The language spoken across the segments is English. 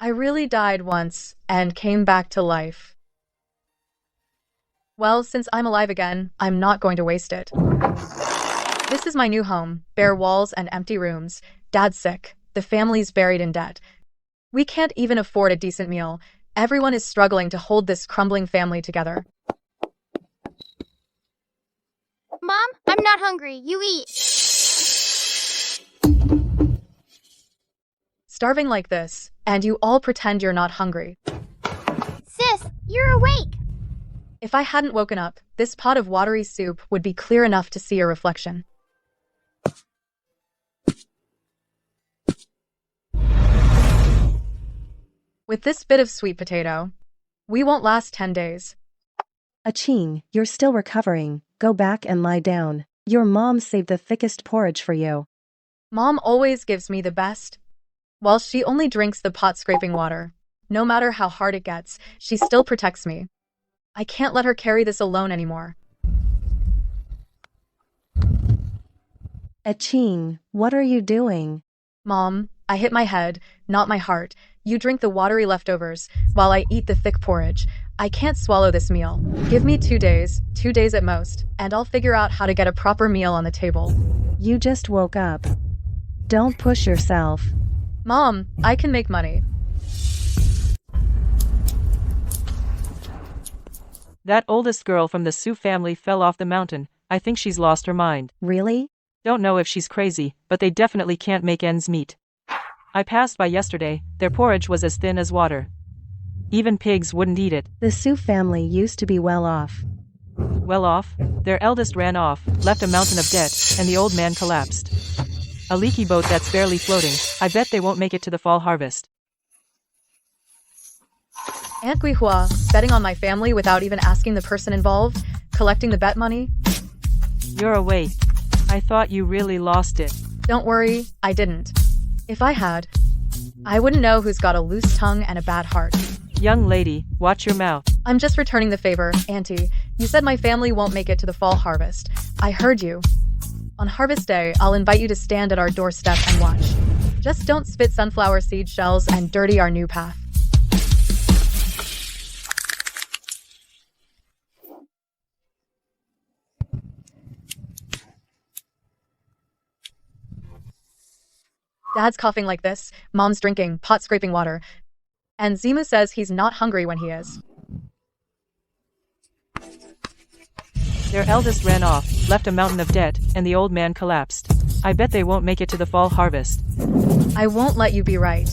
I really died once and came back to life. Well, since I'm alive again, I'm not going to waste it. This is my new home, bare walls and empty rooms. Dad's sick. The family's buried in debt. We can't even afford a decent meal. Everyone is struggling to hold this crumbling family together. Mom, I'm not hungry. You eat. Starving like this, and you all pretend you're not hungry. Sis, you're awake. If I hadn't woken up, this pot of watery soup would be clear enough to see your reflection. With this bit of sweet potato, we won't last 10 days. Aching, you're still recovering. Go back and lie down. Your mom saved the thickest porridge for you. Mom always gives me the best. While she only drinks the pot-scraping water. No matter how hard it gets, she still protects me. I can't let her carry this alone anymore. Aching, what are you doing? Mom, I hit my head, not my heart. You drink the watery leftovers, while I eat the thick porridge. I can't swallow this meal. Give me 2 days at most, and I'll figure out how to get a proper meal on the table. You just woke up. Don't push yourself. Mom, I can make money. That oldest girl from the Su family fell off the mountain. I think she's lost her mind. Really? Don't know if she's crazy, but they definitely can't make ends meet. I passed by yesterday, their porridge was as thin as water. Even pigs wouldn't eat it. The Su family used to be well off. Well off? Their eldest ran off, left a mountain of debt, and the old man collapsed. A leaky boat that's barely floating. I bet they won't make it to the fall harvest. Aunt Guihua, betting on my family without even asking the person involved, collecting the bet money? You're awake. I thought you really lost it. Don't worry, I didn't. If I had, I wouldn't know who's got a loose tongue and a bad heart. Young lady, watch your mouth. I'm just returning the favor, Auntie. You said my family won't make it to the fall harvest. I heard you. On harvest day, I'll invite you to stand at our doorstep and watch. Just don't spit sunflower seed shells and dirty our new path. Dad's coughing like this, Mom's drinking pot-scraping water, and Zimu says he's not hungry when he is. Their eldest ran off, left a mountain of debt, and the old man collapsed. I bet they won't make it to the fall harvest. I won't let you be right.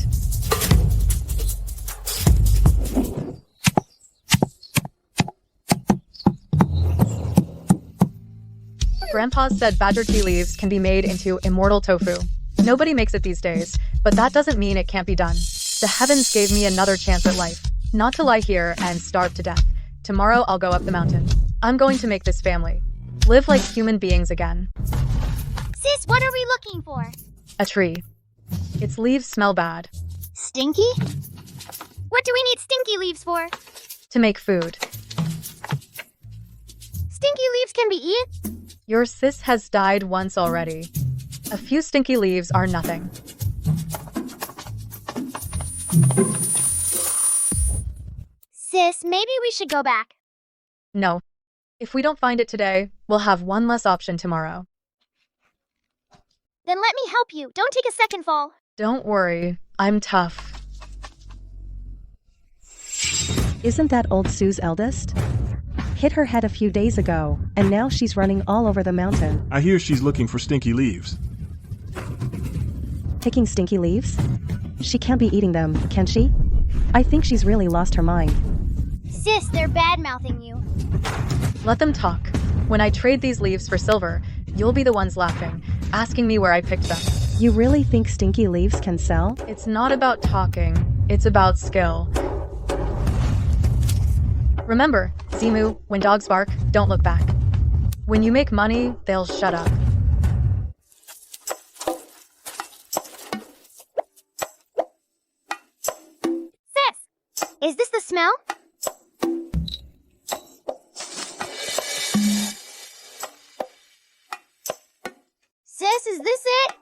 Grandpa said badger tea leaves can be made into immortal tofu. Nobody makes it these days, but that doesn't mean it can't be done. The heavens gave me another chance at life, not to lie here and starve to death. Tomorrow I'll go up the mountain. I'm going to make this family live like human beings again. Sis, what are we looking for? A tree. Its leaves smell bad. Stinky? What do we need stinky leaves for? To make food. Stinky leaves can be eaten? Your sis has died once already. A few stinky leaves are nothing. Sis, maybe we should go back. No. If we don't find it today, we'll have one less option tomorrow. Then let me help you. Don't take a second fall. Don't worry, I'm tough. Isn't that old Sue's eldest? Hit her head a few days ago, and now she's running all over the mountain. I hear she's looking for stinky leaves. Picking stinky leaves? She can't be eating them, can she? I think she's really lost her mind. Sis, they're bad-mouthing you. Let them talk. When I trade these leaves for silver, you'll be the ones laughing, asking me where I picked them. You really think stinky leaves can sell? It's not about talking, it's about skill. Remember, Zimu, when dogs bark, don't look back. When you make money, they'll shut up. Sis, is this the smell? Sis, is this it?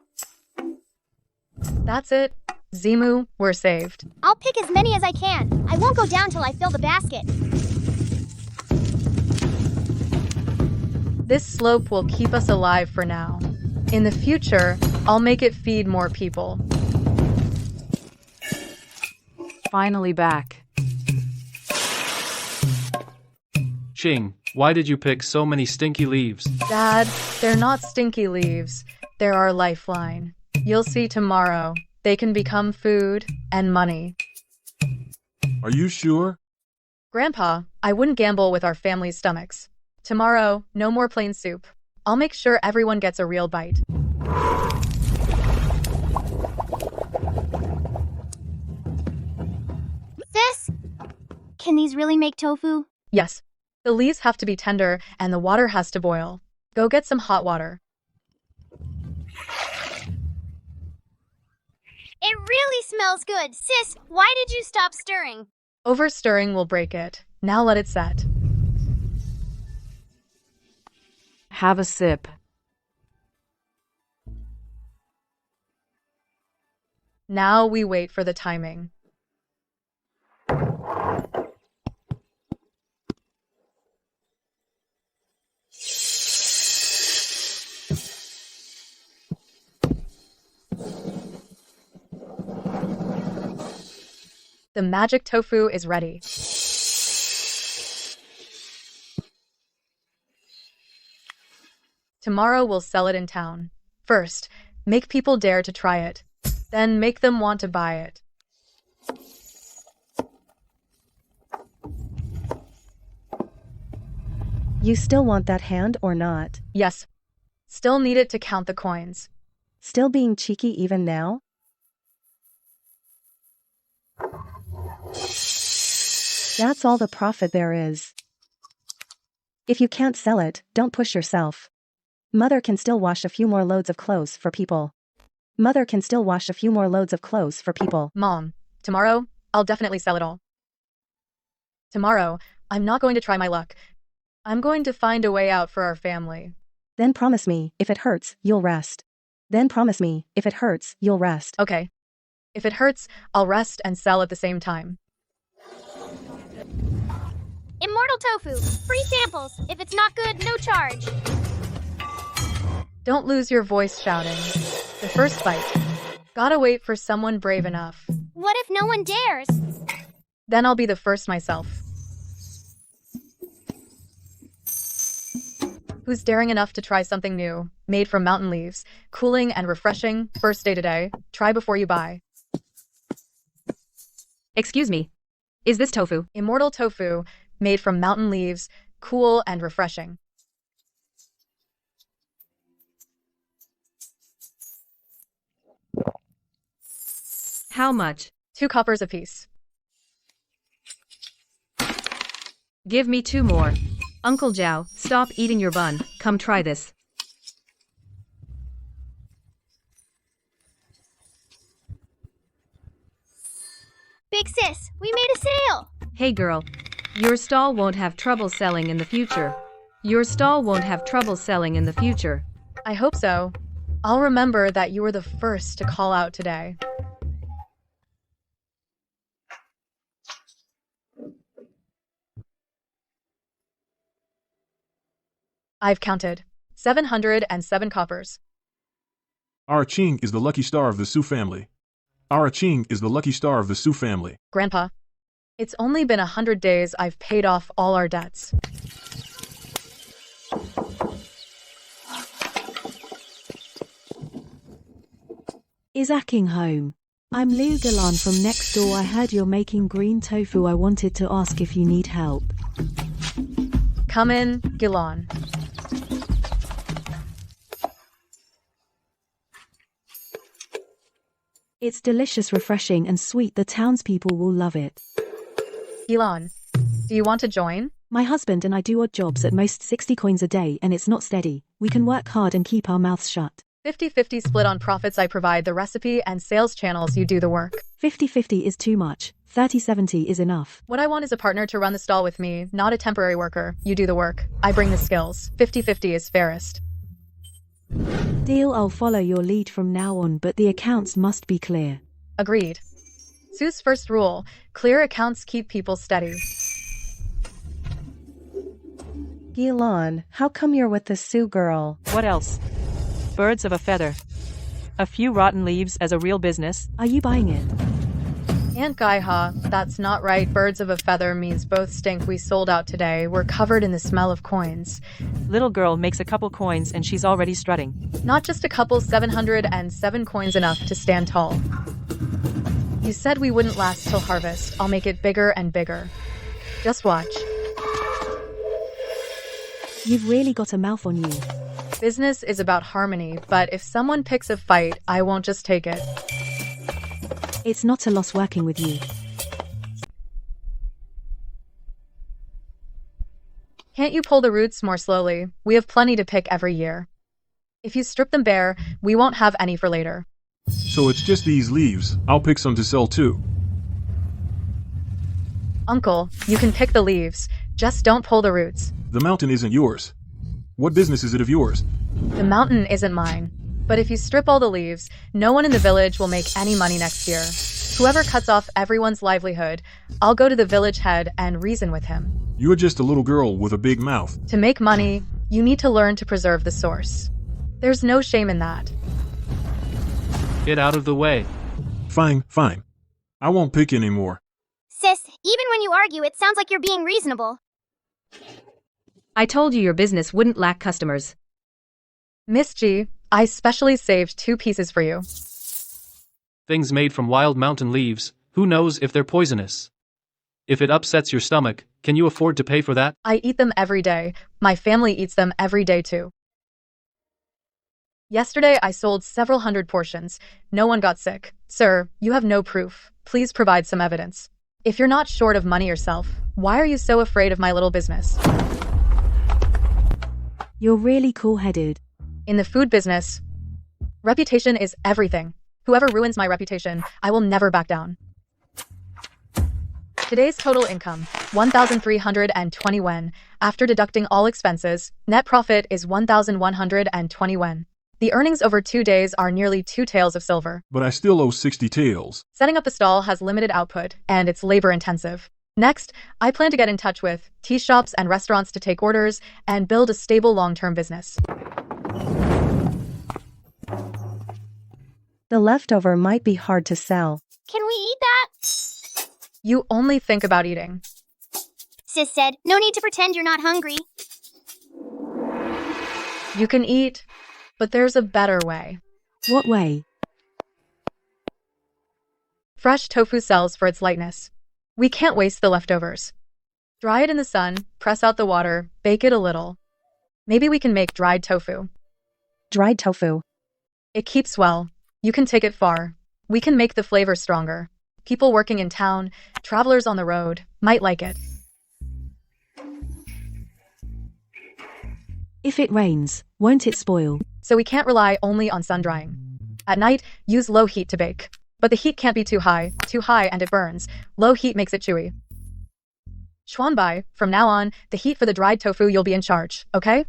That's it. Zimu, we're saved. I'll pick as many as I can. I won't go down till I fill the basket. This slope will keep us alive for now. In the future, I'll make it feed more people. Finally back. Ching, why did you pick so many stinky leaves? Dad, they're not stinky leaves. They're our lifeline. You'll see tomorrow. They can become food and money. Are you sure? Grandpa, I wouldn't gamble with our family's stomachs. Tomorrow, no more plain soup. I'll make sure everyone gets a real bite. Sis, can these really make tofu? Yes. The leaves have to be tender and the water has to boil. Go get some hot water. It really smells good. Sis, why did you stop stirring? Over stirring will break it. Now let it set. Have a sip. Now we wait for the timing. The magic tofu is ready. Tomorrow we'll sell it in town. First, make people dare to try it. Then make them want to buy it. You still want that hand or not? Yes. Still need it to count the coins. Still being cheeky even now? That's all the profit there is. If you can't sell it, don't push yourself. Mother can still wash a few more loads of clothes for people. Mother can still wash a few more loads of clothes for people. Mom, tomorrow, I'll definitely sell it all. Tomorrow, I'm not going to try my luck. I'm going to find a way out for our family. Then promise me, if it hurts, you'll rest. Then promise me, if it hurts, you'll rest. Okay. If it hurts, I'll rest and sell at the same time. Immortal tofu. Free samples. If it's not good, no charge. Don't lose your voice shouting. The first bite. Gotta wait for someone brave enough. What if no one dares? Then I'll be the first myself. Who's daring enough to try something new, made from mountain leaves, cooling and refreshing, first day today, try before you buy. Excuse me. Is this tofu? Immortal tofu, made from mountain leaves, cool and refreshing. How much? 2 coppers apiece. Give me 2 more. Uncle Zhao, stop eating your bun. Come try this. Big sis, we made a sale. Hey girl. Your stall won't have trouble selling in the future. Your stall won't have trouble selling in the future. I hope so. I'll remember that you were the first to call out today. I've counted 707 coppers. Our Ching is the lucky star of the Su family. Our Ching is the lucky star of the Su family. Grandpa, it's only been 100 days I've paid off all our debts. Is Aking home? I'm Liu Galan from next door. I heard you're making green tofu. I wanted to ask if you need help. Come in, Gilan. It's delicious, refreshing and sweet. The townspeople will love it. Gilan, do you want to join? My husband and I do odd jobs at most 60 coins a day and it's not steady. We can work hard and keep our mouths shut. 50-50 split on profits. I provide the recipe and sales channels. You do the work. 50-50 is too much. 30-70 is enough. What I want is a partner to run the stall with me, not a temporary worker. You do the work. I bring the skills. 50-50 is fairest. Deal. I'll follow your lead from now on, but the accounts must be clear. Agreed. Sue's first rule, clear accounts keep people steady. Gilon, how come you're with the Sue girl? What else? Birds of a feather. A few rotten leaves as a real business. Are you buying it? Aunt Gaiha, that's not right. Birds of a feather means both stink. We sold out today. We're covered in the smell of coins. Little girl makes a couple coins and she's already strutting. Not just a couple, 707 coins enough to stand tall. You said we wouldn't last till harvest. I'll make it bigger and bigger. Just watch. You've really got a mouth on you. Business is about harmony, but if someone picks a fight, I won't just take it. It's not a loss working with you. Can't you pull the roots more slowly? We have plenty to pick every year. If you strip them bare, we won't have any for later. So it's just these leaves. I'll pick some to sell too. Uncle, you can pick the leaves. Just don't pull the roots. The mountain isn't yours. What business is it of yours? The mountain isn't mine. But if you strip all the leaves, no one in the village will make any money next year. Whoever cuts off everyone's livelihood, I'll go to the village head and reason with him. You're just a little girl with a big mouth. To make money, you need to learn to preserve the source. There's no shame in that. Get out of the way. Fine, fine. I won't pick anymore. Sis, even when you argue, it sounds like you're being reasonable. I told you your business wouldn't lack customers. Miss G, I specially saved 2 pieces for you. Things made from wild mountain leaves, who knows if they're poisonous? If it upsets your stomach, can you afford to pay for that? I eat them every day. My family eats them every day too. Yesterday I sold several hundred portions. No one got sick. Sir, you have no proof. Please provide some evidence. If you're not short of money yourself, why are you so afraid of my little business? You're really cool-headed. In the food business, reputation is everything. Whoever ruins my reputation, I will never back down. Today's total income, 1,320 wen. After deducting all expenses, net profit is 1,120 wen. The earnings over 2 days are nearly 2 taels of silver. But I still owe 60 taels. Setting up the stall has limited output, and it's labor-intensive. Next, I plan to get in touch with tea shops and restaurants to take orders and build a stable long-term business. The leftover might be hard to sell. Can we eat that? You only think about eating. Sis said, no need to pretend you're not hungry. You can eat, but there's a better way. What way? Fresh tofu sells for its lightness. We can't waste the leftovers. Dry it in the sun, press out the water, bake it a little. Maybe we can make dried tofu. Dried tofu. It keeps well. You can take it far. We can make the flavor stronger. People working in town, travelers on the road, might like it. If it rains, won't it spoil? So we can't rely only on sun drying. At night, use low heat to bake. But the heat can't be too high and it burns. Low heat makes it chewy. Xuanbai, from now on, the heat for the dried tofu you'll be in charge, okay?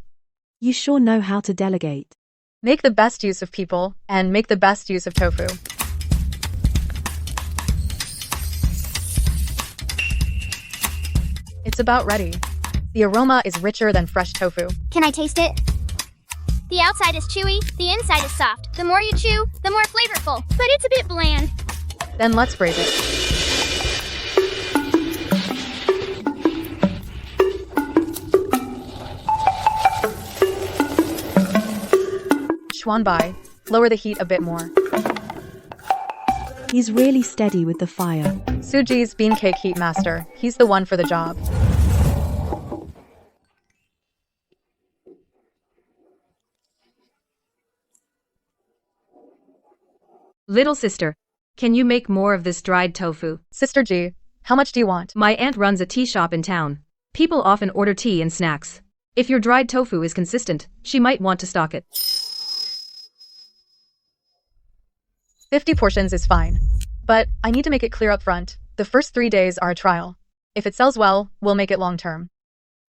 You sure know how to delegate. Make the best use of people, and make the best use of tofu. It's about ready. The aroma is richer than fresh tofu. Can I taste it? The outside is chewy, the inside is soft. The more you chew, the more flavorful. But it's a bit bland. Then let's braise it. Xuanbai, lower the heat a bit more. He's really steady with the fire. Suji's beancake heat master. He's the one for the job. Little sister, can you make more of this dried tofu? Sister G, how much do you want? My aunt runs a tea shop in town. People often order tea and snacks. If your dried tofu is consistent, she might want to stock it. 50 portions is fine. But I need to make it clear up front. The first 3 days are a trial. If it sells well, we'll make it long-term.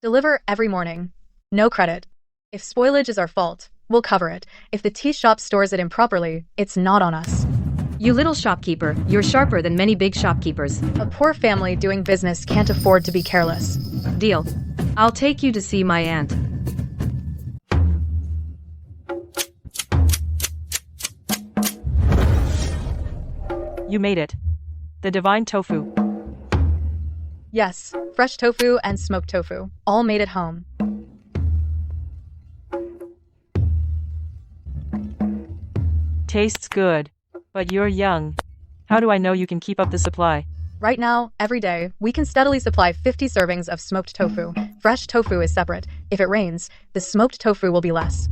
Deliver every morning. No credit. If spoilage is our fault, we'll cover it. If the tea shop stores it improperly, it's not on us. You little shopkeeper, you're sharper than many big shopkeepers. A poor family doing business can't afford to be careless. Deal. I'll take you to see my aunt. You made it. The divine tofu. Yes, fresh tofu and smoked tofu, all made at home. Tastes good. But you're young. How do I know you can keep up the supply? Right now, every day, we can steadily supply 50 servings of smoked tofu. Fresh tofu is separate. If it rains, the smoked tofu will be less.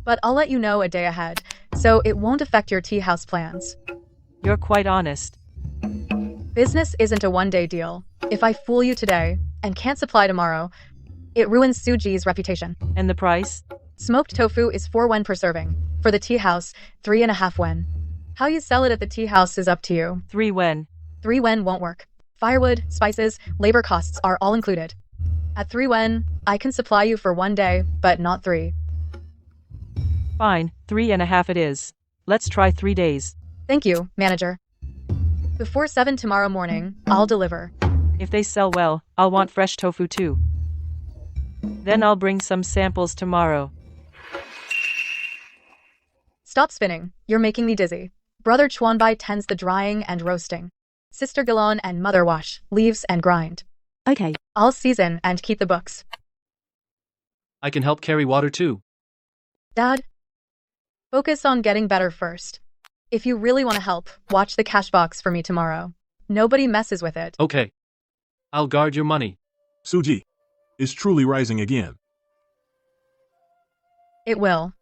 But I'll let you know a day ahead, so it won't affect your tea house plans. You're quite honest. Business isn't a one-day deal. If I fool you today and can't supply tomorrow, it ruins Suji's reputation. And the price? Smoked tofu is 4 wen per serving. For the tea house, 3.5 wen. How you sell it at the tea house is up to you. 3 wen. 3 wen won't work. Firewood, spices, labor costs are all included. At 3 wen, I can supply you for 1 day, but not 3. Fine, 3.5 it is. Let's try 3 days. Thank you, manager. Before 7 tomorrow morning, I'll deliver. If they sell well, I'll want fresh tofu too. Then I'll bring some samples tomorrow. Stop spinning. You're making me dizzy. Brother Chuanbai tends the drying and roasting. Sister Galon and mother wash, leaves and grind. Okay. I'll season and keep the books. I can help carry water too. Dad, focus on getting better first. If you really want to help, watch the cash box for me tomorrow. Nobody messes with it. Okay. I'll guard your money. Suji is truly rising again. It will.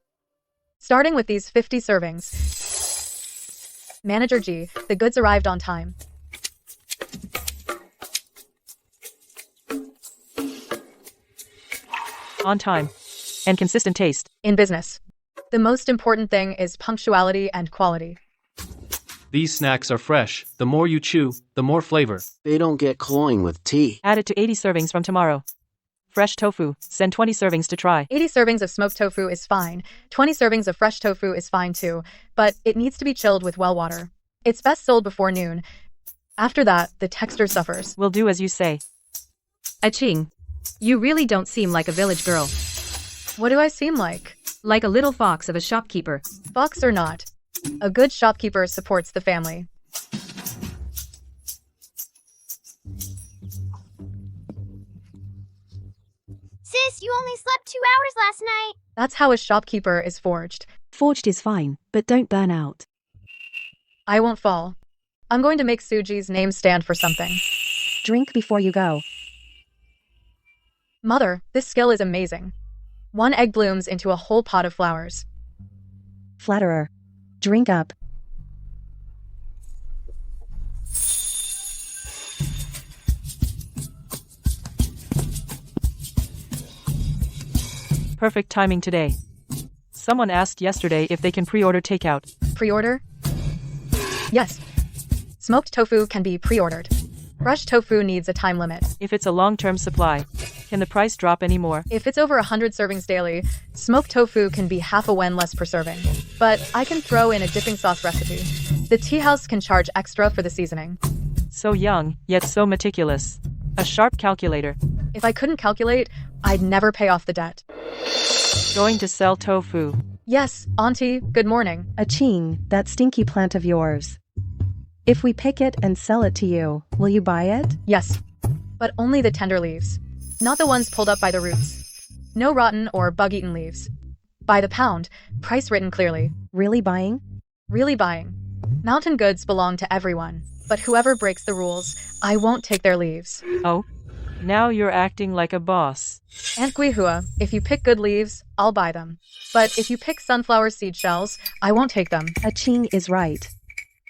Starting with these 50 servings. Manager G, the goods arrived on time. On time. And consistent taste. In business, the most important thing is punctuality and quality. These snacks are fresh. The more you chew, the more flavor. They don't get cloying with tea. Add it to 80 servings from tomorrow. Fresh tofu. Send 20 servings to try. 80 servings of smoked tofu is fine. 20 servings of fresh tofu is fine too, but it needs to be chilled with well water. It's best sold before noon. After that, the texture suffers. We'll do as you say. Aching. You really don't seem like a village girl. What do I seem like? Like a little fox of a shopkeeper. Fox or not, a good shopkeeper supports the family. Sis, you only slept 2 hours last night. That's how a shopkeeper is forged. Forged is fine, but don't burn out. I won't fall. I'm going to make Suji's name stand for something. Drink before you go. Mother, this skill is amazing. 1 egg blooms into a whole pot of flowers. Flatterer. Drink up. Perfect timing today. Someone asked yesterday if they can pre-order takeout. Pre-order? Yes. Smoked tofu can be pre-ordered. Fresh tofu needs a time limit. If it's a long-term supply, can the price drop any more? If it's over 100 servings daily, smoked tofu can be half a wen less per serving. But I can throw in a dipping sauce recipe. The tea house can charge extra for the seasoning. So young, yet so meticulous. A sharp calculator. If I couldn't calculate, I'd never pay off the debt. Going to sell tofu. Yes, Auntie, good morning. Aching, that stinky plant of yours. If we pick it and sell it to you, will you buy it? Yes, but only the tender leaves. Not the ones pulled up by the roots. No rotten or bug-eaten leaves. By the pound, price written clearly. Really buying? Really buying. Mountain goods belong to everyone, but whoever breaks the rules, I won't take their leaves. Oh? Now you're acting like a boss. Aunt Guihua, if you pick good leaves, I'll buy them. But if you pick sunflower seed shells, I won't take them. Aching is right.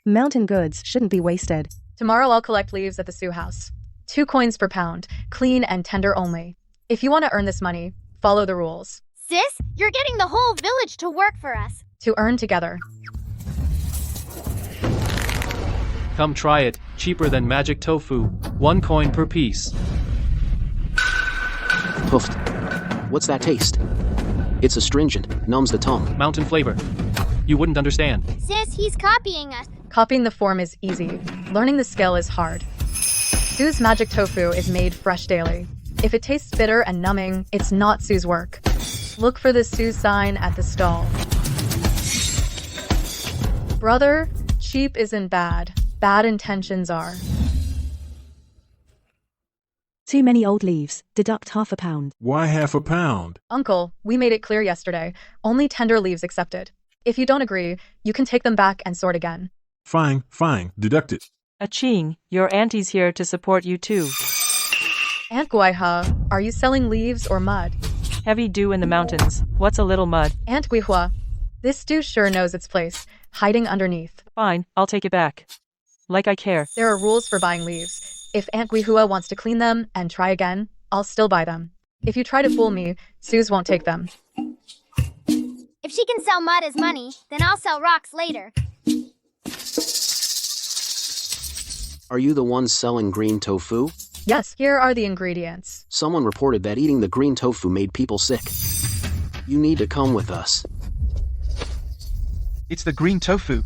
Mountain goods shouldn't be wasted. Tomorrow I'll collect leaves at the Sioux house. 2 coins per pound, clean and tender only. If you want to earn this money, follow the rules. Sis, you're getting the whole village to work for us. To earn together. Come try it, cheaper than magic tofu. 1 coin per piece. Puffed. What's that taste? It's astringent, numbs the tongue. Mountain flavor. You wouldn't understand. Sis, he's copying us. Copying the form is easy. Learning the skill is hard. Sue's magic tofu is made fresh daily. If it tastes bitter and numbing, it's not Sue's work. Look for the Sue sign at the stall. Brother, cheap isn't bad. Bad intentions are. Too many old leaves. Deduct £0.50. Why half a pound? Uncle, we made it clear yesterday. Only tender leaves accepted. If you don't agree, you can take them back and sort again. Fine, deduct it. Aching, your auntie's here to support you too. Aunt Guaiha, are you selling leaves or mud? Heavy dew in the mountains. What's a little mud? Aunt Guihua, this dew sure knows its place, hiding underneath. Fine, I'll take it back. Like I care. There are rules for buying leaves. If Aunt Guihua wants to clean them and try again, I'll still buy them. If you try to fool me, Suze won't take them. If she can sell mud as money, then I'll sell rocks later. Are you the one selling green tofu? Yes, here are the ingredients. Someone reported that eating the green tofu made people sick. You need to come with us. It's the green tofu.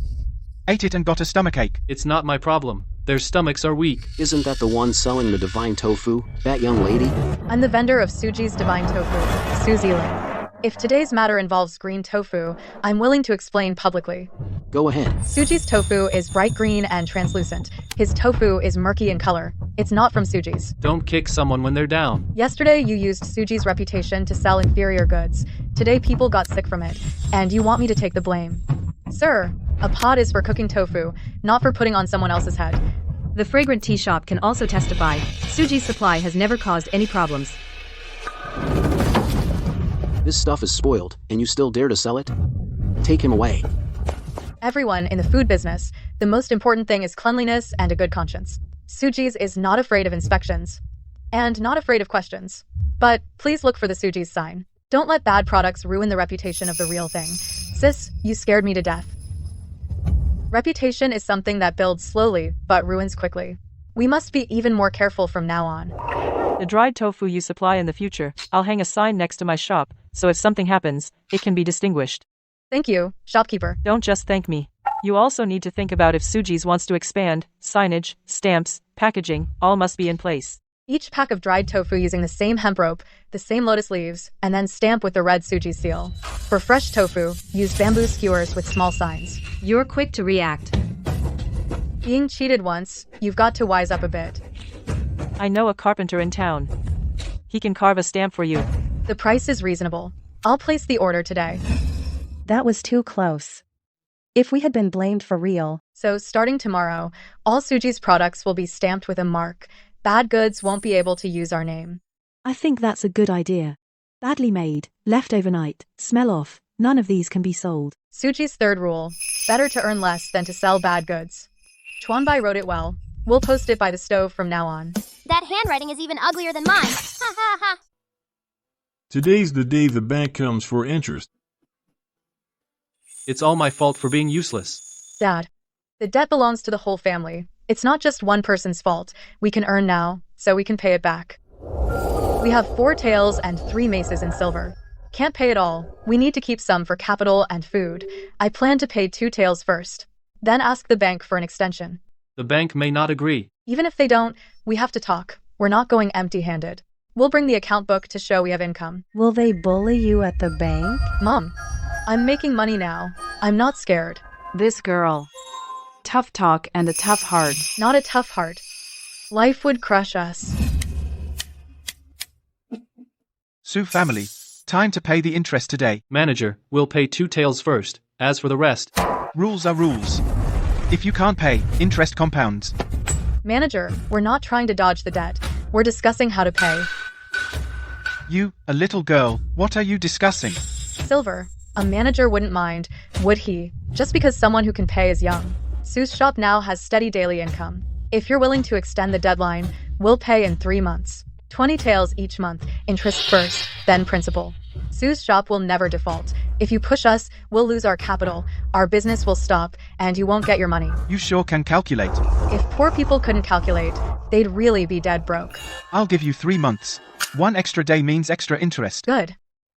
Ate it and got a stomachache. It's not my problem. Their stomachs are weak. Isn't that the one selling the divine tofu? That young lady? I'm the vendor of Suji's Divine Tofu, Suzy Lin. If today's matter involves green tofu, I'm willing to explain publicly. Go ahead. Suji's tofu is bright green and translucent. His tofu is murky in color. It's not from Suji's. Don't kick someone when they're down. Yesterday, you used Suji's reputation to sell inferior goods. Today, people got sick from it, and you want me to take the blame. Sir, a pot is for cooking tofu, not for putting on someone else's head. The fragrant tea shop can also testify. Suji's supply has never caused any problems. This stuff is spoiled, and you still dare to sell it? Take him away. Everyone in the food business, the most important thing is cleanliness and a good conscience. Suji's is not afraid of inspections, and not afraid of questions. But please look for the Suji's sign. Don't let bad products ruin the reputation of the real thing. Sis, you scared me to death. Reputation is something that builds slowly, but ruins quickly. We must be even more careful from now on. The dried tofu you supply in the future, I'll hang a sign next to my shop, so if something happens, it can be distinguished. Thank you, shopkeeper. Don't just thank me. You also need to think about if Suji's wants to expand. Signage, stamps, packaging, all must be in place. Each pack of dried tofu using the same hemp rope, the same lotus leaves, and then stamp with the red Suji seal. For fresh tofu, use bamboo skewers with small signs. You're quick to react. Being cheated once, you've got to wise up a bit. I know a carpenter in town. He can carve a stamp for you. The price is reasonable. I'll place the order today. That was too close. If we had been blamed for real. So starting tomorrow, all Suji's products will be stamped with a mark. Bad goods won't be able to use our name. I think that's a good idea. Badly made, left overnight, smell off, none of these can be sold. Suji's third rule, better to earn less than to sell bad goods. Chuanbai wrote it well. We'll post it by the stove from now on. That handwriting is even uglier than mine. Ha ha ha. Today's the day the bank comes for interest. It's all my fault for being useless. Dad, the debt belongs to the whole family. It's not just one person's fault. We can earn now, so we can pay it back. We have 4 taels and 3 maces in silver. Can't pay it all. We need to keep some for capital and food. I plan to pay 2 taels first. Then ask the bank for an extension. The bank may not agree. Even if they don't, we have to talk. We're not going empty-handed. We'll bring the account book to show we have income. Will they bully you at the bank? Mom, I'm making money now. I'm not scared. This girl. Tough talk and a tough heart. Not a tough heart. Life would crush us. Sue family, time to pay the interest today. Manager, we'll pay 2 taels first. As for the rest, Rules are rules. If you can't pay, interest compounds. Manager, we're not trying to dodge the debt. We're discussing how to pay. You, a little girl, what are you discussing? Silver, a manager wouldn't mind, would he? Just because someone who can pay is young. Sue's shop now has steady daily income. If you're willing to extend the deadline, we'll pay in 3 months. 20 taels each month, interest first, then principal. Sue's shop will never default. If you push us, we'll lose our capital, our business will stop, and you won't get your money. You sure can calculate. If poor people couldn't calculate, they'd really be dead broke. I'll give you 3 months. 1 extra day means extra interest. Good.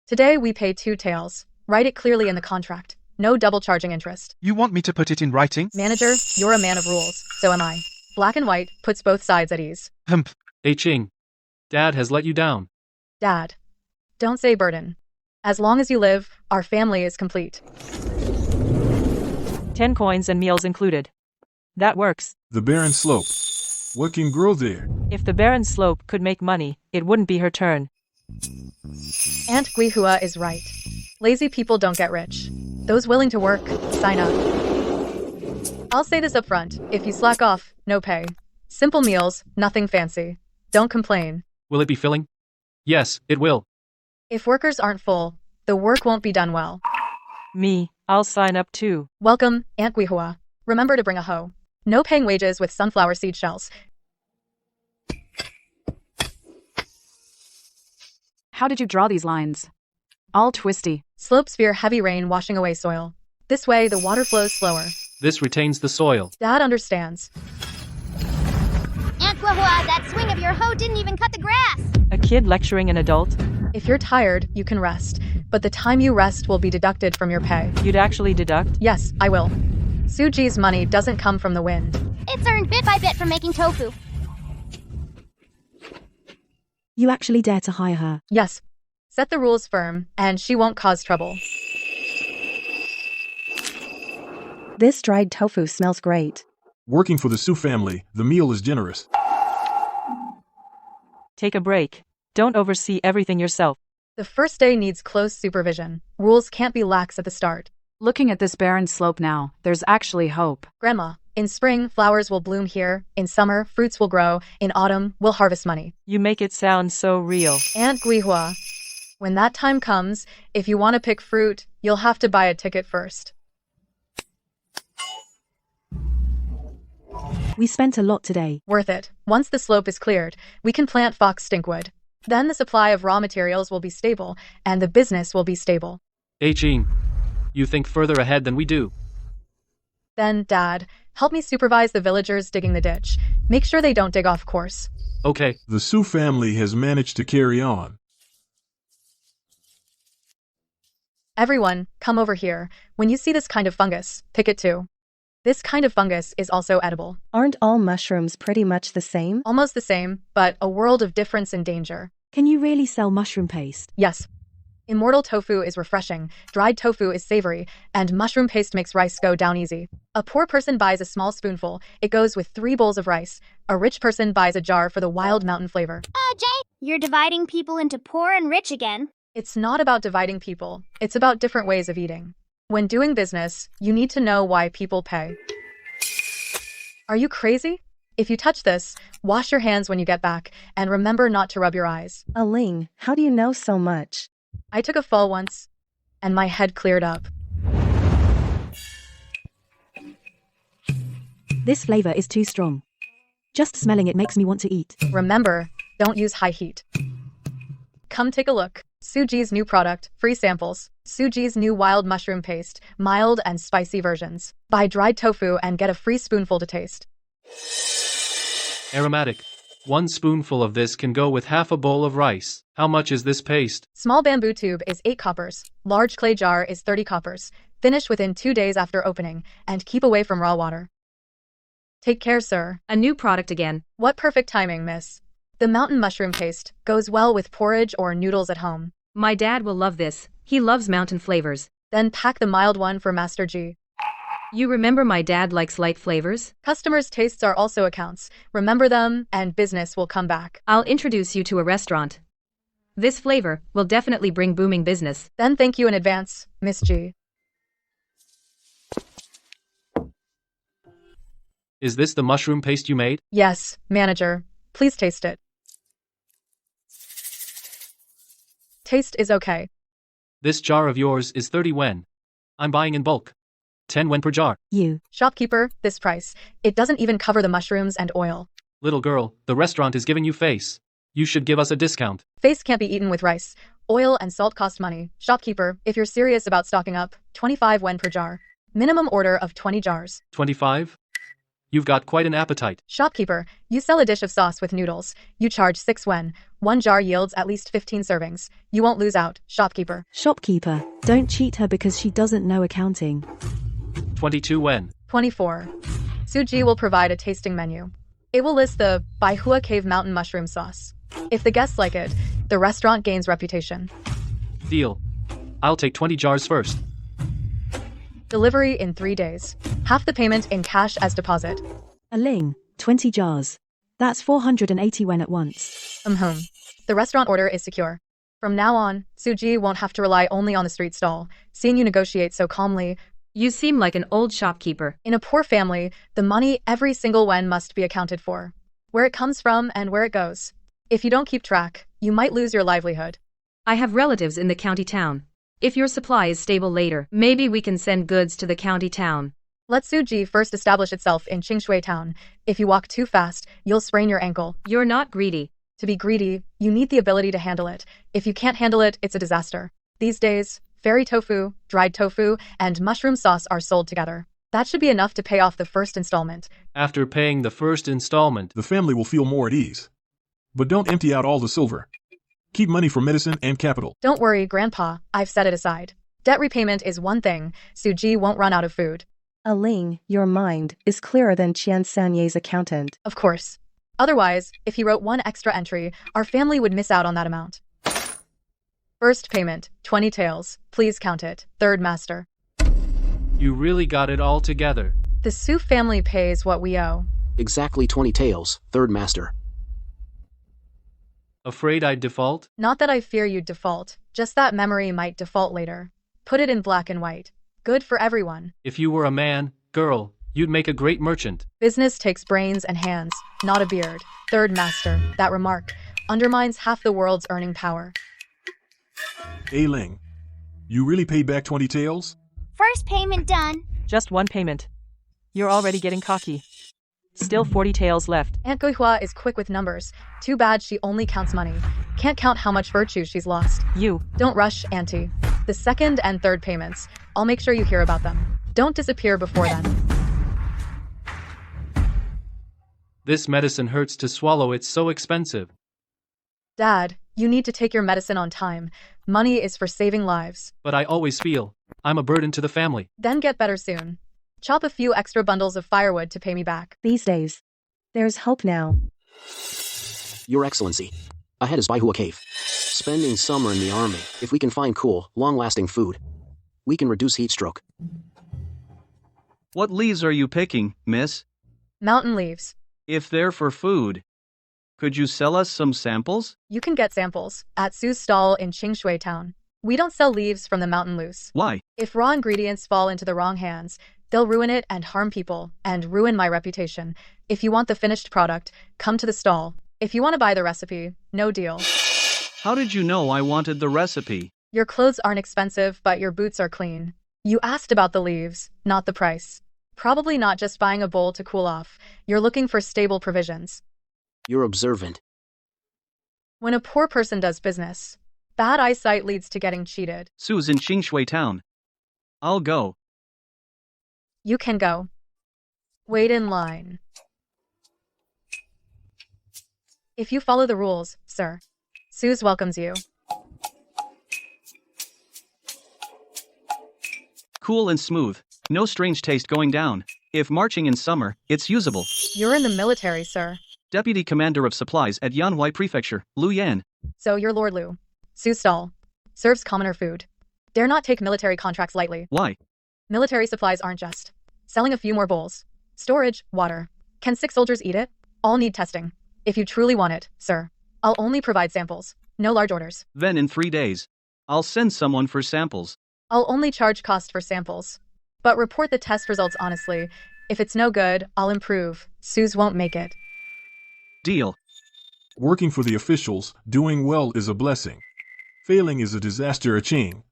Today we pay 2 taels. Write it clearly in the contract. No double charging interest. You want me to put it in writing? Manager, you're a man of rules, so am I. Black and white puts both sides at ease. Humph. Hey Ching. Dad has let you down. Dad. Don't say burden. As long as you live, our family is complete. 10 coins and meals included. That works. The barren slope. What can grow there? If the barren slope could make money, it wouldn't be her turn. Aunt Guihua is right. Lazy people don't get rich. Those willing to work, sign up. I'll say this up front. If you slack off, no pay. Simple meals, nothing fancy. Don't complain. Will it be filling? Yes, it will. If workers aren't full, the work won't be done well. Me, I'll sign up too. Welcome, Aunt Guihua. Remember to bring a hoe. No paying wages with sunflower seed shells. How did you draw these lines? All twisty. Slopes fear heavy rain washing away soil. This way, the water flows slower. This retains the soil. Dad understands. Aunt Guahua, that swing of your hoe didn't even cut the grass. A kid lecturing an adult? If you're tired, you can rest. But the time you rest will be deducted from your pay. You'd actually deduct? Yes, I will. Suji's money doesn't come from the wind. It's earned bit by bit from making tofu. You actually dare to hire her? Yes. Set the rules firm, and she won't cause trouble. This dried tofu smells great. Working for the Su family, the meal is generous. Take a break. Don't oversee everything yourself. The first day needs close supervision. Rules can't be lax at the start. Looking at this barren slope now, there's actually hope. Grandma, in spring, flowers will bloom here. In summer, fruits will grow. In autumn, we'll harvest money. You make it sound so real. Aunt Guihua, when that time comes, if you want to pick fruit, you'll have to buy a ticket first. We spent a lot today. Worth it. Once the slope is cleared, we can plant fox stinkwood. Then the supply of raw materials will be stable, and the business will be stable. Hey Ching. You think further ahead than we do. Then, Dad, help me supervise the villagers digging the ditch. Make sure they don't dig off course. Okay. The Su family has managed to carry on. Everyone, come over here. When you see this kind of fungus, pick it too. This kind of fungus is also edible. Aren't all mushrooms pretty much the same? Almost the same, but a world of difference and danger. Can you really sell mushroom paste? Yes. Immortal tofu is refreshing, dried tofu is savory, and mushroom paste makes rice go down easy. A poor person buys a small spoonful, it goes with 3 bowls of rice. A rich person buys a jar for the wild mountain flavor. Jay, you're dividing people into poor and rich again. It's not about dividing people, it's about different ways of eating. When doing business, you need to know why people pay. Are you crazy? If you touch this, wash your hands when you get back, and remember not to rub your eyes. Aling, how do you know so much? I took a fall once, and my head cleared up. This flavor is too strong. Just smelling it makes me want to eat. Remember, don't use high heat. Come take a look. Suji's new product, free samples. Suji's new wild mushroom paste, mild and spicy versions. Buy dried tofu and get a free spoonful to taste. Aromatic. 1 spoonful of this can go with half a bowl of rice. How much is this paste? Small bamboo tube is 8 coppers. Large clay jar is 30 coppers. Finish within 2 days after opening, and keep away from raw water. Take care, sir. A new product again. What perfect timing, miss. The mountain mushroom paste goes well with porridge or noodles at home. My dad will love this. He loves mountain flavors. Then pack the mild one for Master G. You remember my dad likes light flavors? Customers' tastes are also accounts. Remember them, and business will come back. I'll introduce you to a restaurant. This flavor will definitely bring booming business. Then thank you in advance, Miss G. Is this the mushroom paste you made? Yes, manager. Please taste it. Taste is okay. This jar of yours is 30 wen. I'm buying in bulk. 10 wen per jar. You. Shopkeeper, this price. It doesn't even cover the mushrooms and oil. Little girl, the restaurant is giving you face. You should give us a discount. Face can't be eaten with rice. Oil and salt cost money. Shopkeeper, if you're serious about stocking up, 25 wen per jar. Minimum order of 20 jars. 25? You've got quite an appetite. Shopkeeper, you sell a dish of sauce with noodles. You charge 6 wen. 1 jar yields at least 15 servings. You won't lose out, shopkeeper. Shopkeeper, don't cheat her because she doesn't know accounting. 22 wen. 24. Suji will provide a tasting menu. It will list the Baihua Cave Mountain Mushroom Sauce. If the guests like it, the restaurant gains reputation. Deal. I'll take 20 jars first. Delivery in 3 days. Half the payment in cash as deposit. A ling, 20 jars. That's 480 wen at once. The restaurant order is secure. From now on, Suji won't have to rely only on the street stall. Seeing you negotiate so calmly, You seem like an old shopkeeper. in a poor family, the money every single wen must be accounted for. Where it comes from and where it goes. If you don't keep track, you might lose your livelihood. I have relatives in the county town. If your supply is stable later, maybe we can send goods to the county town. Let Suji first establish itself in Qingshui town. If you walk too fast, you'll sprain your ankle. You're not greedy. To be greedy, you need the ability to handle it. If you can't handle it, it's a disaster. These days, fairy tofu, dried tofu, and mushroom sauce are sold together. That should be enough to pay off the first installment. After paying the first installment, The family will feel more at ease. But don't empty out all the silver. Keep money for medicine and capital. Don't worry, Grandpa, I've set it aside. Debt repayment is one thing, Suji won't run out of food. A ling, your mind, is clearer than Qian Sanye's accountant. Of course. Otherwise, if he wrote one extra entry, our family would miss out on that amount. First payment, 20 taels. Please count it. Third master. you really got it all together. The Su family pays what we owe. Exactly 20 taels, third master. Afraid I'd default? Not that I fear you'd default, just that memory might default later. Put it in black and white. Good for everyone. If you were a man, girl, you'd make a great merchant. Business takes brains and hands, not a beard. Third master, that remark undermines half the world's earning power. Hey Ling, you really paid back 20 taels? First payment done. Just one payment. You're already getting cocky. Still 40 taels left. Aunt Guihua is quick with numbers. Too bad she only counts money. Can't count how much virtue she's lost. You. Don't rush, Auntie. The second and third payments, I'll make sure you hear about them. Don't disappear before then. This medicine hurts to swallow, it's so expensive. Dad, you need to take your medicine on time. Money is for saving lives. But I always feel I'm a burden to the family. Then get better soon. Chop a few extra bundles of firewood to pay me back. These days, there's hope now. Your Excellency. Ahead is Baihua Cave. Spending summer in the army. If we can find cool, long-lasting food, we can reduce heat stroke. What leaves are you picking, miss? Mountain leaves. If they're for food, could you sell us some samples? You can get samples at Su's stall in Qingshui town. We don't sell leaves from the mountain loose. Why? If raw ingredients fall into the wrong hands, they'll ruin it and harm people, and ruin my reputation. If you want the finished product, come to the stall. If you want to buy the recipe, no deal. How did you know I wanted the recipe? Your clothes aren't expensive, but your boots are clean. You asked about the leaves, not the price. Probably not just buying a bowl to cool off. You're looking for stable provisions. You're observant. When a poor person does business, bad eyesight leads to getting cheated. Su's in Qingshui town. I'll go. You can go. Wait in line. If you follow the rules, sir. Suze welcomes you. Cool and smooth. No strange taste going down. If marching in summer, it's usable. You're in the military, sir. Deputy Commander of Supplies at Yanhuai Prefecture, Lu Yan. So you're Lord Lu. Su's stall. Serves commoner food. Dare not take military contracts lightly. Why? Military supplies aren't just selling a few more bowls. Storage, water. Can 6 soldiers eat it? All need testing. If you truly want it, sir, I'll only provide samples. No large orders. Then in 3 days, I'll send someone for samples. I'll only charge cost for samples. But report the test results honestly. If it's no good, I'll improve. Suze won't make it. Deal. Working for the officials, doing well is a blessing. Failing is a disaster. A Ching.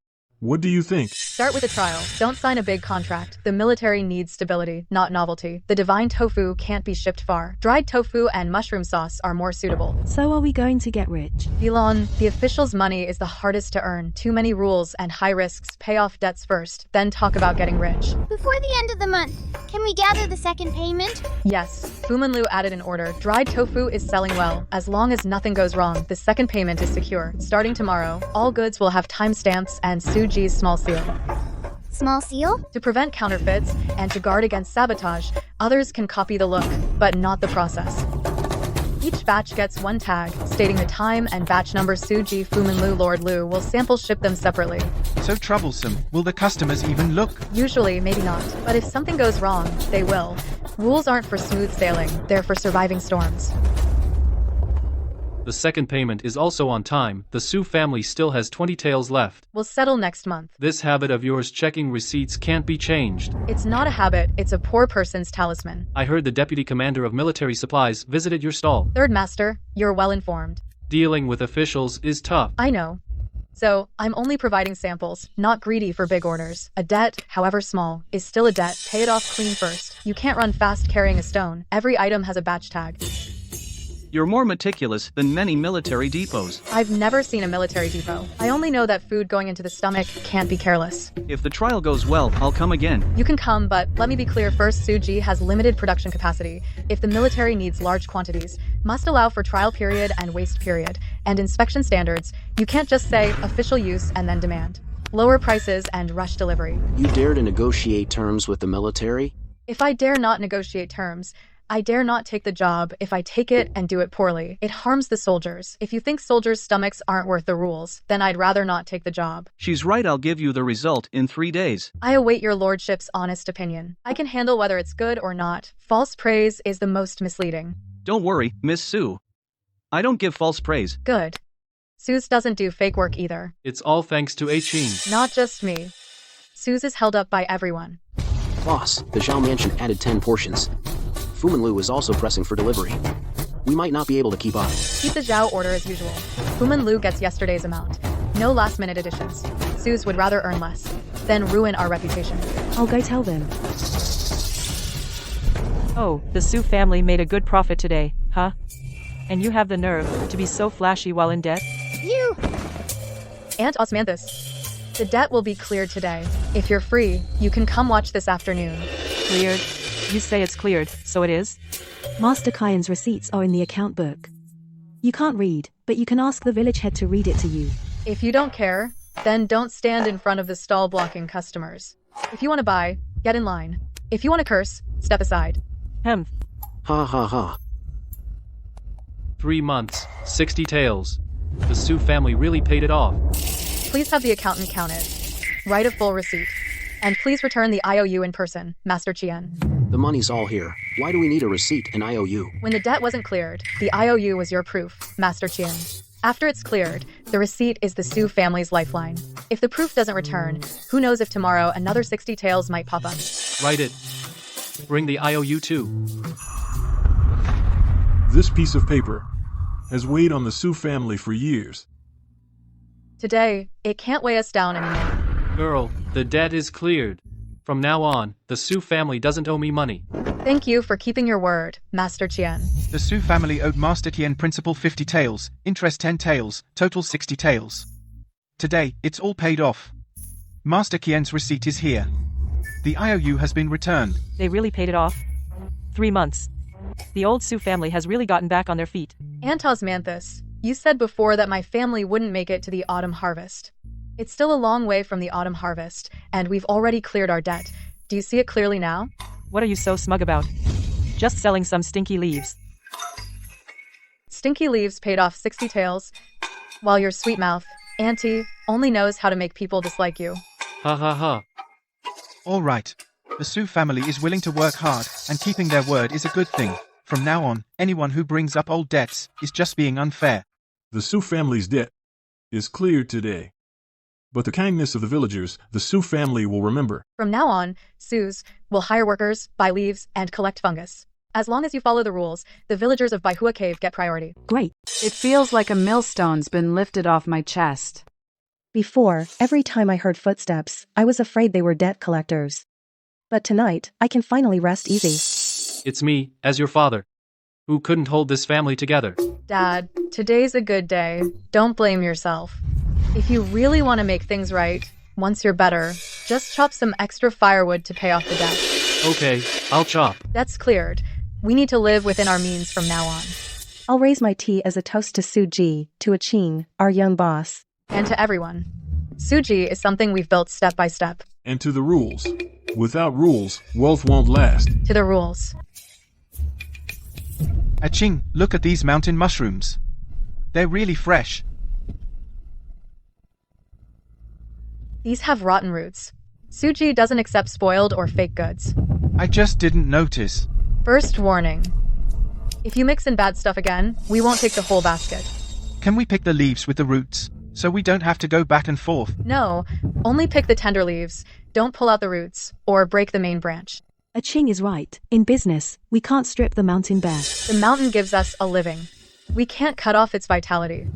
What do you think? Start with a trial. Don't sign a big contract. The military needs stability, not novelty. The divine tofu can't be shipped far. Dried tofu and mushroom sauce are more suitable. So are we going to get rich? Elon, the official's money is the hardest to earn. Too many rules and high risks. Pay off debts first, then talk about getting rich. Before the end of the month, can we gather the second payment? Yes, Fumanlu added an order. Dried tofu is selling well. As long as nothing goes wrong, the second payment is secure. Starting tomorrow, all goods will have timestamps and Suji's small seal. Small seal? To prevent counterfeits and to guard against sabotage, others can copy the look, but not the process. Each batch gets one tag, stating the time and batch number. Suji, Fumanlu, Lord Lu will sample ship them separately. So troublesome. Will the customers even look? Usually, maybe not. But if something goes wrong, they will. Rules aren't for smooth sailing, they're for surviving storms. The second payment is also on time. The Su family still has 20 taels left. We'll settle next month. This habit of yours checking receipts can't be changed. It's not a habit, it's a poor person's talisman. I heard the deputy commander of military supplies visited your stall. Third master, you're well informed. Dealing with officials is tough. I know. So, I'm only providing samples, not greedy for big orders. A debt, however small, is still a debt. Pay it off clean first. You can't run fast carrying a stone. Every item has a batch tag. You're more meticulous than many military depots. I've never seen a military depot. I only know that food going into the stomach can't be careless. If the trial goes well, I'll come again. You can come, but let me be clear first. Suji has limited production capacity. If the military needs large quantities, must allow for trial period and waste period, and inspection standards. You can't just say official use and then demand lower prices and rush delivery. You dare to negotiate terms with the military? If I dare not negotiate terms, I dare not take the job. If I take it and do it poorly, it harms the soldiers. If you think soldiers' stomachs aren't worth the rules, then I'd rather not take the job. She's right, I'll give you the result in 3 days. I await your lordship's honest opinion. I can handle whether it's good or not. False praise is the most misleading. Don't worry, Miss Su. I don't give false praise. Good. Suze doesn't do fake work either. It's all thanks to Ching. Not just me. Suze is held up by everyone. Boss, the Zhao mansion added 10 portions. Fumanlu is also pressing for delivery. We might not be able to keep up. Keep the Zhao order as usual. Fumanlu gets yesterday's amount. No last-minute additions. Suze would rather earn less than ruin our reputation. I'll go tell them. Oh, the Su family made a good profit today, huh? And you have the nerve to be so flashy while in debt? You! Aunt Osmanthus, the debt will be cleared today. If you're free, you can come watch this afternoon. Cleared? You say it's cleared, so it is? Master Kyan's receipts are in the account book. You can't read, but you can ask the village head to read it to you. If you don't care, then don't stand in front of the stall blocking customers. If you want to buy, get in line. If you want to curse, step aside. Ha ha ha. 3 months, 60 taels. The Su family really paid it off. Please have the accountant count it. Write a full receipt. And please return the IOU in person, Master Chien. The money's all here. Why do we need a receipt and IOU? When the debt wasn't cleared, the IOU was your proof, Master Chien. After it's cleared, the receipt is the Su family's lifeline. If the proof doesn't return, who knows if tomorrow another 60 taels might pop up. Write it. Bring the IOU too. This piece of paper has weighed on the Su family for years. Today, it can't weigh us down anymore. Girl, the debt is cleared. From now on, the Su family doesn't owe me money. Thank you for keeping your word, Master Chien. The Su family owed Master Tien principal 50 taels, interest 10 taels, total 60 taels. Today, it's all paid off. Master Kien's receipt is here. The IOU has been returned. They really paid it off? 3 months. The old Su family has really gotten back on their feet. Aunt Osmanthus, you said before that my family wouldn't make it to the autumn harvest. It's still a long way from the autumn harvest, and we've already cleared our debt. Do you see it clearly now? What are you so smug about? Just selling some stinky leaves. Stinky leaves paid off 60 taels, while your sweet mouth, Auntie, only knows how to make people dislike you. Ha ha ha. All right. The Su family is willing to work hard, and keeping their word is a good thing. From now on, anyone who brings up old debts is just being unfair. The Su family's debt is cleared today. But the kindness of the villagers, the Su family will remember. From now on, Sus will hire workers, buy leaves, and collect fungus. As long as you follow the rules, the villagers of Baihua Cave get priority. Great. It feels like a millstone's been lifted off my chest. Before, every time I heard footsteps, I was afraid they were debt collectors. But tonight, I can finally rest easy. It's me, as your father, who couldn't hold this family together. Dad, today's a good day. Don't blame yourself. If you really want to make things right, once you're better, just chop some extra firewood to pay off the debt. Okay, I'll chop. Debt's cleared. We need to live within our means from now on. I'll raise my tea as a toast to Suji, to Achin, our young boss. And to everyone. Suji is something we've built step by step. And to the rules. Without rules, wealth won't last. To the rules. Aching, look at these mountain mushrooms. They're really fresh. These have rotten roots. Suji doesn't accept spoiled or fake goods. I just didn't notice. First warning. If you mix in bad stuff again, we won't take the whole basket. Can we pick the leaves with the roots, so we don't have to go back and forth? No, only pick the tender leaves. Don't pull out the roots, or break the main branch. Aching is right. In business, we can't strip the mountain bare. The mountain gives us a living. We can't cut off its vitality.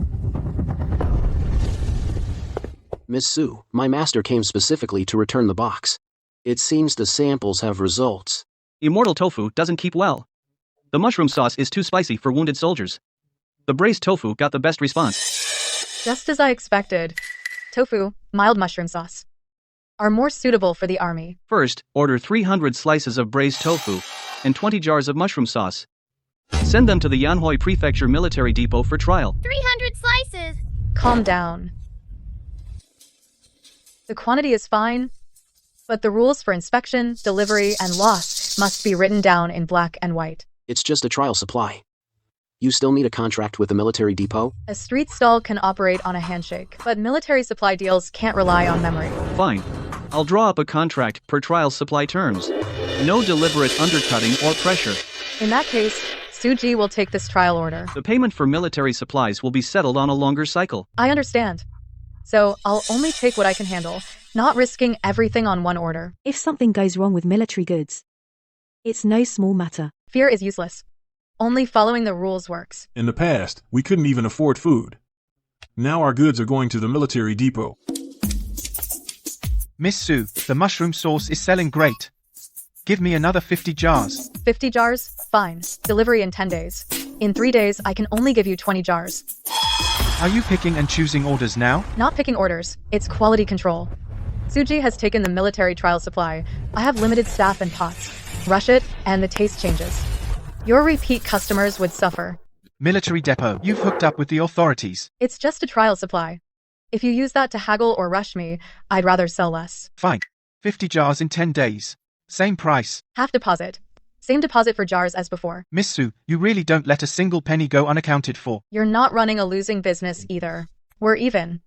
Miss Sue, my master came specifically to return the box. It seems the samples have results. Immortal tofu doesn't keep well. The mushroom sauce is too spicy for wounded soldiers. The braised tofu got the best response. Just as I expected. Tofu, mild mushroom sauce, are more suitable for the army. First, order 300 slices of braised tofu and 20 jars of mushroom sauce. Send them to the Yanhui Prefecture Military Depot for trial. 300 slices! Calm down. The quantity is fine, but the rules for inspection, delivery, and loss must be written down in black and white. It's just a trial supply. You still need a contract with the military depot? A street stall can operate on a handshake, but military supply deals can't rely on memory. Fine. I'll draw up a contract per trial supply terms. No deliberate undercutting or pressure. In that case, Suji will take this trial order. The payment for military supplies will be settled on a longer cycle. I understand. So I'll only take what I can handle, not risking everything on one order. If something goes wrong with military goods, it's no small matter. Fear is useless. Only following the rules works. In the past, we couldn't even afford food. Now our goods are going to the military depot. Miss Sue, the mushroom sauce is selling great. Give me another 50 jars. 50 jars? Fine. Delivery in 10 days. In 3 days, I can only give you 20 jars. Are you picking and choosing orders now? Not picking orders. It's quality control. Suji has taken the military trial supply. I have limited staff and pots. Rush it, and the taste changes. Your repeat customers would suffer. Military depot, you've hooked up with the authorities. It's just a trial supply. If you use that to haggle or rush me, I'd rather sell less. Fine. 50 jars in 10 days. Same price. Half deposit. Same deposit for jars as before. Miss Sue, you really don't let a single penny go unaccounted for. You're not running a losing business either. We're even.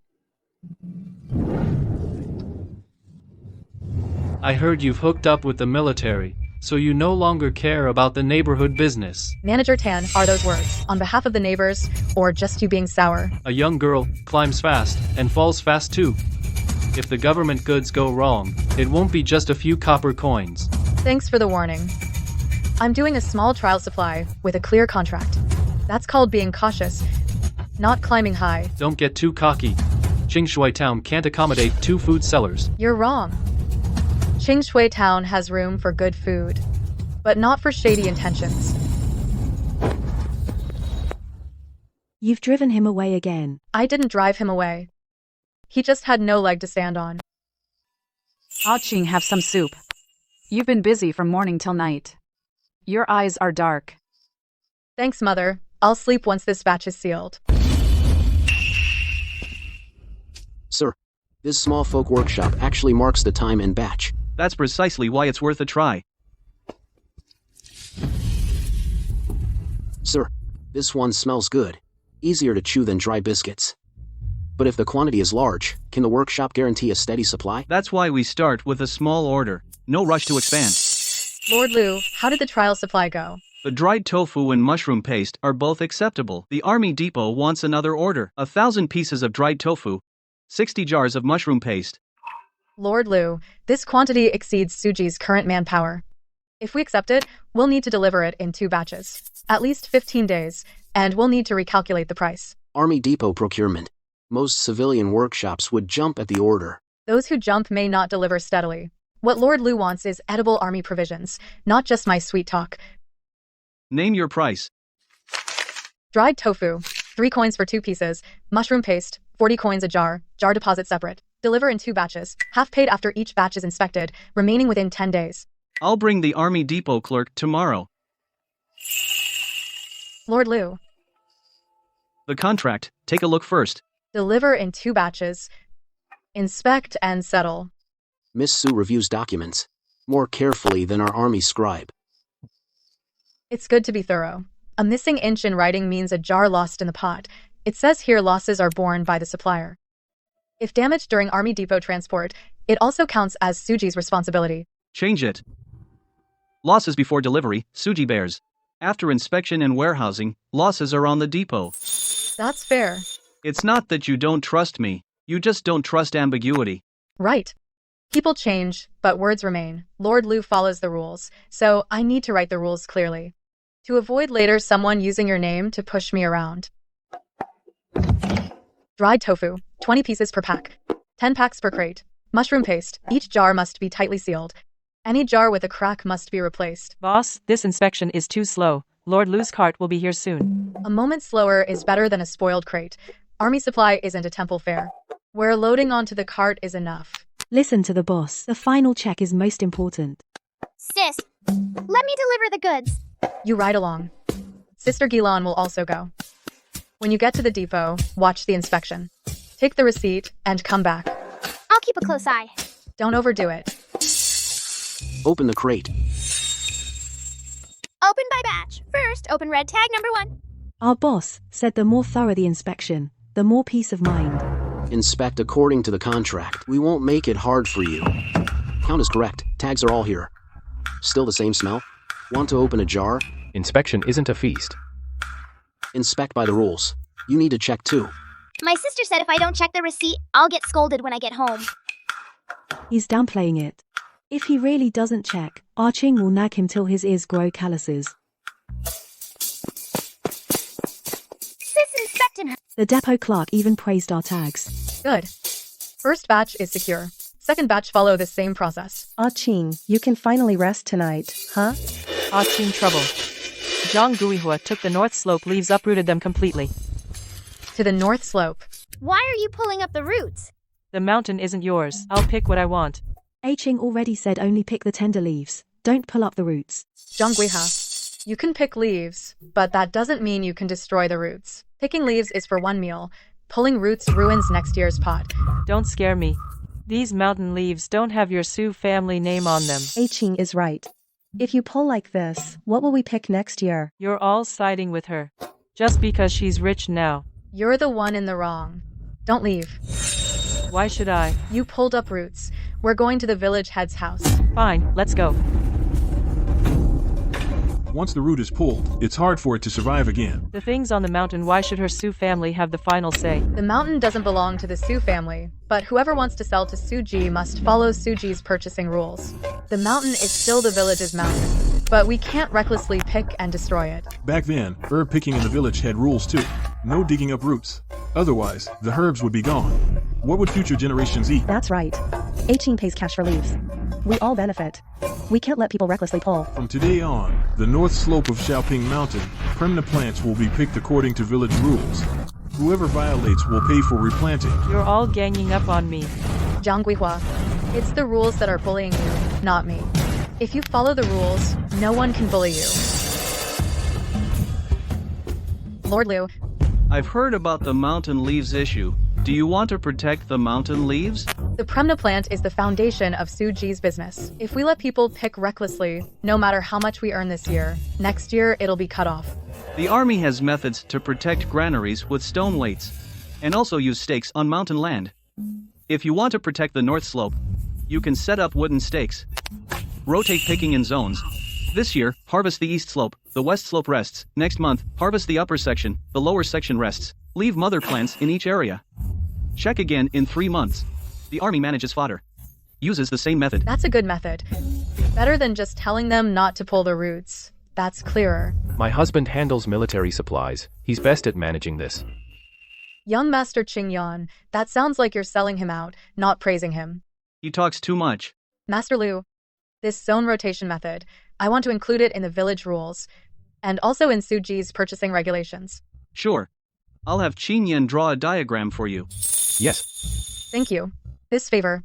I heard you've hooked up with the military, so you no longer care about the neighborhood business. Manager Tan, are those words on behalf of the neighbors, or just you being sour? A young girl climbs fast and falls fast too. If the government goods go wrong, it won't be just a few copper coins. Thanks for the warning. I'm doing a small trial supply with a clear contract. That's called being cautious, not climbing high. Don't get too cocky. Qingshui Town can't accommodate 2 food sellers. You're wrong. Qingshui Town has room for good food, but not for shady intentions. You've driven him away again. I didn't drive him away. He just had no leg to stand on. Aching, have some soup. You've been busy from morning till night. Your eyes are dark. Thanks, Mother. I'll sleep once this batch is sealed. Sir, this small folk workshop actually marks the time and batch. That's precisely why it's worth a try. Sir, this one smells good. Easier to chew than dry biscuits. But if the quantity is large, can the workshop guarantee a steady supply? That's why we start with a small order. No rush to expand. Lord Liu, how did the trial supply go? The dried tofu and mushroom paste are both acceptable. The Army Depot wants another order. 1,000 pieces of dried tofu, 60 jars of mushroom paste. Lord Liu, this quantity exceeds Suji's current manpower. If we accept it, we'll need to deliver it in 2 batches. At least 15 days, and we'll need to recalculate the price. Army Depot procurement. Most civilian workshops would jump at the order. Those who jump may not deliver steadily. What Lord Liu wants is edible army provisions, not just my sweet talk. Name your price. Dried tofu, 3 coins for 2 pieces. Mushroom paste, 40 coins a jar. Jar deposit separate. Deliver in 2 batches. Half paid after each batch is inspected, remaining within 10 days. I'll bring the Army Depot clerk tomorrow. Lord Liu. The contract, take a look first. Deliver in 2 batches. Inspect and settle. Miss Su reviews documents more carefully than our army scribe. It's good to be thorough. A missing inch in writing means a jar lost in the pot. It says here losses are borne by the supplier. If damaged during Army Depot transport, it also counts as Suji's responsibility. Change it. Losses before delivery, Suji bears. After inspection and warehousing, losses are on the depot. That's fair. It's not that you don't trust me, you just don't trust ambiguity. Right. People change, but words remain. Lord Liu follows the rules, so I need to write the rules clearly. To avoid later someone using your name to push me around. Dried tofu, 20 pieces per pack. 10 packs per crate. Mushroom paste, each jar must be tightly sealed. Any jar with a crack must be replaced. Boss, this inspection is too slow. Lord Liu's cart will be here soon. A moment slower is better than a spoiled crate. Army supply isn't a temple fair, where loading onto the cart is enough. Listen to the boss. The final check is most important. Sis, let me deliver the goods. You ride along. Sister Gilan will also go. When you get to the depot, watch the inspection. Take the receipt and come back. I'll keep a close eye. Don't overdo it. Open the crate. Open by batch. First, open red tag number 1. Our boss said the more thorough the inspection, the more peace of mind. Inspect according to the contract. We won't make it hard for you. Count is correct. Tags are all here. Still the same smell? Want to open a jar? Inspection isn't a feast. Inspect by the rules. You need to check too. My sister said if I don't check the receipt, I'll get scolded when I get home. He's downplaying it. If he really doesn't check, Ah Ching will nag him till his ears grow calluses. Sis inspecting her. The depot clerk even praised our tags. Good. First batch is secure. Second batch follow the same process. Ah Ching, you can finally rest tonight, huh? Ah Ching trouble. Zhang Guihua took the north slope leaves uprooted them completely. To the north slope. Why are you pulling up the roots? The mountain isn't yours. I'll pick what I want. Ah Ching already said only pick the tender leaves. Don't pull up the roots. Zhang Guiha. You can pick leaves, but that doesn't mean you can destroy the roots. Picking leaves is for one meal. Pulling roots ruins next year's pot. Don't scare me. These mountain leaves don't have your Su family name on them. Ah Ching is right. If you pull like this, what will we pick next year? You're all siding with her. Just because she's rich now. You're the one in the wrong. Don't leave. Why should I? You pulled up roots. We're going to the village head's house. Fine, let's go. Once the root is pulled, it's hard for it to survive again. The things on the mountain, why should her Su family have the final say? The mountain doesn't belong to the Su family, but whoever wants to sell to Suji must follow Suji's purchasing rules. The mountain is still the village's mountain, but we can't recklessly pick and destroy it. Back then, herb picking in the village had rules too. No digging up roots. Otherwise, the herbs would be gone. What would future generations eat? That's right. Ah Ching pays cash for leaves. We all benefit. We can't let people recklessly pull. From today on, the north slope of Xiaoping Mountain, permanent plants will be picked according to village rules. Whoever violates will pay for replanting. You're all ganging up on me. Zhang Guihua, it's the rules that are bullying you, not me. If you follow the rules, no one can bully you. Lord Liu. I've heard about the mountain leaves issue. Do you want to protect the mountain leaves? The Premna plant is the foundation of Suji's business. If we let people pick recklessly, no matter how much we earn this year, next year it'll be cut off. The army has methods to protect granaries with stone weights, and also use stakes on mountain land. If you want to protect the north slope, you can set up wooden stakes. Rotate picking in zones. This year, harvest the east slope, the west slope rests. Next month, harvest the upper section, the lower section rests. Leave mother plants in each area. Check again in 3 months. The army manages fodder. Uses the same method. That's a good method. Better than just telling them not to pull the roots. That's clearer. My husband handles military supplies. He's best at managing this. Young Master Qingyan, that sounds like you're selling him out, not praising him. He talks too much. Master Liu, this zone rotation method, I want to include it in the village rules, and also in Suji's purchasing regulations. Sure. I'll have Qingyan draw a diagram for you. Yes. Thank you. This favor,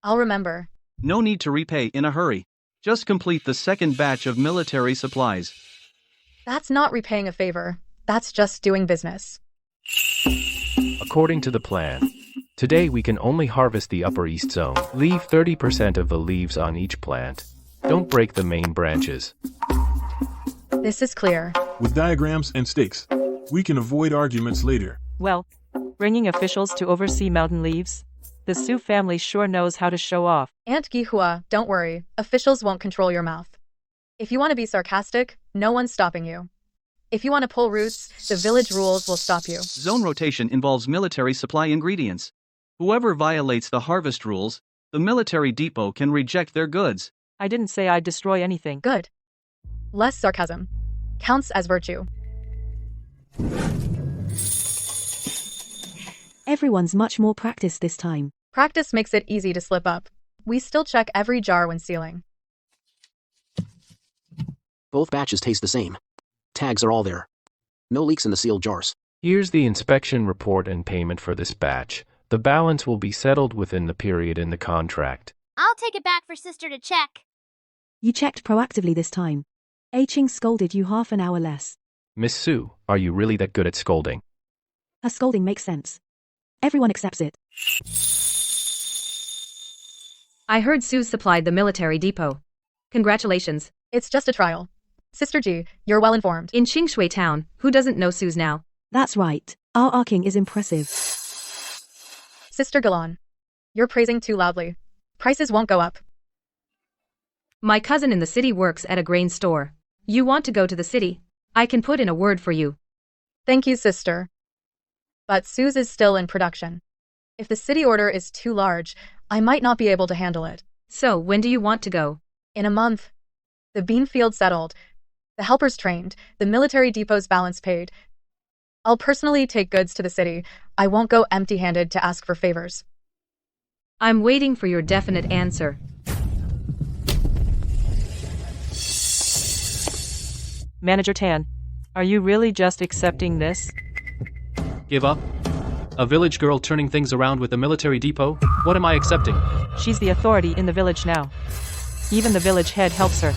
I'll remember. No need to repay in a hurry. Just complete the second batch of military supplies. That's not repaying a favor. That's just doing business. According to the plan, today we can only harvest the Upper East Zone. Leave 30% of the leaves on each plant. Don't break the main branches. This is clear. With diagrams and stakes, we can avoid arguments later. Well, bringing officials to oversee mountain leaves? The Su family sure knows how to show off. Aunt Gihua, don't worry. Officials won't control your mouth. If you want to be sarcastic, no one's stopping you. If you want to pull roots, the village rules will stop you. Zone rotation involves military supply ingredients. Whoever violates the harvest rules, the military depot can reject their goods. I didn't say I'd destroy anything. Good. Less sarcasm. Counts as virtue. Everyone's much more practiced this time. Practice makes it easy to slip up. We still check every jar when sealing. Both batches taste the same. Tags are all there. No leaks in the sealed jars. Here's the inspection report and payment for this batch. The balance will be settled within the period in the contract. I'll take it back for sister to check. You checked proactively this time. Ching scolded you half an hour less. Miss Su, are you really that good at scolding? Her scolding makes sense. Everyone accepts it. I heard Su supplied the military depot. Congratulations. It's just a trial. Sister Ji, you're well informed. In Qingshui town, who doesn't know Su's now? That's right. Our arcing is impressive. Sister Galan, you're praising too loudly. Prices won't go up. My cousin in the city works at a grain store. You want to go to the city? I can put in a word for you. Thank you, sister. But Su's is still in production. If the city order is too large, I might not be able to handle it. So, when do you want to go? In a month. The bean field settled. The helpers trained. The military depot's balance paid. I'll personally take goods to the city. I won't go empty-handed to ask for favors. I'm waiting for your definite answer. Manager Tan, are you really just accepting this? Give up? A village girl turning things around with a military depot? What am I accepting? She's the authority in the village now. Even the village head helps her.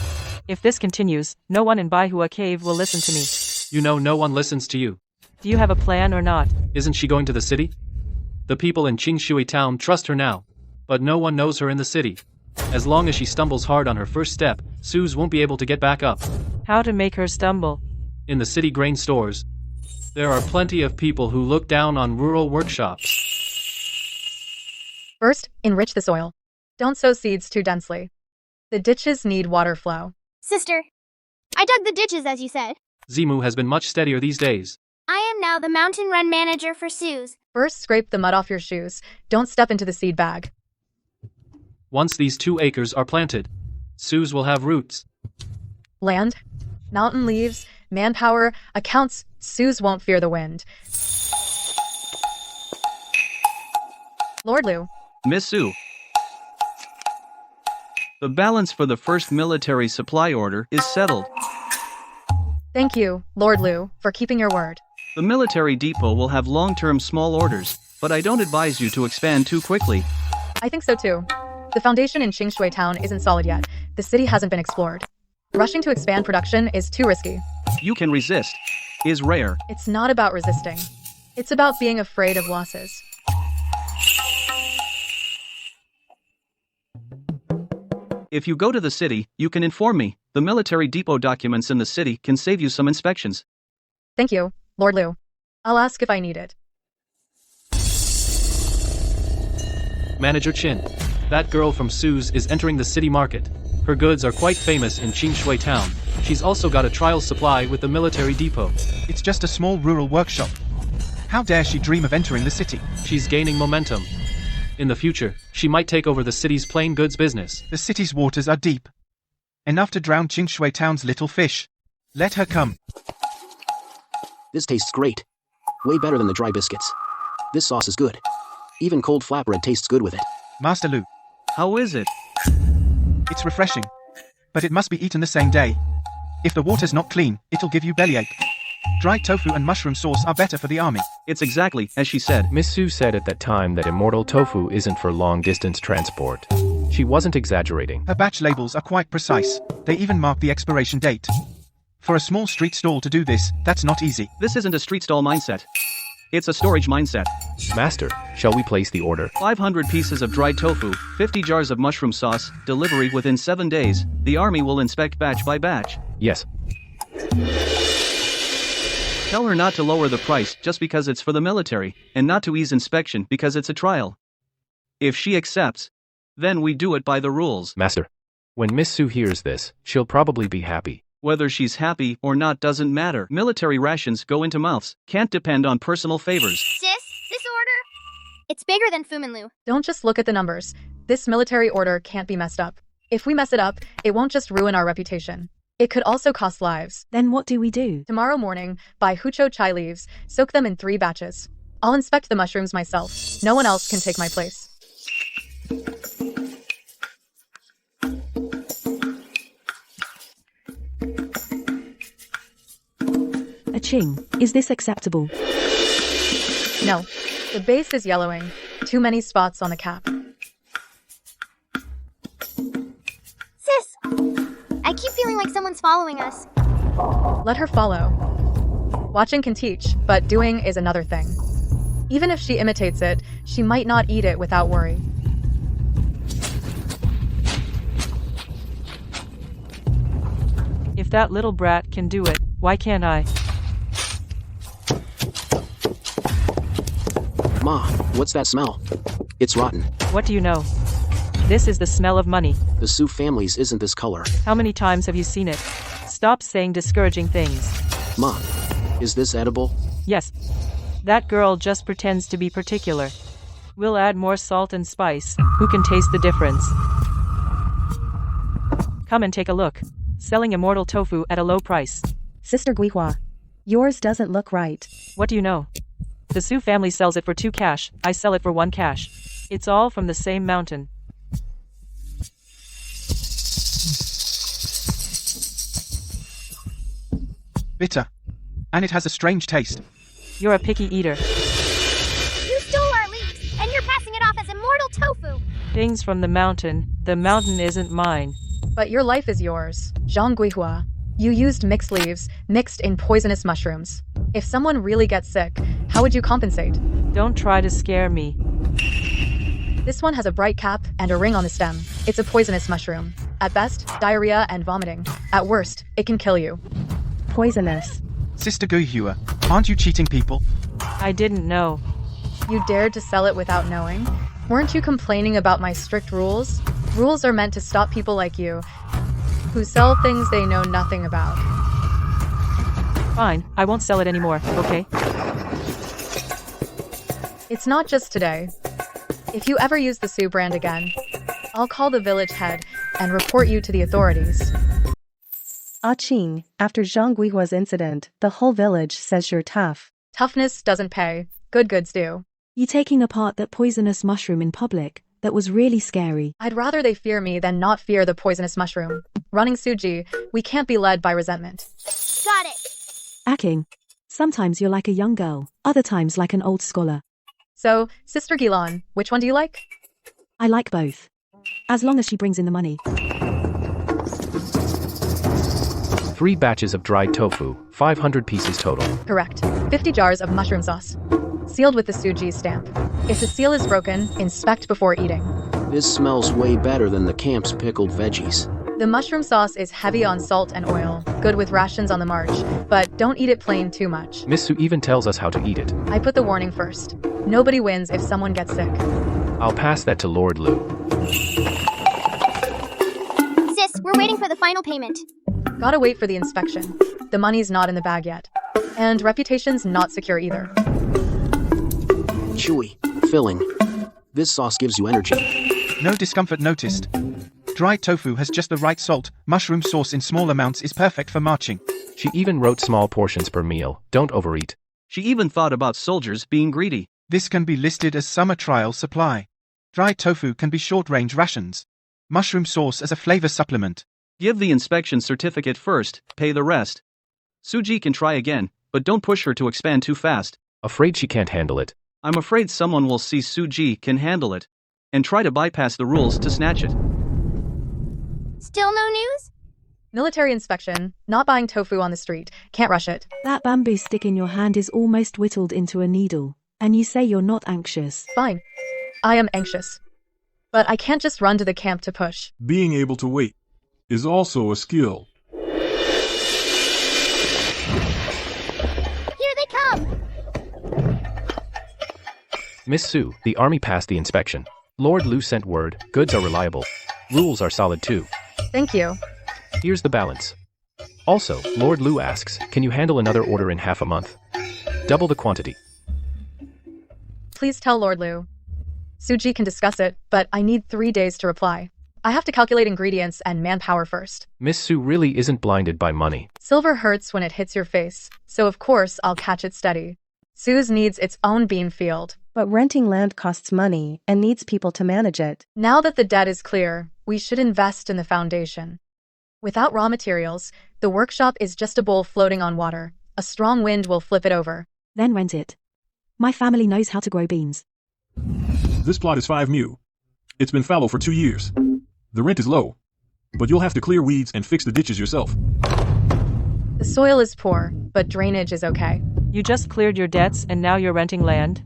If this continues, no one in Baihua Cave will listen to me. You know no one listens to you. Do you have a plan or not? Isn't she going to the city? The people in Qingshui town trust her now. But no one knows her in the city. As long as she stumbles hard on her first step, Suze won't be able to get back up. How to make her stumble? In the city grain stores, there are plenty of people who look down on rural workshops. First, enrich the soil. Don't sow seeds too densely. The ditches need water flow. Sister, I dug the ditches as you said. Zimu has been much steadier these days. I am now the mountain run manager for Suze. First, scrape the mud off your shoes. Don't step into the seed bag. Once these 2 acres are planted, Suze will have roots. Land, mountain leaves, manpower, accounts. Suze won't fear the wind. Lord Liu. Miss Su. The balance for the first military supply order is settled. Thank you, Lord Liu, for keeping your word. The military depot will have long-term small orders, but I don't advise you to expand too quickly. I think so too. The foundation in Qingshui town isn't solid yet. The city hasn't been explored. Rushing to expand production is too risky. You can resist. Is rare. It's not about resisting. It's about being afraid of losses. If you go to the city, you can inform me. The military depot documents in the city can save you some inspections. Thank you, Lord Liu. I'll ask if I need it. Manager Chin. That girl from Suze is entering the city market. Her goods are quite famous in Qingshui town. She's also got a trial supply with the military depot. It's just a small rural workshop. How dare she dream of entering the city? She's gaining momentum. In the future, she might take over the city's plain goods business. The city's waters are deep. Enough to drown Qingshui town's little fish. Let her come. This tastes great. Way better than the dry biscuits. This sauce is good. Even cold flatbread tastes good with it. Master Lu, How is it? it's refreshing. But it must be eaten the same day. If the water's not clean, it'll give you bellyache. Dried tofu and mushroom sauce are better for the army. It's exactly as she said. Miss Su said at that time that immortal tofu isn't for long-distance transport. She wasn't exaggerating. Her batch labels are quite precise. They even mark the expiration date. For a small street stall to do this, that's not easy. This isn't a street stall mindset. It's a storage mindset. Master, shall we place the order? 500 pieces of dried tofu, 50 jars of mushroom sauce, delivery within 7 days. The army will inspect batch by batch. Yes. Tell her not to lower the price just because it's for the military, and not to ease inspection because it's a trial. If she accepts, then we do it by the rules. Master. When Miss Su hears this, she'll probably be happy. Whether she's happy or not doesn't matter. Military rations go into mouths, can't depend on personal favors. Sis, this order? It's bigger than Fuminlu. Don't just look at the numbers. This military order can't be messed up. If we mess it up, it won't just ruin our reputation. It could also cost lives. Then what do we do? Tomorrow morning, buy hucho chai leaves, soak them in 3 batches. I'll inspect the mushrooms myself. No one else can take my place. Ching, is this acceptable? No. The base is yellowing. Too many spots on the cap. Sis! I keep feeling like someone's following us. Let her follow. Watching can teach, but doing is another thing. Even if she imitates it, she might not eat it without worry. If that little brat can do it, why can't I? Ma, what's that smell? It's rotten. What do you know? This is the smell of money. The Su family's isn't this color. How many times have you seen it? Stop saying discouraging things. Ma, is this edible? Yes. That girl just pretends to be particular. We'll add more salt and spice. Who can taste the difference? Come and take a look. Selling immortal tofu at a low price. Sister Guihua, yours doesn't look right. What do you know? The Su family sells it for 2 cash, I sell it for 1 cash. It's all from the same mountain. Bitter. And it has a strange taste. You're a picky eater. You stole our leaves, and you're passing it off as immortal tofu. Things from the mountain isn't mine. But your life is yours, Zhang Guihua. You used mixed leaves, mixed in poisonous mushrooms. If someone really gets sick, how would you compensate? Don't try to scare me. This one has a bright cap and a ring on the stem. It's a poisonous mushroom. At best, diarrhea and vomiting. At worst, it can kill you. Poisonous. Sister Guihua, aren't you cheating people? I didn't know. You dared to sell it without knowing? Weren't you complaining about my strict rules? Rules are meant to stop people like you, who sell things they know nothing about. Fine, I won't sell it anymore, okay? It's not just today. If you ever use the Su brand again, I'll call the village head and report you to the authorities. Ching, after Zhang Guihua's incident, the whole village says you're tough. Toughness doesn't pay. Good goods do. You taking apart that poisonous mushroom in public? That was really scary. I'd rather they fear me than not fear the poisonous mushroom. Running Suji, we can't be led by resentment. Got it. Aking, sometimes you're like a young girl, other times like an old scholar. So, Sister Gilan, which one do you like? I like both. As long as she brings in the money. 3 batches of dried tofu, 500 pieces total. Correct. 50 jars of mushroom sauce. Sealed with the Suji stamp. If the seal is broken, inspect before eating. This smells way better than the camp's pickled veggies. The mushroom sauce is heavy on salt and oil, good with rations on the march, but don't eat it plain too much. Miss Su even tells us how to eat it. I put the warning first. Nobody wins if someone gets sick. I'll pass that to Lord Lu. Sis, we're waiting for the final payment. Gotta wait for the inspection. The money's not in the bag yet. And reputation's not secure either. Chewy, filling. This sauce gives you energy. No discomfort noticed. Dried tofu has just the right salt. Mushroom sauce in small amounts is perfect for marching. She even wrote small portions per meal. Don't overeat. She even thought about soldiers being greedy. This can be listed as summer trial supply. Dry tofu can be short-range rations. Mushroom sauce as a flavor supplement. Give the inspection certificate first, pay the rest. Suji can try again, but don't push her to expand too fast. Afraid she can't handle it. I'm afraid someone will see Suji can handle it and try to bypass the rules to snatch it. Still no news? Military inspection, not buying tofu on the street, can't rush it. That bamboo stick in your hand is almost whittled into a needle, and you say you're not anxious. Fine. I am anxious. But I can't just run to the camp to push. Being able to wait is also a skill. Here they come! Miss Sue, the army passed the inspection. Lord Liu sent word, goods are reliable. Rules are solid too. Thank you. Here's the balance. Also, Lord Liu asks, can you handle another order in half a month? Double the quantity. Please tell Lord Liu. Suji can discuss it, but I need 3 days to reply. I have to calculate ingredients and manpower first. Miss Sue really isn't blinded by money. Silver hurts when it hits your face, so of course I'll catch it steady. Sue's needs its own bean field. But renting land costs money and needs people to manage it. Now that the debt is clear, we should invest in the foundation. Without raw materials, the workshop is just a bowl floating on water. A strong wind will flip it over. Then rent it. My family knows how to grow beans. This plot is 5 mu. It's been fallow for 2 years. The rent is low, but you'll have to clear weeds and fix the ditches yourself. The soil is poor, but drainage is okay. You just cleared your debts and now you're renting land?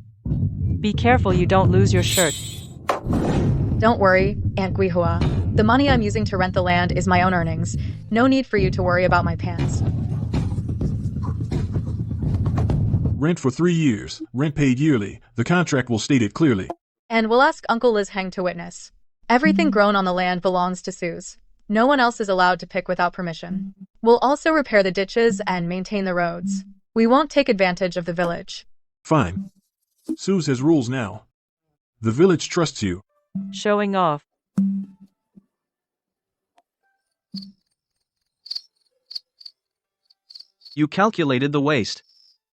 Be careful you don't lose your shirt. Don't worry, Aunt Guihua. The money I'm using to rent the land is my own earnings. No need for you to worry about my pants. Rent for 3 years, rent paid yearly. The contract will state it clearly. And we'll ask Uncle Liz Heng to witness. Everything grown on the land belongs to Sue's. No one else is allowed to pick without permission. We'll also repair the ditches and maintain the roads. We won't take advantage of the village. Fine. Suze has rules now. The village trusts you. Showing off. You calculated the waste.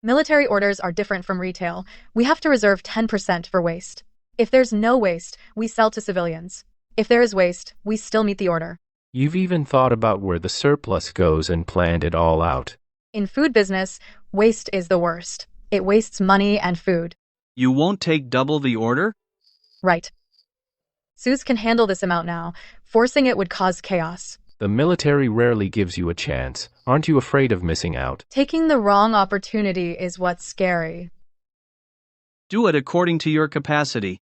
Military orders are different from retail. We have to reserve 10% for waste. If there's no waste, we sell to civilians. If there is waste, we still meet the order. You've even thought about where the surplus goes and planned it all out. In food business, waste is the worst. It wastes money and food. You won't take double the order? Right. Suze can handle this amount now. Forcing it would cause chaos. The military rarely gives you a chance. Aren't you afraid of missing out? Taking the wrong opportunity is what's scary. Do it according to your capacity.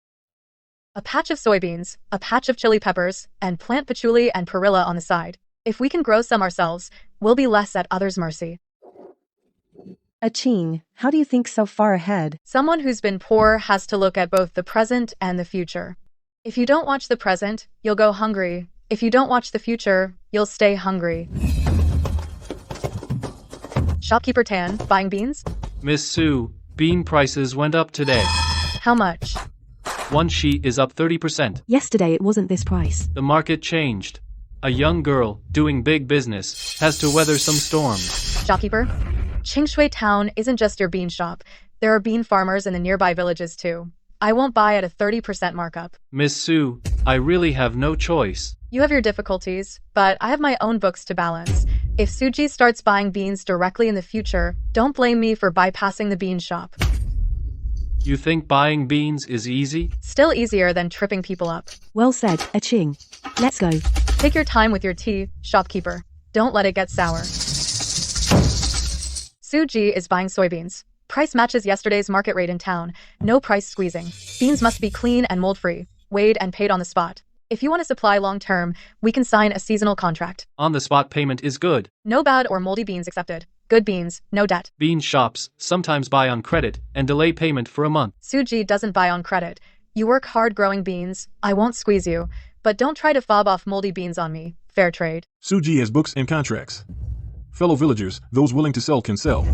A patch of soybeans, a patch of chili peppers, and plant patchouli and perilla on the side. If we can grow some ourselves, we'll be less at others' mercy. Aching, how do you think so far ahead? Someone who's been poor has to look at both the present and the future. If you don't watch the present, you'll go hungry. If you don't watch the future, you'll stay hungry. Shopkeeper Tan, buying beans? Miss Sue, bean prices went up today. How much? One sheet is up 30%. Yesterday it wasn't this price. The market changed. A young girl, doing big business, has to weather some storms. Shopkeeper? Qingshui Town isn't just your bean shop. There are bean farmers in the nearby villages too. I won't buy at a 30% markup. Miss Sue, I really have no choice. You have your difficulties, but I have my own books to balance. If Suji starts buying beans directly in the future, don't blame me for bypassing the bean shop. You think buying beans is easy? Still easier than tripping people up. Well said, Aching. Let's go. Take your time with your tea, shopkeeper. Don't let it get sour. Suji is buying soybeans. Price matches yesterday's market rate in town. No price squeezing. Beans must be clean and mold-free, weighed and paid on the spot. If you want to supply long-term, we can sign a seasonal contract. On-the-spot payment is good. No bad or moldy beans accepted. Good beans, no debt. Bean shops sometimes buy on credit and delay payment for a month. Suji doesn't buy on credit. You work hard growing beans. I won't squeeze you. But don't try to fob off moldy beans on me. Fair trade. Suji has books and contracts. Fellow villagers, those willing to sell can sell.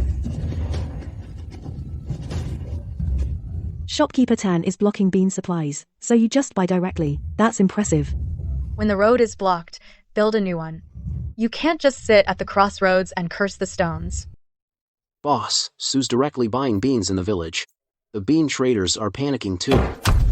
Shopkeeper Tan is blocking bean supplies, so you just buy directly. That's impressive. When the road is blocked, build a new one. You can't just sit at the crossroads and curse the stones. Boss, Sue's directly buying beans in the village. The bean traders are panicking too.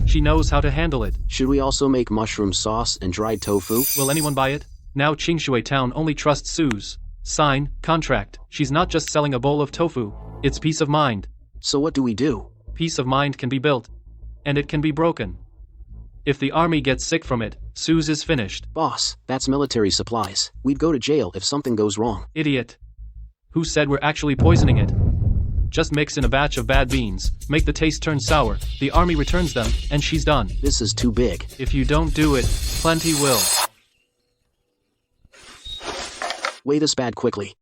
She knows how to handle it. Should we also make mushroom sauce and dried tofu? Will anyone buy it? Now Chingshui Town only trusts Sue's sign, contract. She's not just selling a bowl of tofu. It's peace of mind. So what do we do? Peace of mind can be built. And it can be broken. If the army gets sick from it, Sue's is finished. Boss, that's military supplies. We'd go to jail if something goes wrong. Idiot. Who said we're actually poisoning it? Just mix in a batch of bad beans, make the taste turn sour, the army returns them, and she's done. This is too big. If you don't do it, plenty will. Weigh this bad quickly.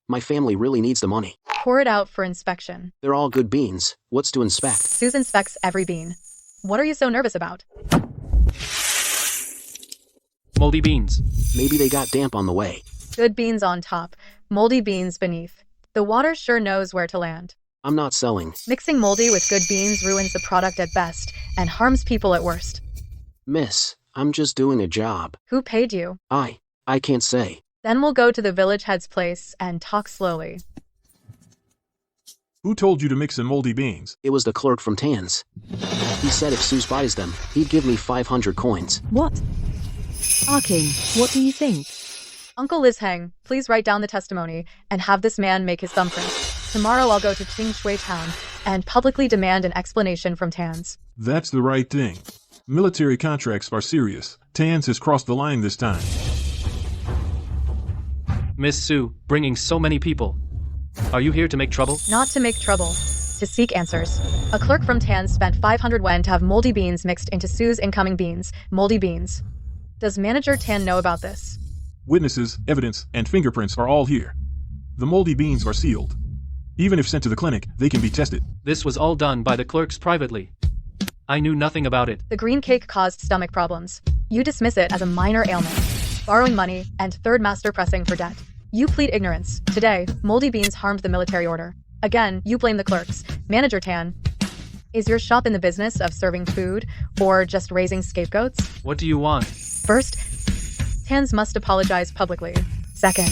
My family really needs the money. Pour it out for inspection. They're all good beans. What's to inspect? Suze inspects every bean. What are you so nervous about? Moldy beans. Maybe they got damp on the way. Good beans on top, moldy beans beneath. The water sure knows where to land. I'm not selling. Mixing moldy with good beans ruins the product at best and harms people at worst. Miss, I'm just doing a job. Who paid you? I can't say. Then we'll go to the village head's place and talk slowly. Who told you to mix in moldy beans? It was the clerk from Tan's. He said if Suze buys them, he'd give me 500 coins. What? King, what do you think? Uncle Liz Heng, please write down the testimony and have this man make his thumbprint. Tomorrow I'll go to Chingshui Town and publicly demand an explanation from Tan's. That's the right thing. Military contracts are serious. Tan's has crossed the line this time. Miss Sue, bringing so many people. Are you here to make trouble? Not to make trouble. To seek answers. A clerk from Tan's spent 500 wen to have moldy beans mixed into Sue's incoming beans. Moldy beans. Does Manager Tan know about this? Witnesses, evidence, and fingerprints are all here. The moldy beans are sealed. Even if sent to the clinic, they can be tested. This was all done by the clerks privately. I knew nothing about it. The green cake caused stomach problems. You dismiss it as a minor ailment. Borrowing money and third master pressing for debt. You plead ignorance. Today, moldy beans harmed the military order. Again, you blame the clerks. Manager Tan, is your shop in the business of serving food or just raising scapegoats? What do you want? First, Tan's must apologize publicly. Second,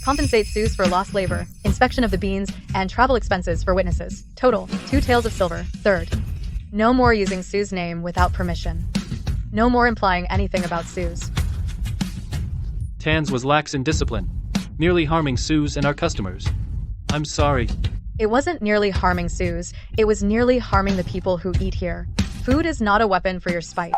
compensate Suze for lost labor, inspection of the beans, and travel expenses for witnesses. Total, 2 taels of silver. Third, no more using Sue's name without permission. No more implying anything about Suze. Tan's was lax in discipline, nearly harming Suze and our customers. I'm sorry. It wasn't nearly harming Suze, it was nearly harming the people who eat here. Food is not a weapon for your spite.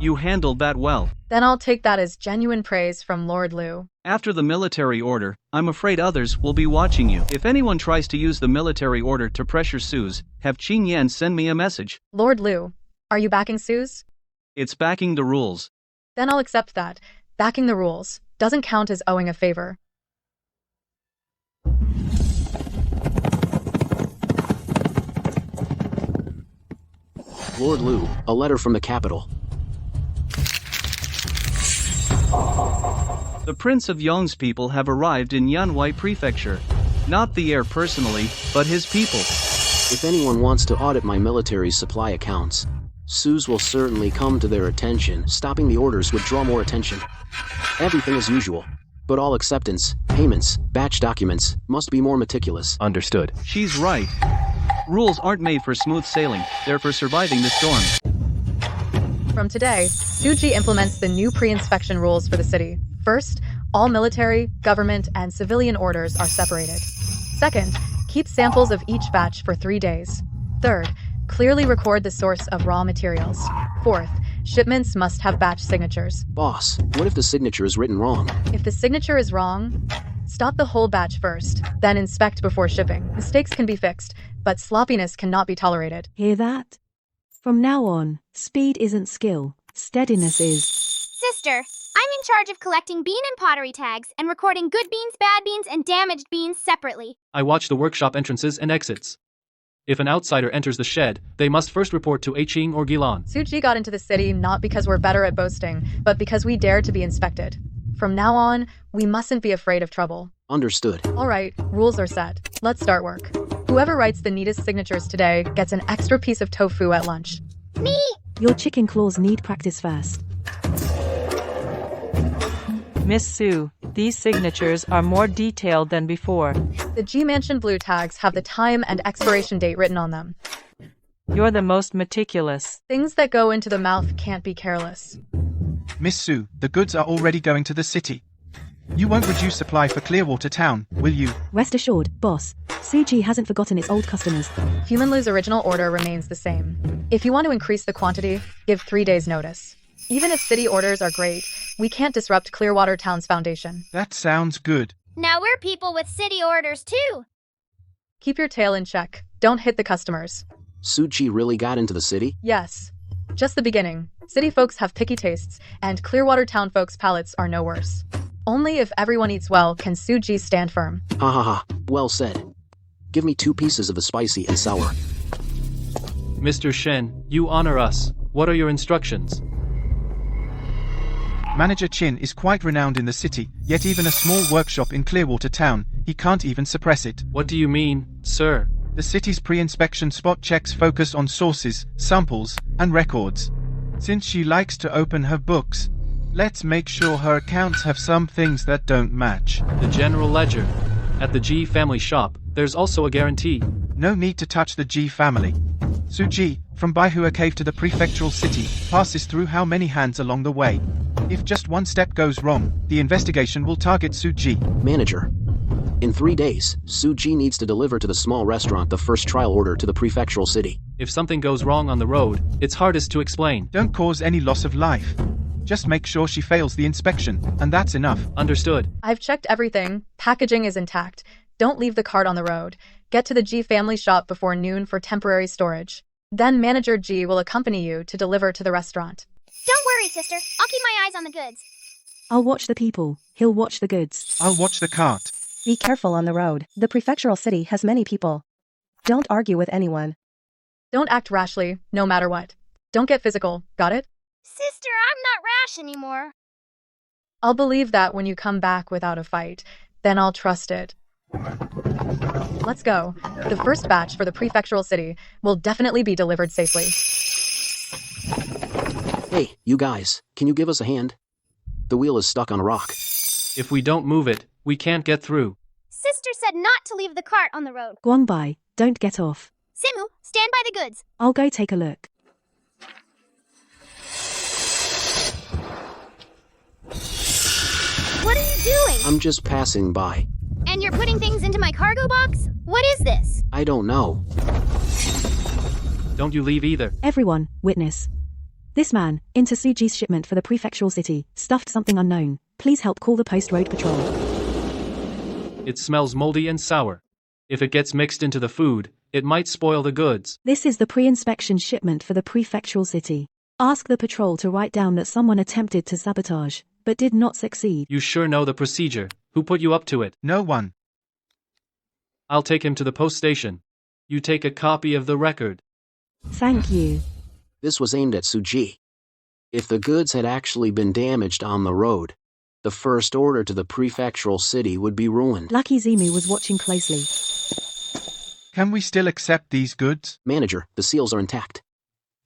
You handled that well. Then I'll take that as genuine praise from Lord Liu. After the military order, I'm afraid others will be watching you. If anyone tries to use the military order to pressure Suze, have Qin Yan send me a message. Lord Liu, are you backing Suze? It's backing the rules. Then I'll accept that. Backing the rules doesn't count as owing a favor. Lord Liu, a letter from the capital. The Prince of Yong's people have arrived in Yanwei Prefecture. Not the heir personally, but his people. If anyone wants to audit my military supply accounts, Suze will certainly come to their attention. Stopping the orders would draw more attention. Everything as usual, but all acceptance, payments, batch documents must be more meticulous. Understood. She's right. Rules aren't made for smooth sailing, they're for surviving the storm. From today, Suji implements the new pre-inspection rules for the city. First, all military, government, and civilian orders are separated. Second, keep samples of each batch for 3 days. Third, clearly record the source of raw materials. Fourth, shipments must have batch signatures. Boss, what if the signature is written wrong? If the signature is wrong, stop the whole batch first, then inspect before shipping. Mistakes can be fixed, but sloppiness cannot be tolerated. Hear that? From now on, speed isn't skill, steadiness is. Sister, I'm in charge of collecting bean and pottery tags and recording good beans, bad beans, and damaged beans separately. I watch the workshop entrances and exits. If an outsider enters the shed, they must first report to Aiching or Gilan. Suji got into the city not because we're better at boasting, but because we dared to be inspected. From now on, we mustn't be afraid of trouble. Understood. All right, rules are set. Let's start work. Whoever writes the neatest signatures today gets an extra piece of tofu at lunch. Me! Your chicken claws need practice first. Miss Sue, these signatures are more detailed than before. The G Mansion blue tags have the time and expiration date written on them. You're the most meticulous. Things that go into the mouth can't be careless. Miss Sue, the goods are already going to the city. You won't reduce supply for Clearwater Town, will you? Rest assured, boss. Suji hasn't forgotten its old customers. Human Lou's original order remains the same. If you want to increase the quantity, give 3 days notice. Even if city orders are great, we can't disrupt Clearwater Town's foundation. That sounds good. Now we're people with city orders too. Keep your tail in check. Don't hit the customers. Suji really got into the city? Yes. Just the beginning. City folks have picky tastes, and Clearwater Town folks' palates are no worse. Only if everyone eats well can Suji stand firm. Ha ha ha. Well said. Give me 2 pieces of the spicy and sour. Mr. Shen, you honor us. What are your instructions? Manager Chin is quite renowned in the city, yet even a small workshop in Clearwater Town, he can't even suppress it. What do you mean, sir? The city's pre-inspection spot checks focus on sources, samples, and records. Since she likes to open her books, let's make sure her accounts have some things that don't match. The general ledger. At the G family shop, there's also a guarantee. No need to touch the G family. Suji, from Baihua Cave to the prefectural city, passes through how many hands along the way? If just one step goes wrong, the investigation will target Suji. Manager. In 3 days, Suji needs to deliver to the small restaurant the first trial order to the prefectural city. If something goes wrong on the road, it's hardest to explain. Don't cause any loss of life. Just make sure she fails the inspection, and that's enough. Understood. I've checked everything. Packaging is intact. Don't leave the cart on the road. Get to the G family shop before noon for temporary storage. Then Manager G will accompany you to deliver to the restaurant. Don't worry, sister. I'll keep my eyes on the goods. I'll watch the people. He'll watch the goods. I'll watch the cart. Be careful on the road. The prefectural city has many people. Don't argue with anyone. Don't act rashly, no matter what. Don't get physical, got it? Sister, I'm not rash anymore. I'll believe that when you come back without a fight. Then I'll trust it. Let's go. The first batch for the prefectural city will definitely be delivered safely. Hey, you guys, can you give us a hand? The wheel is stuck on a rock. If we don't move it, we can't get through. Sister said not to leave the cart on the road. Guangbai, don't get off. Simu, stand by the goods. I'll go take a look. What are you doing? I'm just passing by. And you're putting things into my cargo box? What is this? I don't know. Don't you leave either. Everyone, witness. This man, into Suji's shipment for the prefectural city, stuffed something unknown. Please help call the post road patrol. It smells moldy and sour. If it gets mixed into the food, it might spoil the goods. This is the pre-inspection shipment for the prefectural city. Ask the patrol to write down that someone attempted to sabotage, but did not succeed. You sure know the procedure. Who put you up to it? No one. I'll take him to the post station. You take a copy of the record. Thank you. This was aimed at Suji. If the goods had actually been damaged on the road, the first order to the prefectural city would be ruined. Lucky Zimu was watching closely. Can we still accept these goods? Manager, the seals are intact.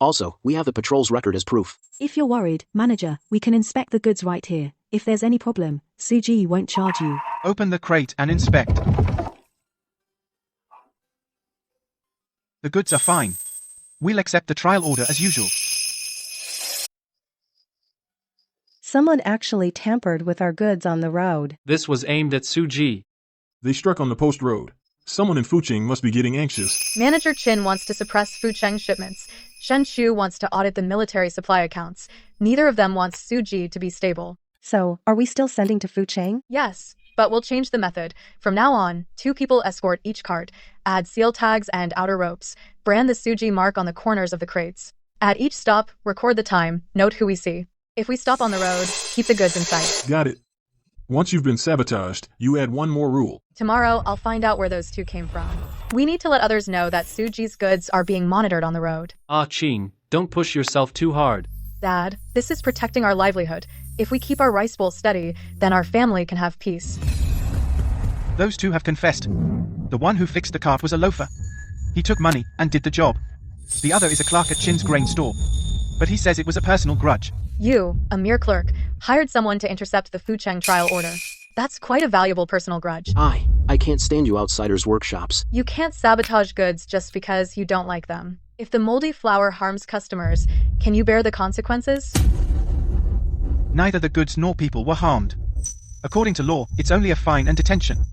Also, we have the patrol's record as proof. If you're worried, manager, we can inspect the goods right here. If there's any problem, Suji won't charge you. Open the crate and inspect. The goods are fine. We'll accept the trial order as usual. Someone actually tampered with our goods on the road. This was aimed at Suji. They struck on the post road. Someone in Fucheng must be getting anxious. Manager Chin wants to suppress Fucheng shipments. Shen Shu wants to audit the military supply accounts. Neither of them wants Suji to be stable. So, are we still sending to Fucheng? Yes, but we'll change the method. From now on, 2 people escort each cart, add seal tags and outer ropes, brand the Suji mark on the corners of the crates. At each stop, record the time, note who we see. If we stop on the road, keep the goods in sight. Got it. Once you've been sabotaged, you add one more rule. Tomorrow, I'll find out where those 2 came from. We need to let others know that Suji's goods are being monitored on the road. Ah, Chin, don't push yourself too hard. Dad, this is protecting our livelihood. If we keep our rice bowl steady, then our family can have peace. Those 2 have confessed. The one who fixed the cart was a loafer. He took money and did the job. The other is a clerk at Chin's grain store. But he says it was a personal grudge. You, a mere clerk, hired someone to intercept the Fucheng trial order. That's quite a valuable personal grudge. I can't stand you outsiders' workshops. You can't sabotage goods just because you don't like them. If the moldy flour harms customers, can you bear the consequences? Neither the goods nor people were harmed. According to law, it's only a fine and detention.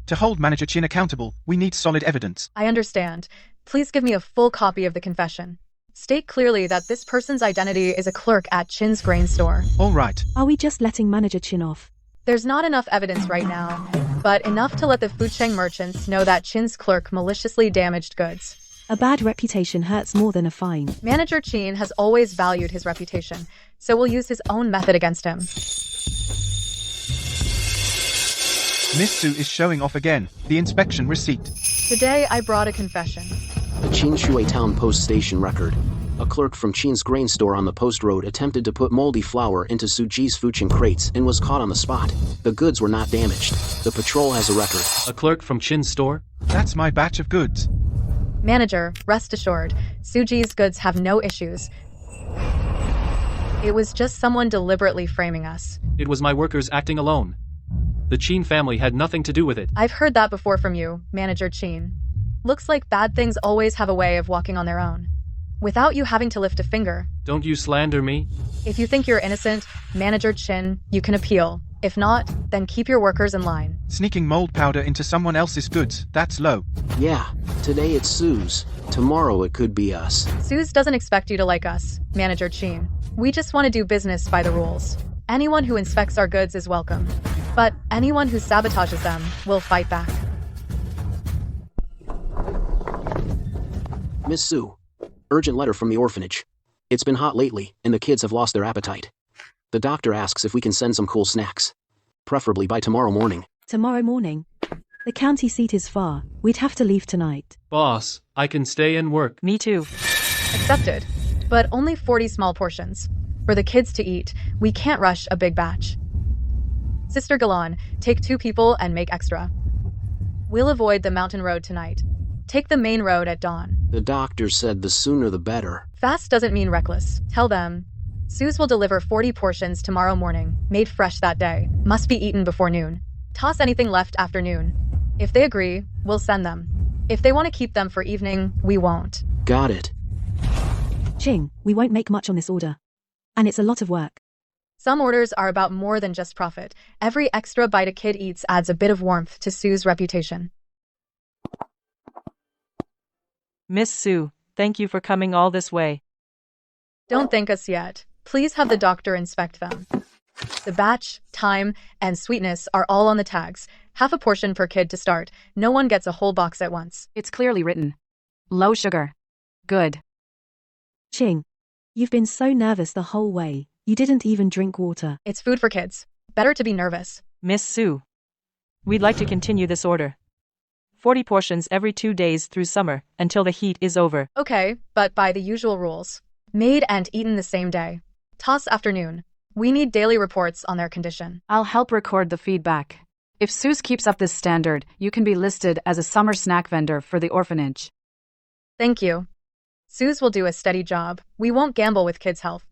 To hold Manager Chin accountable, we need solid evidence. I understand. Please give me a full copy of the confession. State clearly that this person's identity is a clerk at Chin's grain store. All right. Are we just letting Manager Chin off? There's not enough evidence right now, but enough to let the Fucheng merchants know that Chin's clerk maliciously damaged goods. A bad reputation hurts more than a fine. Manager Chin has always valued his reputation, so we'll use his own method against him. Miss Su is showing off again. The inspection receipt. Today I brought a confession. The Chinshui Town Post Station record. A clerk from Chin's grain store on the post road attempted to put moldy flour into Suji's Fucheng crates and was caught on the spot. The goods were not damaged. The patrol has a record. A clerk from Chin's store? That's my batch of goods. Manager, rest assured, Suji's goods have no issues. It was just someone deliberately framing us. It was my workers acting alone. The Chin family had nothing to do with it. I've heard that before from you, Manager Chin. Looks like bad things always have a way of walking on their own, without you having to lift a finger. Don't you slander me? If you think you're innocent, Manager Chin, you can appeal. If not, then keep your workers in line. Sneaking mold powder into someone else's goods, that's low. Yeah, today it's Sue's. Tomorrow it could be us. Suze doesn't expect you to like us, Manager Chin. We just want to do business by the rules. Anyone who inspects our goods is welcome, but anyone who sabotages them will fight back. Miss Sue. Urgent letter from the orphanage. It's been hot lately, and the kids have lost their appetite. The doctor asks if we can send some cool snacks. Preferably by tomorrow morning. Tomorrow morning? The county seat is far. We'd have to leave tonight. Boss, I can stay and work. Me too. Accepted, but only 40 small portions. For the kids to eat, we can't rush a big batch. Sister Galan, take 2 people and make extra. We'll avoid the mountain road tonight. Take the main road at dawn. The doctor said the sooner the better. Fast doesn't mean reckless. Tell them. Suze will deliver 40 portions tomorrow morning, made fresh that day. Must be eaten before noon. Toss anything left after noon. If they agree, we'll send them. If they want to keep them for evening, we won't. Got it. Ching, we won't make much on this order. And it's a lot of work. Some orders are about more than just profit. Every extra bite a kid eats adds a bit of warmth to Sue's reputation. Miss Sue, thank you for coming all this way. Don't thank us yet. Please have the doctor inspect them. The batch, time, and sweetness are all on the tags. Half a portion per kid to start. No one gets a whole box at once. It's clearly written. Low sugar. Good. Ching, you've been so nervous the whole way. You didn't even drink water. It's food for kids. Better to be nervous. Miss Sue, we'd like to continue this order. 40 portions every 2 days through summer, until the heat is over. Okay, but by the usual rules. Made and eaten the same day. Toss afternoon. We need daily reports on their condition. I'll help record the feedback. If Suze keeps up this standard, you can be listed as a summer snack vendor for the orphanage. Thank you. Suze will do a steady job. We won't gamble with kids' health.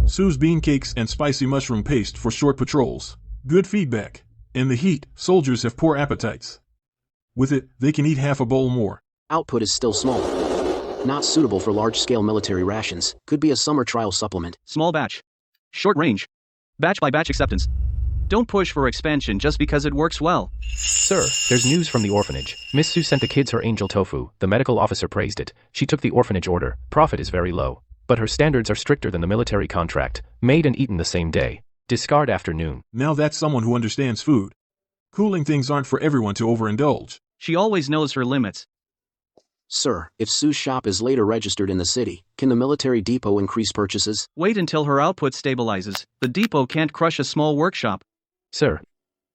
Sue's bean cakes and spicy mushroom paste for short patrols. Good feedback. In the heat, soldiers have poor appetites. With it, they can eat half a bowl more. Output is still small. Not suitable for large-scale military rations. Could be a summer trial supplement. Small batch. Short range. Batch by batch acceptance. Don't push for expansion just because it works well. Sir, there's news from the orphanage. Miss Sue sent the kids her angel tofu. The medical officer praised it. She took the orphanage order. Profit is very low. But her standards are stricter than the military contract. Made and eaten the same day. Discard afternoon. Now that's someone who understands food. Cooling things aren't for everyone to overindulge. She always knows her limits. Sir, if Sue's shop is later registered in the city, can the military depot increase purchases? Wait until her output stabilizes. The depot can't crush a small workshop. Sir,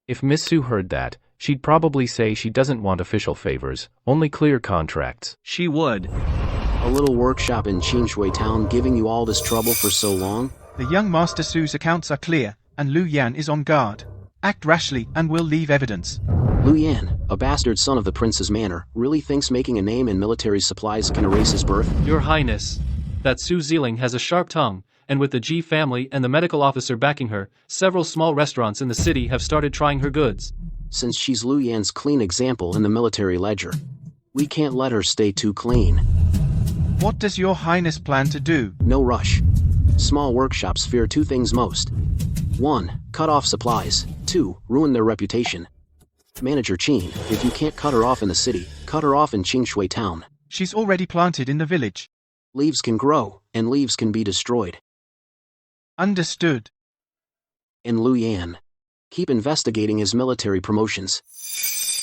if Miss Sue heard that, she'd probably say she doesn't want official favors, only clear contracts. She would. A little workshop in Chinshui Town giving you all this trouble for so long? The young Master Sue's accounts are clear, and Lu Yan is on guard. Act rashly and we'll leave evidence. Lu Yan, a bastard son of the prince's manor, really thinks making a name in military supplies can erase his birth? Your Highness, that Su Ziling has a sharp tongue, and with the Ji family and the medical officer backing her, several small restaurants in the city have started trying her goods. Since she's Lu Yan's clean example in the military ledger, we can't let her stay too clean. What does your highness plan to do? No rush. Small workshops fear two things most. 1. Cut off supplies. 2. Ruin their reputation. Manager Qin, if you can't cut her off in the city, cut her off in Qingshui town. She's already planted in the village. Leaves can grow, and leaves can be destroyed. Understood. And Lu Yan, keep investigating his military promotions.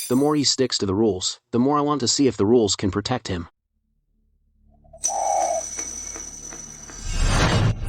The more he sticks to the rules, the more I want to see if the rules can protect him.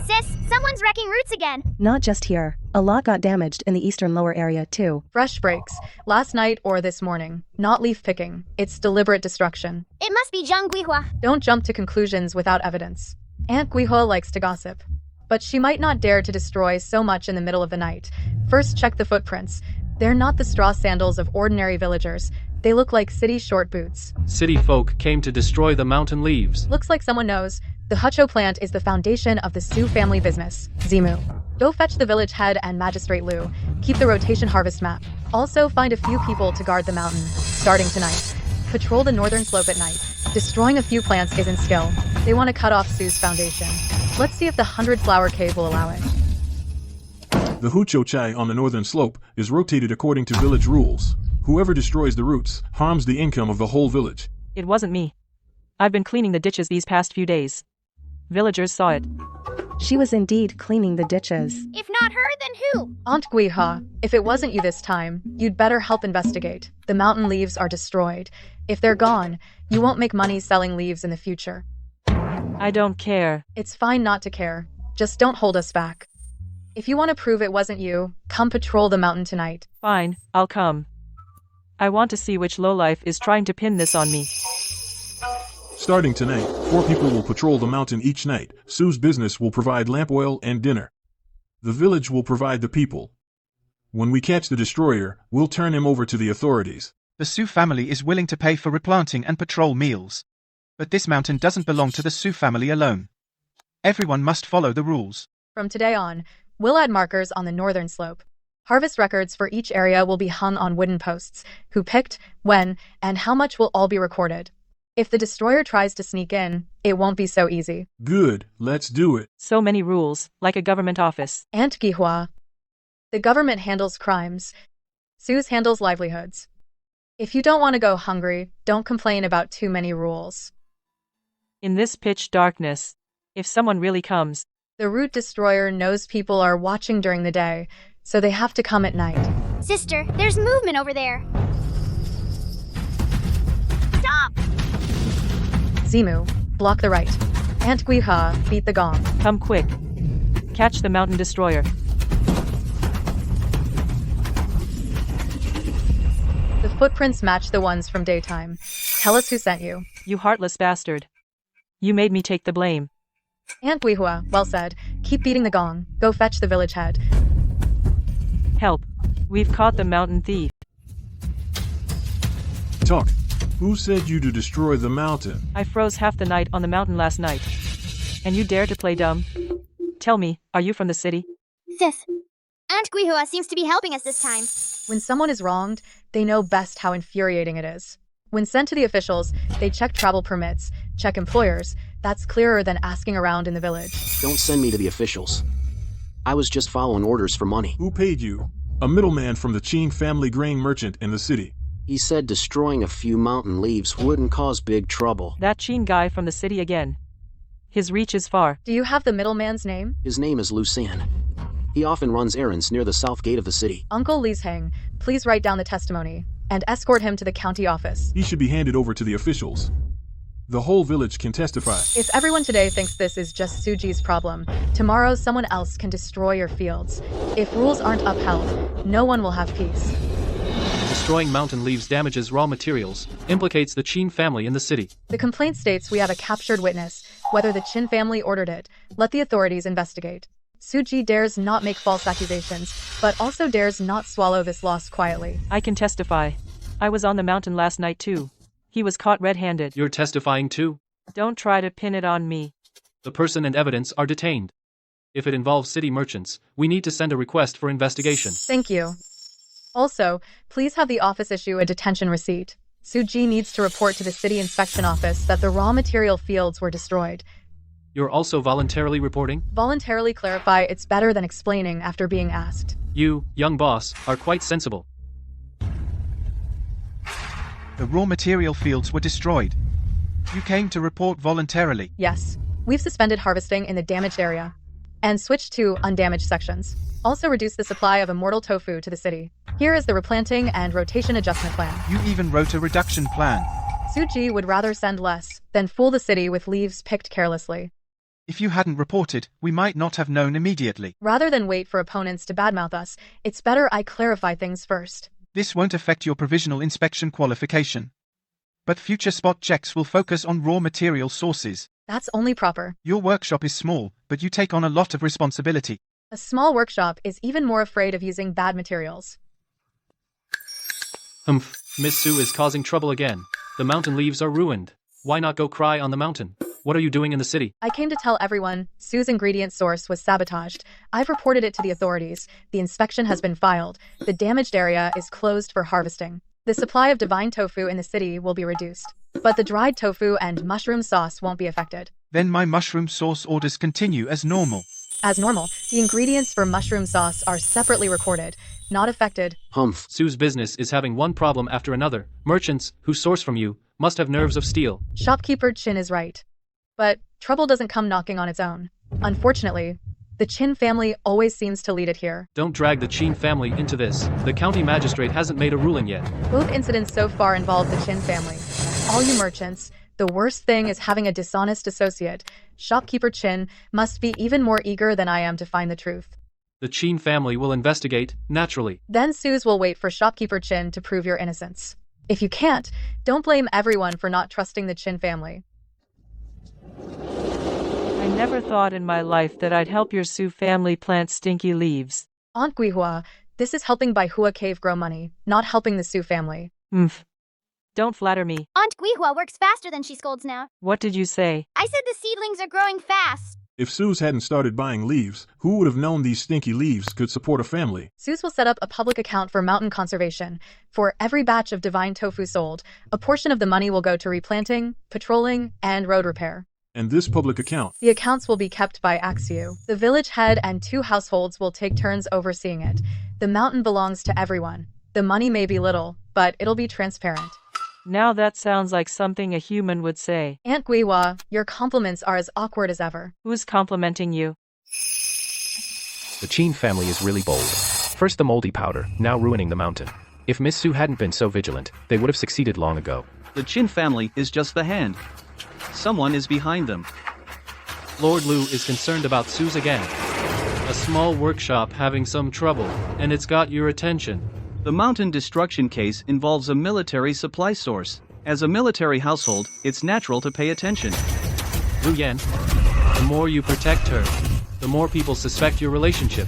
Sis, someone's wrecking routes again. Not just here. A lot got damaged in the eastern lower area, too. Fresh breaks. Last night or this morning. Not leaf picking. It's deliberate destruction. It must be Zhang Guihua. Don't jump to conclusions without evidence. Aunt Guihua likes to gossip. But she might not dare to destroy so much in the middle of the night. First, check the footprints. They're not the straw sandals of ordinary villagers. They look like city short boots. City folk came to destroy the mountain leaves. Looks like someone knows. The Hucho plant is the foundation of the Su family business. Zimu. Go fetch the village head and Magistrate Lu. Keep the rotation harvest map. Also find a few people to guard the mountain, starting tonight. Patrol the northern slope at night. Destroying a few plants isn't skill. They want to cut off Su's foundation. Let's see if the 100-flower cave will allow it. The Hucho Chai on the northern slope is rotated according to village rules. Whoever destroys the roots harms the income of the whole village. It wasn't me. I've been cleaning the ditches these past few days. Villagers saw it. She was indeed cleaning the ditches. If not her, then who? Aunt Guihua, if it wasn't you this time, you'd better help investigate. The mountain leaves are destroyed. If they're gone, you won't make money selling leaves in the future. I don't care. It's fine not to care. Just don't hold us back. If you want to prove it wasn't you, come patrol the mountain tonight. Fine, I'll come. I want to see which lowlife is trying to pin this on me. Starting tonight, 4 people will patrol the mountain each night. Su's business will provide lamp oil and dinner. The village will provide the people. When we catch the destroyer, we'll turn him over to the authorities. The Su family is willing to pay for replanting and patrol meals. But this mountain doesn't belong to the Su family alone. Everyone must follow the rules. From today on, we'll add markers on the northern slope. Harvest records for each area will be hung on wooden posts. Who picked, when, and how much will all be recorded. If the destroyer tries to sneak in, it won't be so easy. Good, let's do it. So many rules, like a government office. Aunt Guihua. The government handles crimes. Su's handles livelihoods. If you don't want to go hungry, don't complain about too many rules. In this pitch darkness, if someone really comes, the root destroyer knows people are watching during the day, so they have to come at night. Sister, there's movement over there. Stop! Zimu, block the right. Aunt Guihua, beat the gong. Come quick. Catch the mountain destroyer. The footprints match the ones from daytime. Tell us who sent you. You heartless bastard. You made me take the blame. Aunt Guihua, well said. Keep beating the gong. Go fetch the village head. Help. We've caught the mountain thief. Talk. Who said you to destroy the mountain? I froze half the night on the mountain last night. And you dare to play dumb? Tell me, are you from the city? Sis, Aunt Guihua seems to be helping us this time. When someone is wronged, they know best how infuriating it is. When sent to the officials, they check travel permits, check employers. That's clearer than asking around in the village. Don't send me to the officials. I was just following orders for money. Who paid you? A middleman from the Qing family grain merchant in the city. He said destroying a few mountain leaves wouldn't cause big trouble. That Qin guy from the city again. His reach is far. Do you have the middleman's name? His name is Lu San. He often runs errands near the south gate of the city. Uncle Li's Heng, please write down the testimony and escort him to the county office. He should be handed over to the officials. The whole village can testify. If everyone today thinks this is just Suji's problem, tomorrow someone else can destroy your fields. If rules aren't upheld, no one will have peace. Destroying mountain leaves damages raw materials, implicates the Qin family in the city. The complaint states we have a captured witness. Whether the Qin family ordered it, let the authorities investigate. Suji dares not make false accusations, but also dares not swallow this loss quietly. I can testify. I was on the mountain last night too. He was caught red-handed. You're testifying too? Don't try to pin it on me. The person and evidence are detained. If it involves city merchants, we need to send a request for investigation. Thank you. Also, please have the office issue a detention receipt. Suji needs to report to the city inspection office that the raw material fields were destroyed. You're also voluntarily reporting? Voluntarily clarify it's better than explaining after being asked. You, young boss, are quite sensible. The raw material fields were destroyed. You came to report voluntarily. Yes. We've suspended harvesting in the damaged area and switched to undamaged sections. Also reduced the supply of immortal tofu to the city. Here is the replanting and rotation adjustment plan. You even wrote a reduction plan. Suji would rather send less than fool the city with leaves picked carelessly. If you hadn't reported, we might not have known immediately. Rather than wait for opponents to badmouth us, it's better I clarify things first. This won't affect your provisional inspection qualification. But future spot checks will focus on raw material sources. That's only proper. Your workshop is small, but you take on a lot of responsibility. A small workshop is even more afraid of using bad materials. Miss Sue is causing trouble again. The mountain leaves are ruined. Why not go cry on the mountain? What are you doing in the city? I came to tell everyone Sue's ingredient source was sabotaged. I've reported it to the authorities. The inspection has been filed. The damaged area is closed for harvesting. The supply of divine tofu in the city will be reduced. But the dried tofu and mushroom sauce won't be affected. Then my mushroom sauce orders continue as normal. As normal, the ingredients for mushroom sauce are separately recorded, not affected. Sue's business is having one problem after another. Merchants, who source from you, must have nerves of steel. Shopkeeper Chin is right. But trouble doesn't come knocking on its own. Unfortunately, the Chin family always seems to lead it here. Don't drag the Chin family into this. The county magistrate hasn't made a ruling yet. Both incidents so far involve the Chin family. All you merchants, the worst thing is having a dishonest associate. Shopkeeper Chin must be even more eager than I am to find the truth. The Chin family will investigate, naturally. Then Suze will wait for Shopkeeper Chin to prove your innocence. If you can't, don't blame everyone for not trusting the Chin family. I never thought in my life that I'd help your Sue family plant stinky leaves. Aunt Guihua, this is helping Bai Hua Cave grow money, not helping the Su family. Don't flatter me. Aunt Guihua works faster than she scolds now. What did you say? I said the seedlings are growing fast. If Suze hadn't started buying leaves, who would have known these stinky leaves could support a family? Suze will set up a public account for mountain conservation. For every batch of divine tofu sold, a portion of the money will go to replanting, patrolling, and road repair. And this public account? The accounts will be kept by Axiu. The village head and 2 households will take turns overseeing it. The mountain belongs to everyone. The money may be little, but it'll be transparent. Now that sounds like something a human would say. Aunt Guihua, your compliments are as awkward as ever. Who's complimenting you? The Chin family is really bold. First the moldy powder, now ruining the mountain. If Miss Sue hadn't been so vigilant, they would have succeeded long ago. The Chin family is just the hand. Someone is behind them. Lord Lu is concerned about Suze again. A small workshop having some trouble, and it's got your attention. The mountain destruction case involves a military supply source. As a military household, it's natural to pay attention. Lu Yan, the more you protect her, the more people suspect your relationship.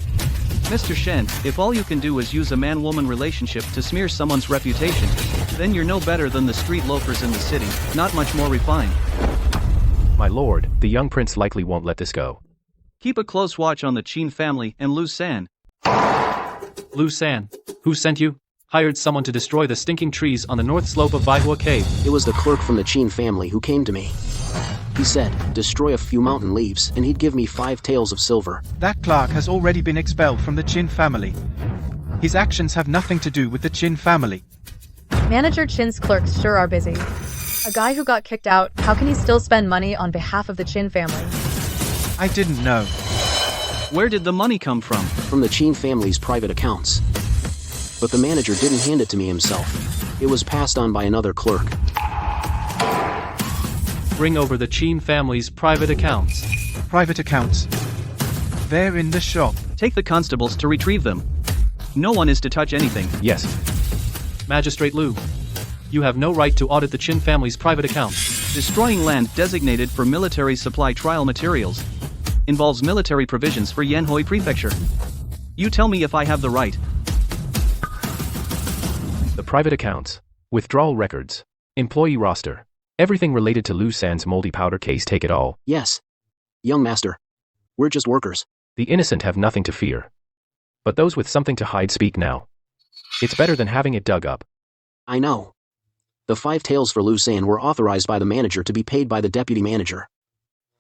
Mr. Shen, if all you can do is use a man-woman relationship to smear someone's reputation, then you're no better than the street loafers in the city, not much more refined. My lord, the young prince likely won't let this go. Keep a close watch on the Chin family and Lu San. Lu San, who sent you? Hired someone to destroy the stinking trees on the north slope of Baihua Cave. It was the clerk from the Chin family who came to me. He said, destroy a few mountain leaves, and he'd give me 5 taels of silver. That clerk has already been expelled from the Chin family. His actions have nothing to do with the Chin family. Manager Chin's clerks sure are busy. A guy who got kicked out, how can he still spend money on behalf of the Chin family? I didn't know. Where did the money come from? From the Chin family's private accounts. But the manager didn't hand it to me himself. It was passed on by another clerk. Bring over the Chin family's private accounts. Private accounts. They're in the shop. Take the constables to retrieve them. No one is to touch anything. Yes. Magistrate Lu, you have no right to audit the Chin family's private accounts. Destroying land designated for military supply trial materials involves military provisions for Yanhui Prefecture. You tell me if I have the right. The private accounts, withdrawal records, employee roster, everything related to Lu San's moldy powder case, take it all. Yes. Young master. We're just workers. The innocent have nothing to fear. But those with something to hide speak now. It's better than having it dug up. I know. The 5 taels for Lucerne were authorized by the manager to be paid by the deputy manager.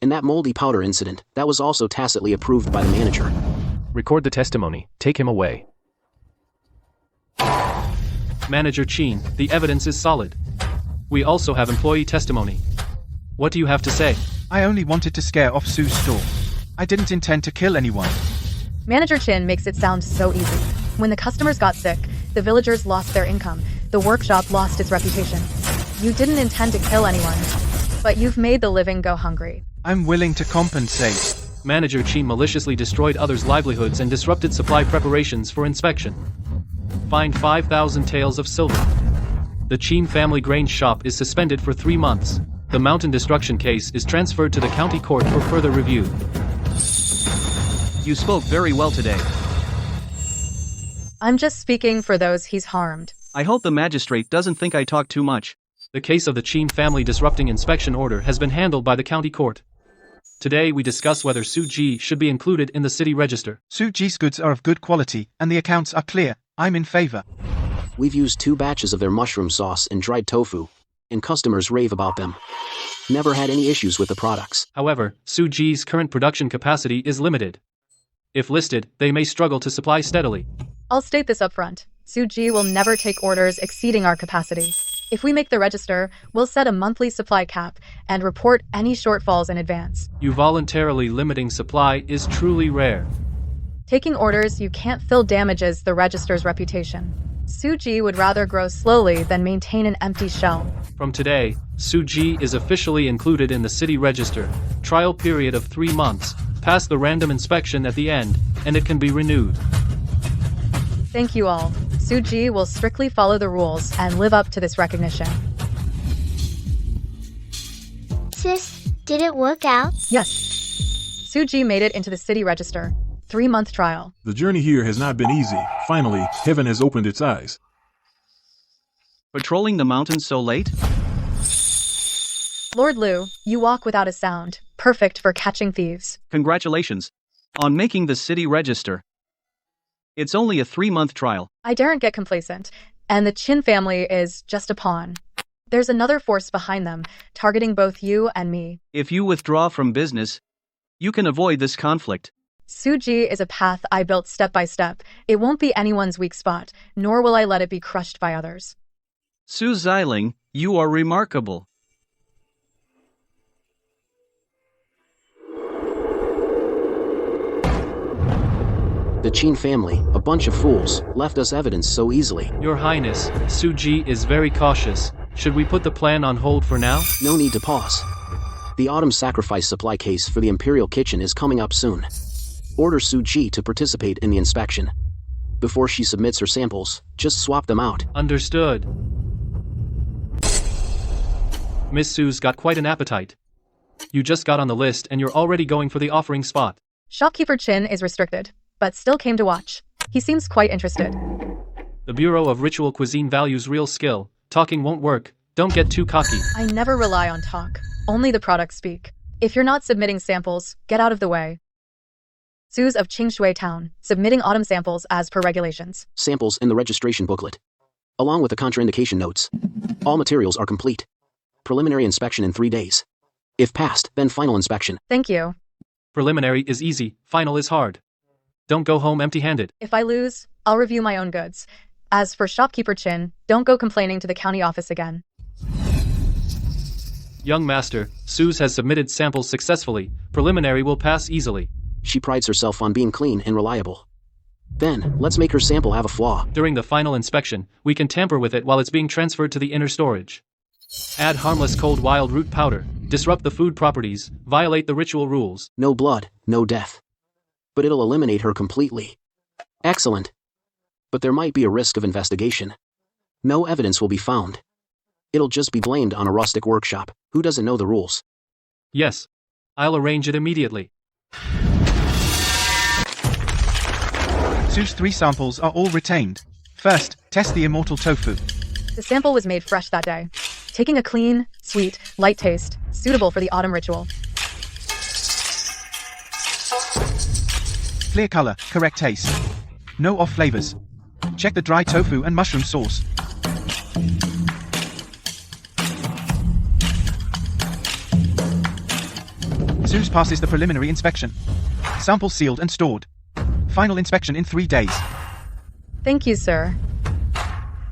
And that moldy powder incident, that was also tacitly approved by the manager. Record the testimony. Take him away. Manager Chine, the evidence is solid. We also have employee testimony. What do you have to say? I only wanted to scare off Sue's store. I didn't intend to kill anyone. Manager Chin makes it sound so easy. When the customers got sick, the villagers lost their income, the workshop lost its reputation. You didn't intend to kill anyone, but you've made the living go hungry. I'm willing to compensate. Manager Chine maliciously destroyed others' livelihoods and disrupted supply preparations for inspection. Fined 5,000 taels of silver. The Chine family grain shop is suspended for 3 months. The mountain destruction case is transferred to the county court for further review. You spoke very well today. I'm just speaking for those he's harmed. I hope the magistrate doesn't think I talk too much. The case of the Chine family disrupting inspection order has been handled by the county court. Today we discuss whether Su Ji should be included in the city register. Su Ji's goods are of good quality, and the accounts are clear. I'm in favor. We've used 2 batches of their mushroom sauce and dried tofu, and customers rave about them. Never had any issues with the products. However, Su Ji's current production capacity is limited. If listed, they may struggle to supply steadily. I'll state this up front. Su Ji will never take orders exceeding our capacity. If we make the register, we'll set a monthly supply cap and report any shortfalls in advance. You voluntarily limiting supply is truly rare. Taking orders you can't fill damages the register's reputation. Su Ji would rather grow slowly than maintain an empty shell. From today, Su Ji is officially included in the city register. Trial period of 3 months. Pass the random inspection at the end, and it can be renewed. Thank you all. Su Ji will strictly follow the rules and live up to this recognition. Sis, did it work out? Yes. Su Ji made it into the city register. 3-month trial. The journey here has not been easy. Finally, heaven has opened its eyes. Patrolling the mountains so late? Lord Liu, you walk without a sound. Perfect for catching thieves. Congratulations on making the city register. It's only a 3-month trial. I daren't get complacent, and the Chin family is just a pawn. There's another force behind them, targeting both you and me. If you withdraw from business, you can avoid this conflict. Su Ji is a path I built step by step. It won't be anyone's weak spot, nor will I let it be crushed by others. Su Xiling, you are remarkable. The Qin family, a bunch of fools, left us evidence so easily. Your Highness, Su Ji is very cautious. Should we put the plan on hold for now? No need to pause. The autumn sacrifice supply case for the Imperial Kitchen is coming up soon. Order Su Ji to participate in the inspection. Before she submits her samples, just swap them out. Understood. Miss Su's got quite an appetite. You just got on the list and you're already going for the offering spot. Shopkeeper Chin is restricted, but still came to watch. He seems quite interested. The Bureau of Ritual Cuisine values real skill. Talking won't work. Don't get too cocky. I never rely on talk. Only the products speak. If you're not submitting samples, get out of the way. Su's of Qingshui Town, submitting autumn samples as per regulations. Samples in the registration booklet, along with the contraindication notes. All materials are complete. Preliminary inspection in 3 days. If passed, then final inspection. Thank you. Preliminary is easy, final is hard. Don't go home empty-handed. If I lose, I'll review my own goods. As for Shopkeeper Chin, don't go complaining to the county office again. Young Master, Suze has submitted samples successfully. Preliminary will pass easily. She prides herself on being clean and reliable. Then, let's make her sample have a flaw. During the final inspection, we can tamper with it while it's being transferred to the inner storage. Add harmless cold wild root powder, disrupt the food properties, violate the ritual rules. No blood, no death. But it'll eliminate her completely. Excellent. But there might be a risk of investigation. No evidence will be found. It'll just be blamed on a rustic workshop who doesn't know the rules. Yes. I'll arrange it immediately. Su's 3 samples are all retained. First, test the immortal tofu. The sample was made fresh that day, taking a clean, sweet, light taste, suitable for the autumn ritual. Clear color, correct taste. No off flavors. Check the dry tofu and mushroom sauce. Suze passes the preliminary inspection. Sample sealed and stored. Final inspection in 3 days. Thank you, sir.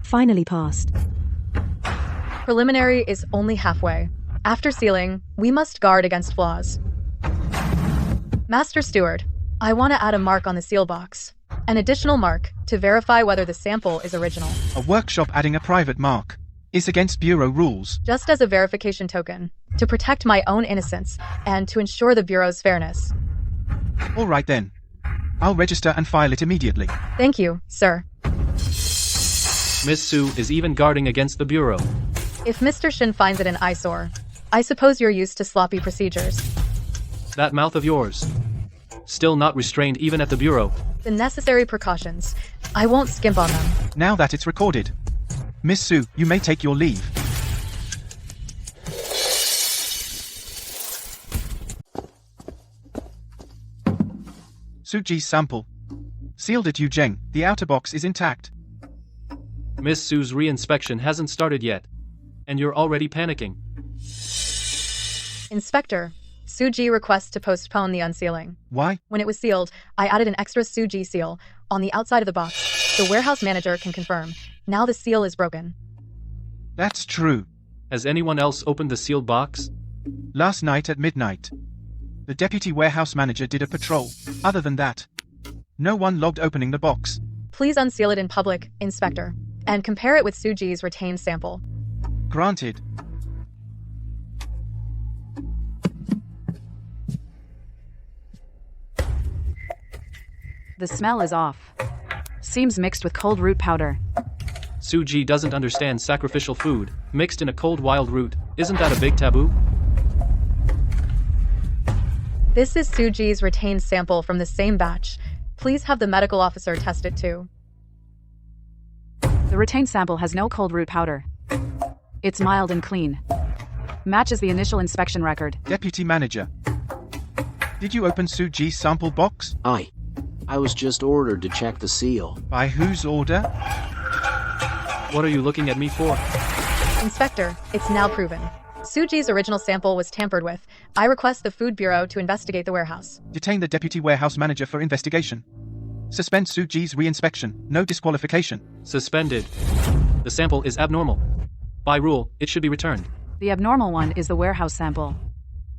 Finally passed. Preliminary is only halfway. After sealing, we must guard against flaws. Master Steward, I want to add a mark on the seal box. An additional mark to verify whether the sample is original. A workshop adding a private mark is against Bureau rules. Just as a verification token, to protect my own innocence and to ensure the Bureau's fairness. All right then. I'll register and file it immediately. Thank you, sir. Miss Sue is even guarding against the Bureau. If Mr. Shin finds it an eyesore, I suppose you're used to sloppy procedures. That mouth of yours. Still not restrained even at the Bureau. The necessary precautions. I won't skimp on them. Now that it's recorded. Miss Sue, you may take your leave. Suji's sample. Sealed at Yujing, the outer box is intact. Miss Sue's re-inspection hasn't started yet. And you're already panicking. Inspector, Suji requests to postpone the unsealing. Why? When it was sealed, I added an extra Suji seal on the outside of the box. The warehouse manager can confirm. Now the seal is broken. That's true. Has anyone else opened the sealed box? Last night at midnight. The deputy warehouse manager did a patrol. Other than that, no one logged opening the box. Please unseal it in public, Inspector, and compare it with Suji's retained sample. Granted. The smell is off. Seems mixed with cold root powder. Suji doesn't understand sacrificial food, mixed in a cold wild root. Isn't that a big taboo? This is Suji's retained sample from the same batch. Please have the medical officer test it too. The retained sample has no cold root powder. It's mild and clean. Matches the initial inspection record. Deputy Manager. Did you open Suji's sample box? I was just ordered to check the seal. By whose order? What are you looking at me for? Inspector, it's now proven. Suji's original sample was tampered with. I request the Food Bureau to investigate the warehouse. Detain the deputy warehouse manager for investigation. Suspend Suji's re-inspection. No disqualification. Suspended. The sample is abnormal. By rule, it should be returned. The abnormal one is the warehouse sample,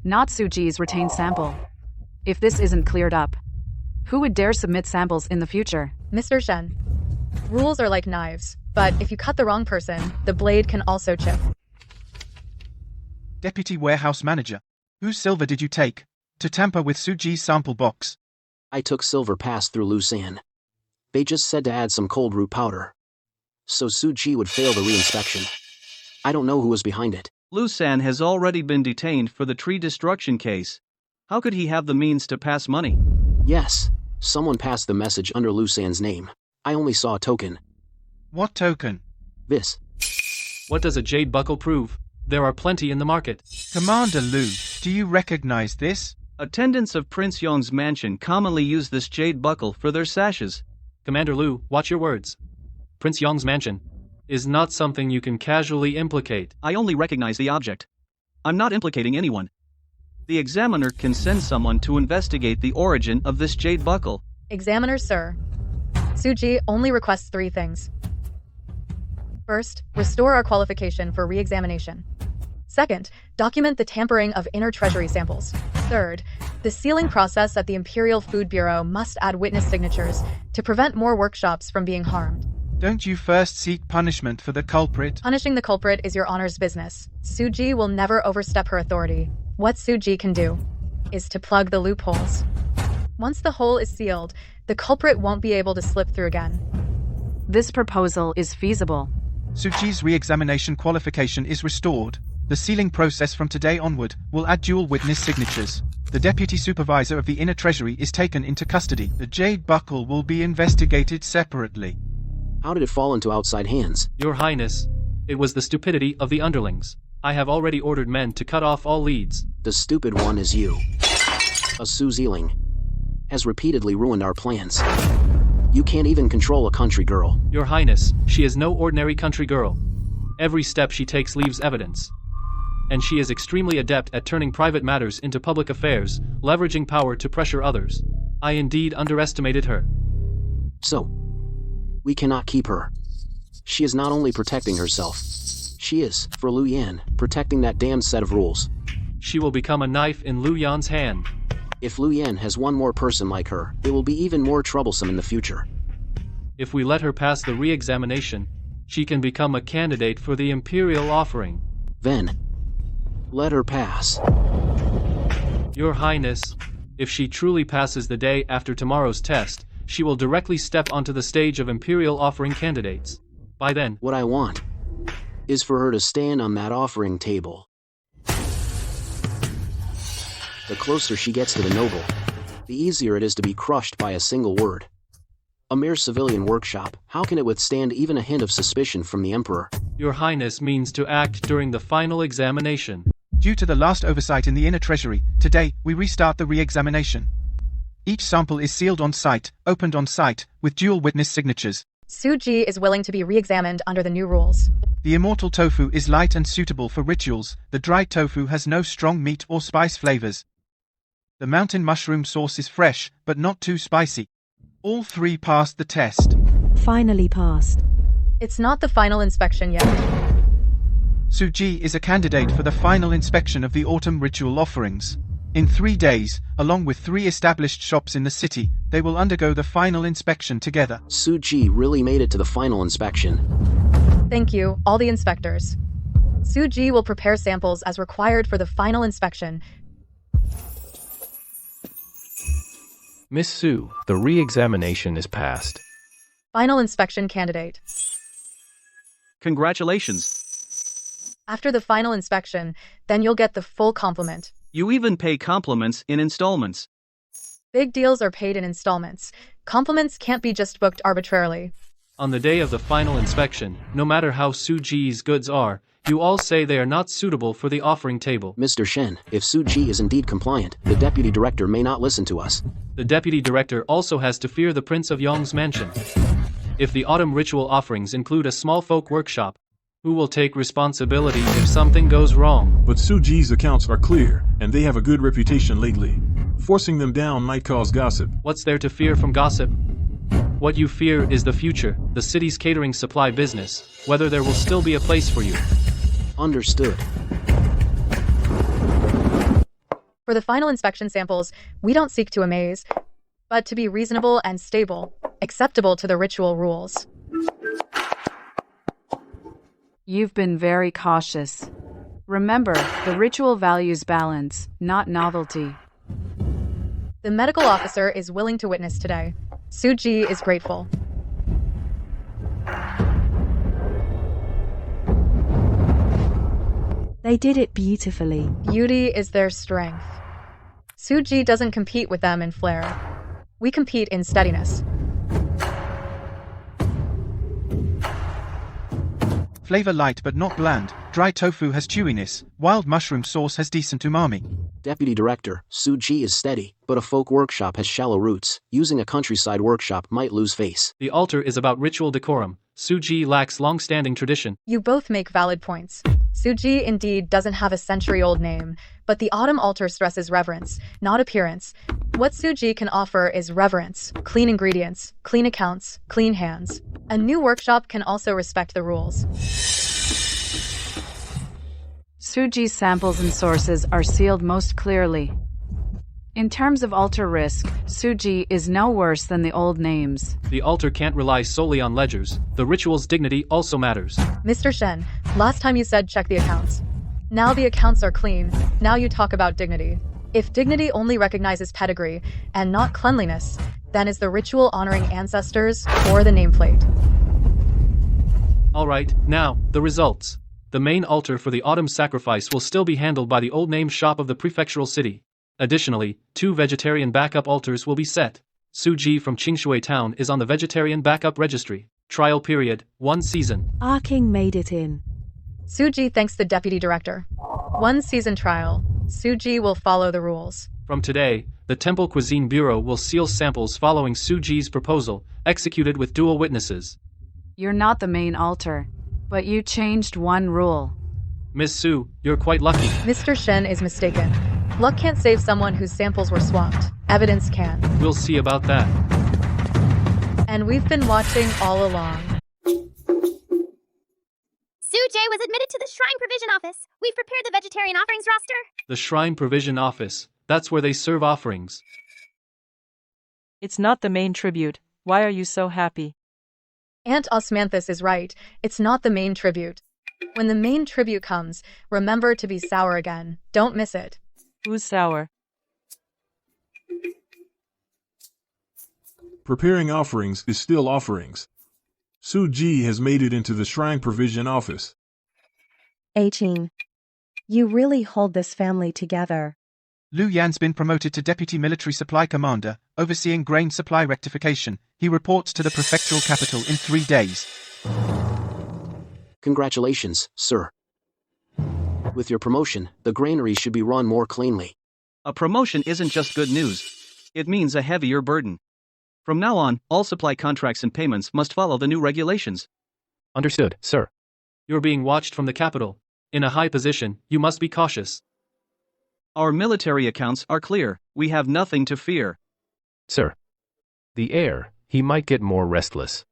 not Suji's retained sample. If this isn't cleared up, who would dare submit samples in the future? Mr. Shen, rules are like knives, but if you cut the wrong person, the blade can also chip. Deputy warehouse manager. Whose silver did you take to tamper with Suji's sample box? I took silver passed through Lusan. They just said to add some cold root powder. So Suji would fail the re-inspection. I don't know who was behind it. Lusan has already been detained for the tree destruction case. How could he have the means to pass money? Yes, someone passed the message under Lusan's name. I only saw a token. What token? This. What does a jade buckle prove? There are plenty in the market. Commander Lu, do you recognize this? Attendants of Prince Yong's mansion commonly use this jade buckle for their sashes. Commander Lu, watch your words. Prince Yong's mansion is not something you can casually implicate. I only recognize the object. I'm not implicating anyone. The examiner can send someone to investigate the origin of this jade buckle. Examiner, sir. Suji only requests 3 things. First, restore our qualification for re-examination. Second, document the tampering of inner treasury samples. Third, the sealing process at the Imperial Food Bureau must add witness signatures to prevent more workshops from being harmed. Don't you first seek punishment for the culprit? Punishing the culprit is your honor's business. Suji will never overstep her authority. What Suji can do is to plug the loopholes. Once the hole is sealed, the culprit won't be able to slip through again. This proposal is feasible. Suji's re-examination qualification is restored. The sealing process from today onward will add dual witness signatures. The deputy supervisor of the inner treasury is taken into custody. The jade buckle will be investigated separately. How did it fall into outside hands? Your Highness, it was the stupidity of the underlings. I have already ordered men to cut off all leads. The stupid one is you. A Su Zealing. has repeatedly ruined our plans. You can't even control a country girl. Your Highness, she is no ordinary country girl. Every step she takes leaves evidence. And she is extremely adept at turning private matters into public affairs, leveraging power to pressure others. I indeed underestimated her. So, we cannot keep her. She is not only protecting herself, she is, for Lu Yan, protecting that damn set of rules. She will become a knife in Lu Yan's hand. If Lu Yan has one more person like her, it will be even more troublesome in the future. If we let her pass the re-examination, she can become a candidate for the imperial offering. Then, let her pass. Your Highness, if she truly passes the day after tomorrow's test, she will directly step onto the stage of imperial offering candidates. By then, what I want is for her to stand on that offering table. The closer she gets to the noble, the easier it is to be crushed by a single word. A mere civilian workshop, how can it withstand even a hint of suspicion from the Emperor? Your Highness means to act during the final examination. Due to the last oversight in the inner treasury, today, we restart the re-examination. Each sample is sealed on site, opened on site, with dual witness signatures. Su Ji is willing to be re-examined under the new rules. The immortal tofu is light and suitable for rituals. The dried tofu has no strong meat or spice flavors. The mountain mushroom sauce is fresh, but not too spicy. All three passed the test. Finally passed. It's not the final inspection yet. Su Ji is a candidate for the final inspection of the autumn ritual offerings. In 3 days, along with 3 established shops in the city, they will undergo the final inspection together. Su Ji really made it to the final inspection. Thank you, all the inspectors. Su Ji will prepare samples as required for the final inspection. Miss Su, the re-examination is passed. Final inspection candidate. Congratulations. After the final inspection, then you'll get the full complement. You even pay compliments in installments. Big deals are paid in installments. Compliments can't be just booked arbitrarily. On the day of the final inspection, no matter how Su Ji's goods are, you all say they are not suitable for the offering table. Mr. Shen, if Su Ji is indeed compliant, the deputy director may not listen to us. The deputy director also has to fear the Prince of Yong's mansion. If the autumn ritual offerings include a small folk workshop, who will take responsibility if something goes wrong? But Su Ji's accounts are clear, and they have a good reputation lately. Forcing them down might cause gossip. What's there to fear from gossip? What you fear is the future, the city's catering supply business, whether there will still be a place for you. Understood. For the final inspection samples, we don't seek to amaze, but to be reasonable and stable, acceptable to the ritual rules. You've been very cautious. Remember, the ritual values balance, not novelty. The medical officer is willing to witness today. Su Ji is grateful. They did it beautifully. Beauty is their strength. Su Ji doesn't compete with them in flair. We compete in steadiness. Flavor light but not bland. Dry tofu has chewiness. Wild mushroom sauce has decent umami. Deputy Director, Su Ji is steady, but a folk workshop has shallow roots. Using a countryside workshop might lose face. The altar is about ritual decorum. Su Ji lacks long-standing tradition. You both make valid points. Su Ji indeed doesn't have a century-old name, but the autumn altar stresses reverence, not appearance. What Su Ji can offer is reverence, clean ingredients, clean accounts, clean hands. A new workshop can also respect the rules. Su Ji's samples and sources are sealed most clearly. In terms of altar risk, Su Ji is no worse than the old names. The altar can't rely solely on ledgers. The ritual's dignity also matters. Mr. Shen, last time you said check the accounts. Now the accounts are clean. Now you talk about dignity. If dignity only recognizes pedigree and not cleanliness, then is the ritual honoring ancestors or the nameplate? Alright, now, the results. The main altar for the autumn sacrifice will still be handled by the old name shop of the prefectural city. Additionally, 2 vegetarian backup altars will be set. Su Ji from Qingshui town is on the vegetarian backup registry. Trial period, 1 season. Our king made it in. Su Ji thanks the deputy director. 1 season trial. Su Ji will follow the rules. From today, the Temple Cuisine Bureau will seal samples following Suji's proposal, executed with dual witnesses. You're not the main altar, but you changed one rule. Miss Su, you're quite lucky. Mr. Shen is mistaken. Luck can't save someone whose samples were swapped. Evidence can. We'll see about that. And we've been watching all along. Sujay was admitted to the Shrine Provision Office. We've prepared the vegetarian offerings roster. The Shrine Provision Office. That's where they serve offerings. It's not the main tribute. Why are you so happy? Aunt Osmanthus is right. It's not the main tribute. When the main tribute comes, remember to be sour again. Don't miss it. Who's sour? Preparing offerings is still offerings. Suji has made it into the Shrine Provision Office. Ching. You really hold this family together. Liu Yan's been promoted to Deputy Military Supply Commander, overseeing grain supply rectification. He reports to the prefectural capital in 3 days. Congratulations, sir. With your promotion, the granary should be run more cleanly. A promotion isn't just good news. It means a heavier burden. From now on, all supply contracts and payments must follow the new regulations. Understood, sir. You're being watched from the capital. In a high position, you must be cautious. Our military accounts are clear. We have nothing to fear. Sir. The heir, he might get more restless.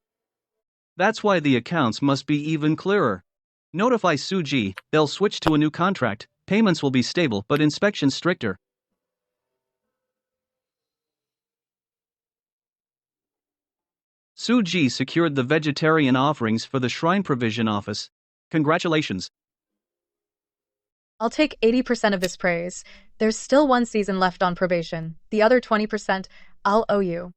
That's why the accounts must be even clearer. Notify Suji, they'll switch to a new contract. Payments will be stable but inspections stricter. Suji secured the vegetarian offerings for the Shrine Provision Office. Congratulations. I'll take 80% of this praise. There's still 1 season left on probation. The other 20%, I'll owe you.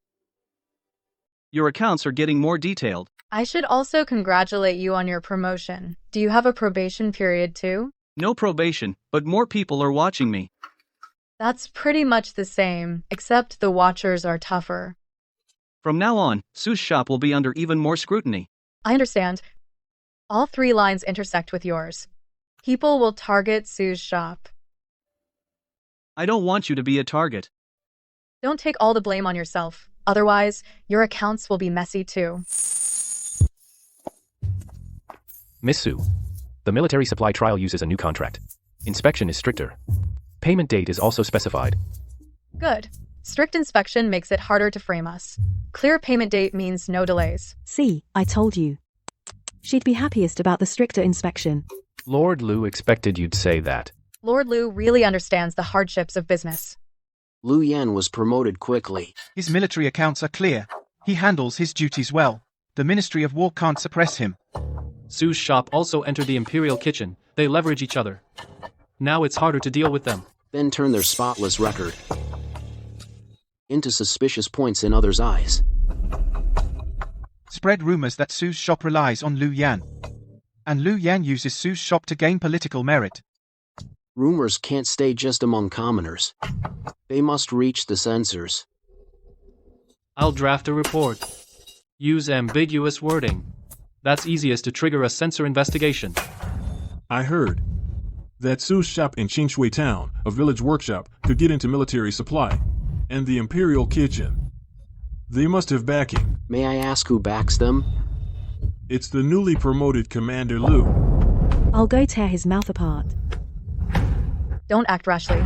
Your accounts are getting more detailed. I should also congratulate you on your promotion. Do you have a probation period too? No probation, but more people are watching me. That's pretty much the same, except the watchers are tougher. From now on, Su's shop will be under even more scrutiny. I understand. All 3 lines intersect with yours. People will target Su's shop. I don't want you to be a target. Don't take all the blame on yourself. Otherwise, your accounts will be messy too. Miss Su. The military supply trial uses a new contract. Inspection is stricter. Payment date is also specified. Good. Strict inspection makes it harder to frame us. Clear payment date means no delays. See, I told you. She'd be happiest about the stricter inspection. Lord Liu expected you'd say that. Lord Liu really understands the hardships of business. Liu Yan was promoted quickly. His military accounts are clear. He handles his duties well. The Ministry of War can't suppress him. Su's shop also entered the Imperial Kitchen. They leverage each other. Now it's harder to deal with them. Then turn their spotless record into suspicious points in others' eyes. Spread rumors that Su's shop relies on Liu Yan. And Liu Yan uses Su's shop to gain political merit. Rumors can't stay just among commoners. They must reach the censors. I'll draft a report. Use ambiguous wording. That's easiest to trigger a censor investigation. I heard that Su's shop in Qingshui Town, a village workshop, could get into military supply. And the Imperial Kitchen. They must have backing. May I ask who backs them? It's the newly promoted Commander Liu. I'll go tear his mouth apart. Don't act rashly.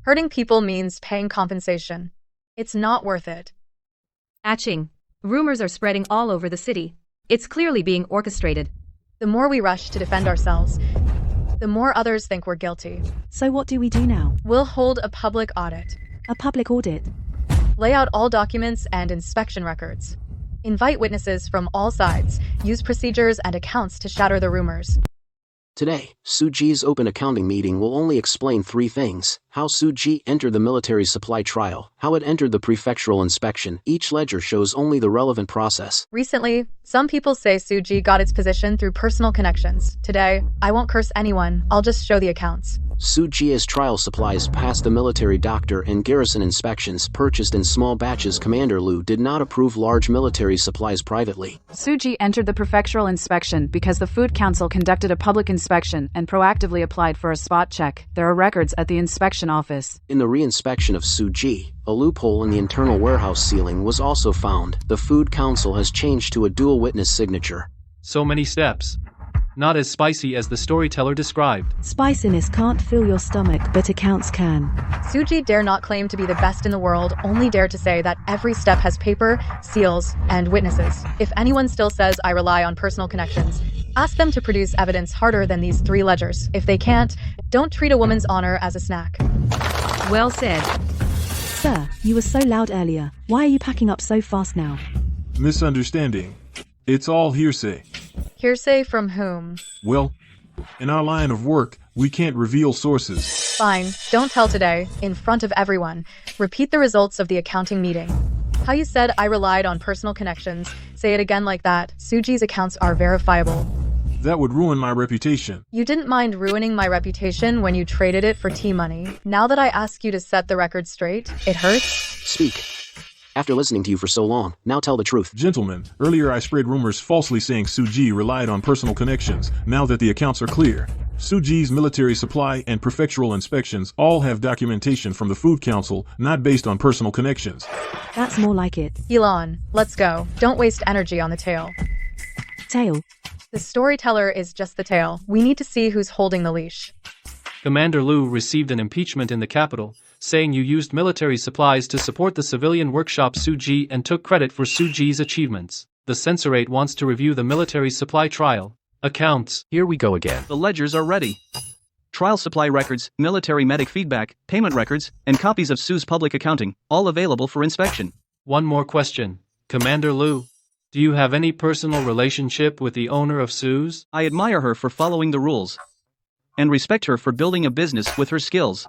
Hurting people means paying compensation. It's not worth it. Ching. Rumors are spreading all over the city. It's clearly being orchestrated. The more we rush to defend ourselves, the more others think we're guilty. So what do we do now? We'll hold a public audit. A public audit? Lay out all documents and inspection records. Invite witnesses from all sides. Use procedures and accounts to shatter the rumors. Today, Suji's open accounting meeting will only explain 3 things. How Suji entered the military supply trial, how it entered the prefectural inspection. Each ledger shows only the relevant process. Recently, some people say Suji got its position through personal connections. Today, I won't curse anyone, I'll just show the accounts. Suji's trial supplies passed the military doctor and garrison inspections purchased in small batches. Commander Liu did not approve large military supplies privately. Suji entered the prefectural inspection because the Food Council conducted a public inspection and proactively applied for a spot check. There are records at the inspection office. In the re-inspection of Suji, A loophole in the internal warehouse ceiling was also found. The Food Council has changed to a dual witness signature. So many steps. Not as spicy as the storyteller described. Spiciness can't fill your stomach, but accounts can. Suji dare not claim to be the best in the world, only dare to say that every step has paper, seals, and witnesses. If anyone still says I rely on personal connections, ask them to produce evidence harder than these 3 ledgers. If they can't, don't treat a woman's honor as a snack. Well said. Sir, you were so loud earlier. Why are you packing up so fast now? Misunderstanding. It's all hearsay. Hearsay from whom? Well, in our line of work, we can't reveal sources. Fine, don't tell today, in front of everyone. Repeat the results of the accounting meeting. How you said I relied on personal connections. Say it again like that. Suji's accounts are verifiable. That would ruin my reputation. You didn't mind ruining my reputation when you traded it for tea money. Now that I ask you to set the record straight, it hurts? Speak. After listening to you for so long, now tell the truth. Gentlemen, earlier I spread rumors falsely saying Suji relied on personal connections. Now that the accounts are clear, Suji's military supply and prefectural inspections all have documentation from the Food Council, not based on personal connections. That's more like it. Elon, let's go. Don't waste energy on the tail. Tail? The storyteller is just the tail. We need to see who's holding the leash. Commander Liu received an impeachment in the capital, saying you used military supplies to support the civilian workshop Suji and took credit for Suji's achievements. The censorate wants to review the military supply trial accounts. Here we go again. The ledgers are ready. Trial supply records, military medic feedback, payment records, and copies of Sue's public accounting, all available for inspection. One more question. Commander Liu, do you have any personal relationship with the owner of Sue's? I admire her for following the rules and respect her for building a business with her skills.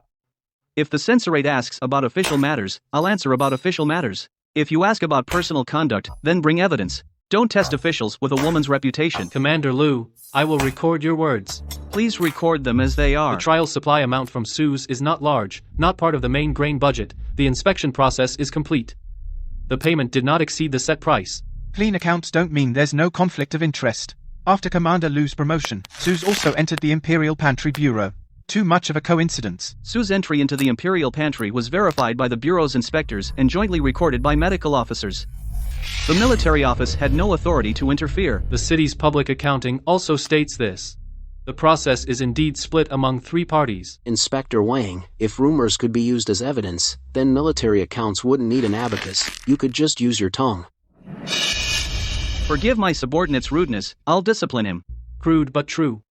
If the censorate asks about official matters, I'll answer about official matters. If you ask about personal conduct, then bring evidence. Don't test officials with a woman's reputation. Commander Liu, I will record your words. Please record them as they are. The trial supply amount from Sue's is not large, not part of the main grain budget. The inspection process is complete. The payment did not exceed the set price. Clean accounts don't mean there's no conflict of interest. After Commander Liu's promotion, Sue's also entered the Imperial Pantry Bureau. Too much of a coincidence. Sue's entry into the Imperial Pantry was verified by the Bureau's inspectors and jointly recorded by medical officers. The military office had no authority to interfere. The city's public accounting also states this. The process is indeed split among 3 parties. Inspector Wang, if rumors could be used as evidence, then military accounts wouldn't need an abacus. You could just use your tongue. Forgive my subordinate's rudeness, I'll discipline him. Crude but true.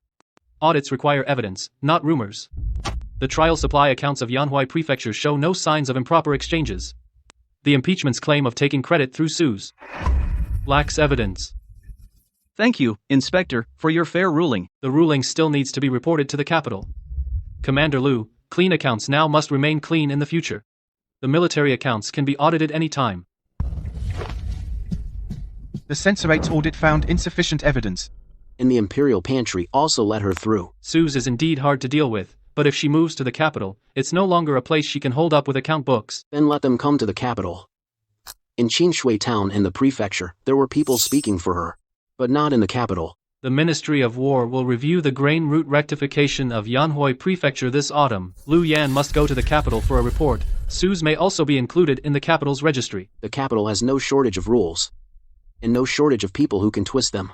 Audits require evidence, not rumors. The trial supply accounts of Yanhui Prefecture show no signs of improper exchanges. The impeachment's claim of taking credit through Sue's lacks evidence. Thank you, Inspector, for your fair ruling. The ruling still needs to be reported to the capital. Commander Liu, clean accounts now must remain clean in the future. The military accounts can be audited any time. The censorate's audit found insufficient evidence. And the Imperial Pantry also let her through. Sue's is indeed hard to deal with, but if she moves to the capital, it's no longer a place she can hold up with account books. Then let them come to the capital. In Qinshui town and the prefecture, there were people speaking for her, but not in the capital. The Ministry of War will review the grain route rectification of Yanhui Prefecture this autumn. Liu Yan must go to the capital for a report. Sue's may also be included in the capital's registry. The capital has no shortage of rules, and no shortage of people who can twist them.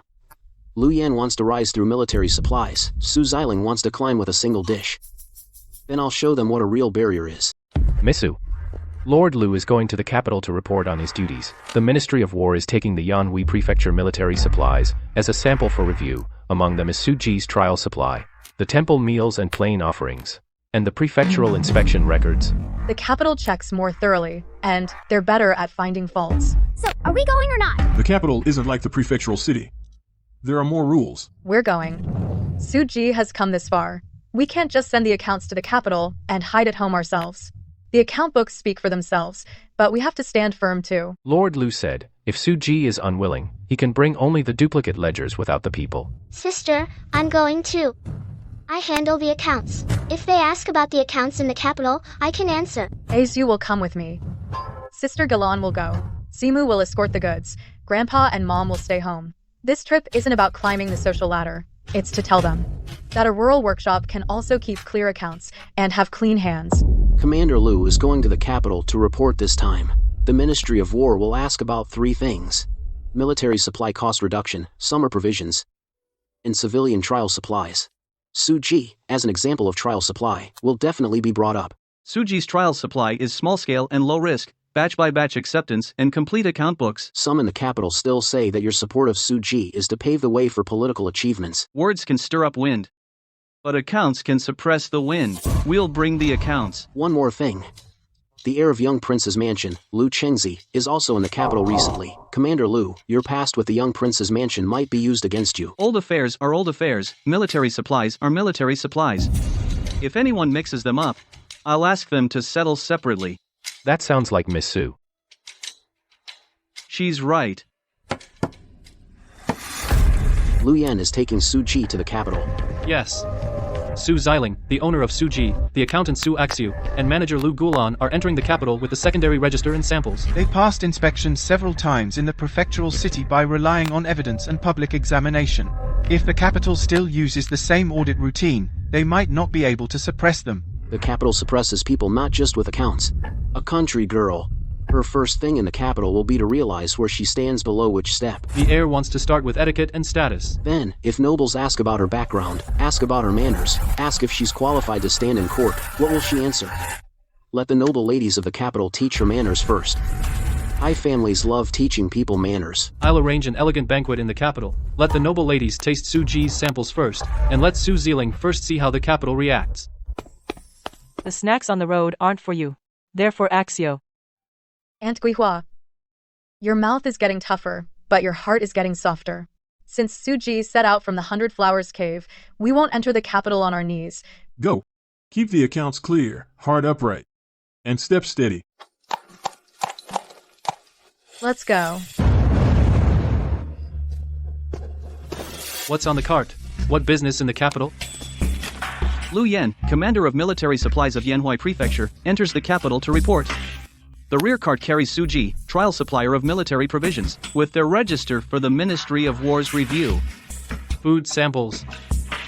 Liu Yan wants to rise through military supplies. Su Xiling wants to climb with a single dish. Then I'll show them what a real barrier is. Misu. Lord Liu is going to the capital to report on his duties. The Ministry of War is taking the Yanhui Prefecture military supplies as a sample for review. Among them is Suji's trial supply, the temple meals and plain offerings, and the prefectural inspection records. The capital checks more thoroughly, and they're better at finding faults. So, are we going or not? The capital isn't like the prefectural city. There are more rules. We're going. Suji has come this far. We can't just send the accounts to the capital and hide at home ourselves. The account books speak for themselves, but we have to stand firm too. Lord Liu said, if Suji is unwilling, he can bring only the duplicate ledgers without the people. Sister, I'm going too. I handle the accounts. If they ask about the accounts in the capital, I can answer. Azu will come with me. Sister Galan will go. Simu will escort the goods. Grandpa and Mom will stay home. This trip isn't about climbing the social ladder. It's to tell them that a rural workshop can also keep clear accounts and have clean hands. Commander Lu is going to the capital to report this time. The Ministry of War will ask about 3 things: military supply cost reduction, summer provisions, and civilian trial supplies. Suji, as an example of trial supply, will definitely be brought up. Suji's trial supply is small-scale and low-risk, batch-by-batch acceptance and complete account books. Some in the capital still say that your support of Suji is to pave the way for political achievements. Words can stir up wind, but accounts can suppress the wind. We'll bring the accounts. One more thing. The heir of young prince's mansion, Lu Chengzi, is also in the capital recently. Commander Lu, your past with the young prince's mansion might be used against you. Old affairs are old affairs, military supplies are military supplies. If anyone mixes them up, I'll ask them to settle separately. That sounds like Miss Su. She's right. Lu Yan is taking Suji to the capital. Yes. Su Xiling, the owner of Suji, the accountant Su Axiu, and manager Lu Gulan are entering the capital with the secondary register and samples. They passed inspections several times in the prefectural city by relying on evidence and public examination. If the capital still uses the same audit routine, they might not be able to suppress them. The capital suppresses people not just with accounts. A country girl. Her first thing in the capital will be to realize where she stands below which step. The heir wants to start with etiquette and status. Then, if nobles ask about her background, ask about her manners, ask if she's qualified to stand in court, what will she answer? Let the noble ladies of the capital teach her manners first. High families love teaching people manners. I'll arrange an elegant banquet in the capital. Let the noble ladies taste Suji's samples first, and let Su Xiling first see how the capital reacts. The snacks on the road aren't for you. They're for Axio. Aunt Guihua, your mouth is getting tougher, but your heart is getting softer. Since Suji set out from the 100 Flowers Cave, we won't enter the capital on our knees. Go. Keep the accounts clear, heart upright, and step steady. Let's go. What's on the cart? What business in the capital? Lu Yan, commander of military supplies of Yanhuai Prefecture, enters the capital to report. The rear cart carries Suji, trial supplier of military provisions, with their register for the Ministry of War's review. Food samples.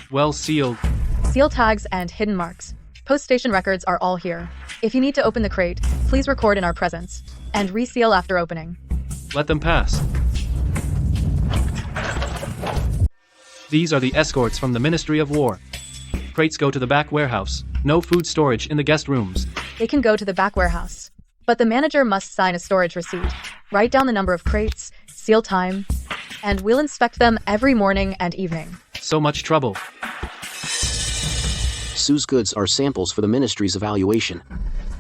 Well sealed. Seal tags and hidden marks. Post station records are all here. If you need to open the crate, please record in our presence. And reseal after opening. Let them pass. These are the escorts from the Ministry of War. Crates go to the back warehouse. No food storage in the guest rooms. They can go to the back warehouse. But the manager must sign a storage receipt, write down the number of crates, seal time, and we'll inspect them every morning and evening. So much trouble. Su's goods are samples for the ministry's evaluation.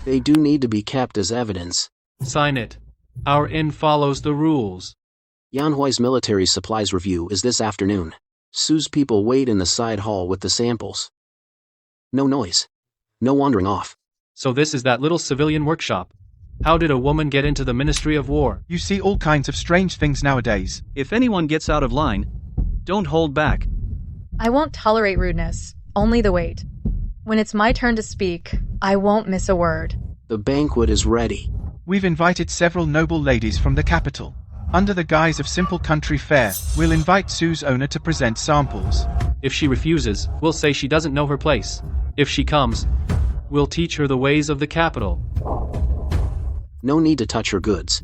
They do need to be kept as evidence. Sign it. Our inn follows the rules. Yanhuai's military supplies review is this afternoon. Su's people wait in the side hall with the samples. No noise. No wandering off. So this is that little civilian workshop. How did a woman get into the Ministry of War? You see all kinds of strange things nowadays. If anyone gets out of line, don't hold back. I won't tolerate rudeness, only the wait. When it's my turn to speak, I won't miss a word. The banquet is ready. We've invited several noble ladies from the capital. Under the guise of simple country fare, we'll invite Su's owner to present samples. If she refuses, we'll say she doesn't know her place. If she comes, we'll teach her the ways of the capital. No need to touch her goods.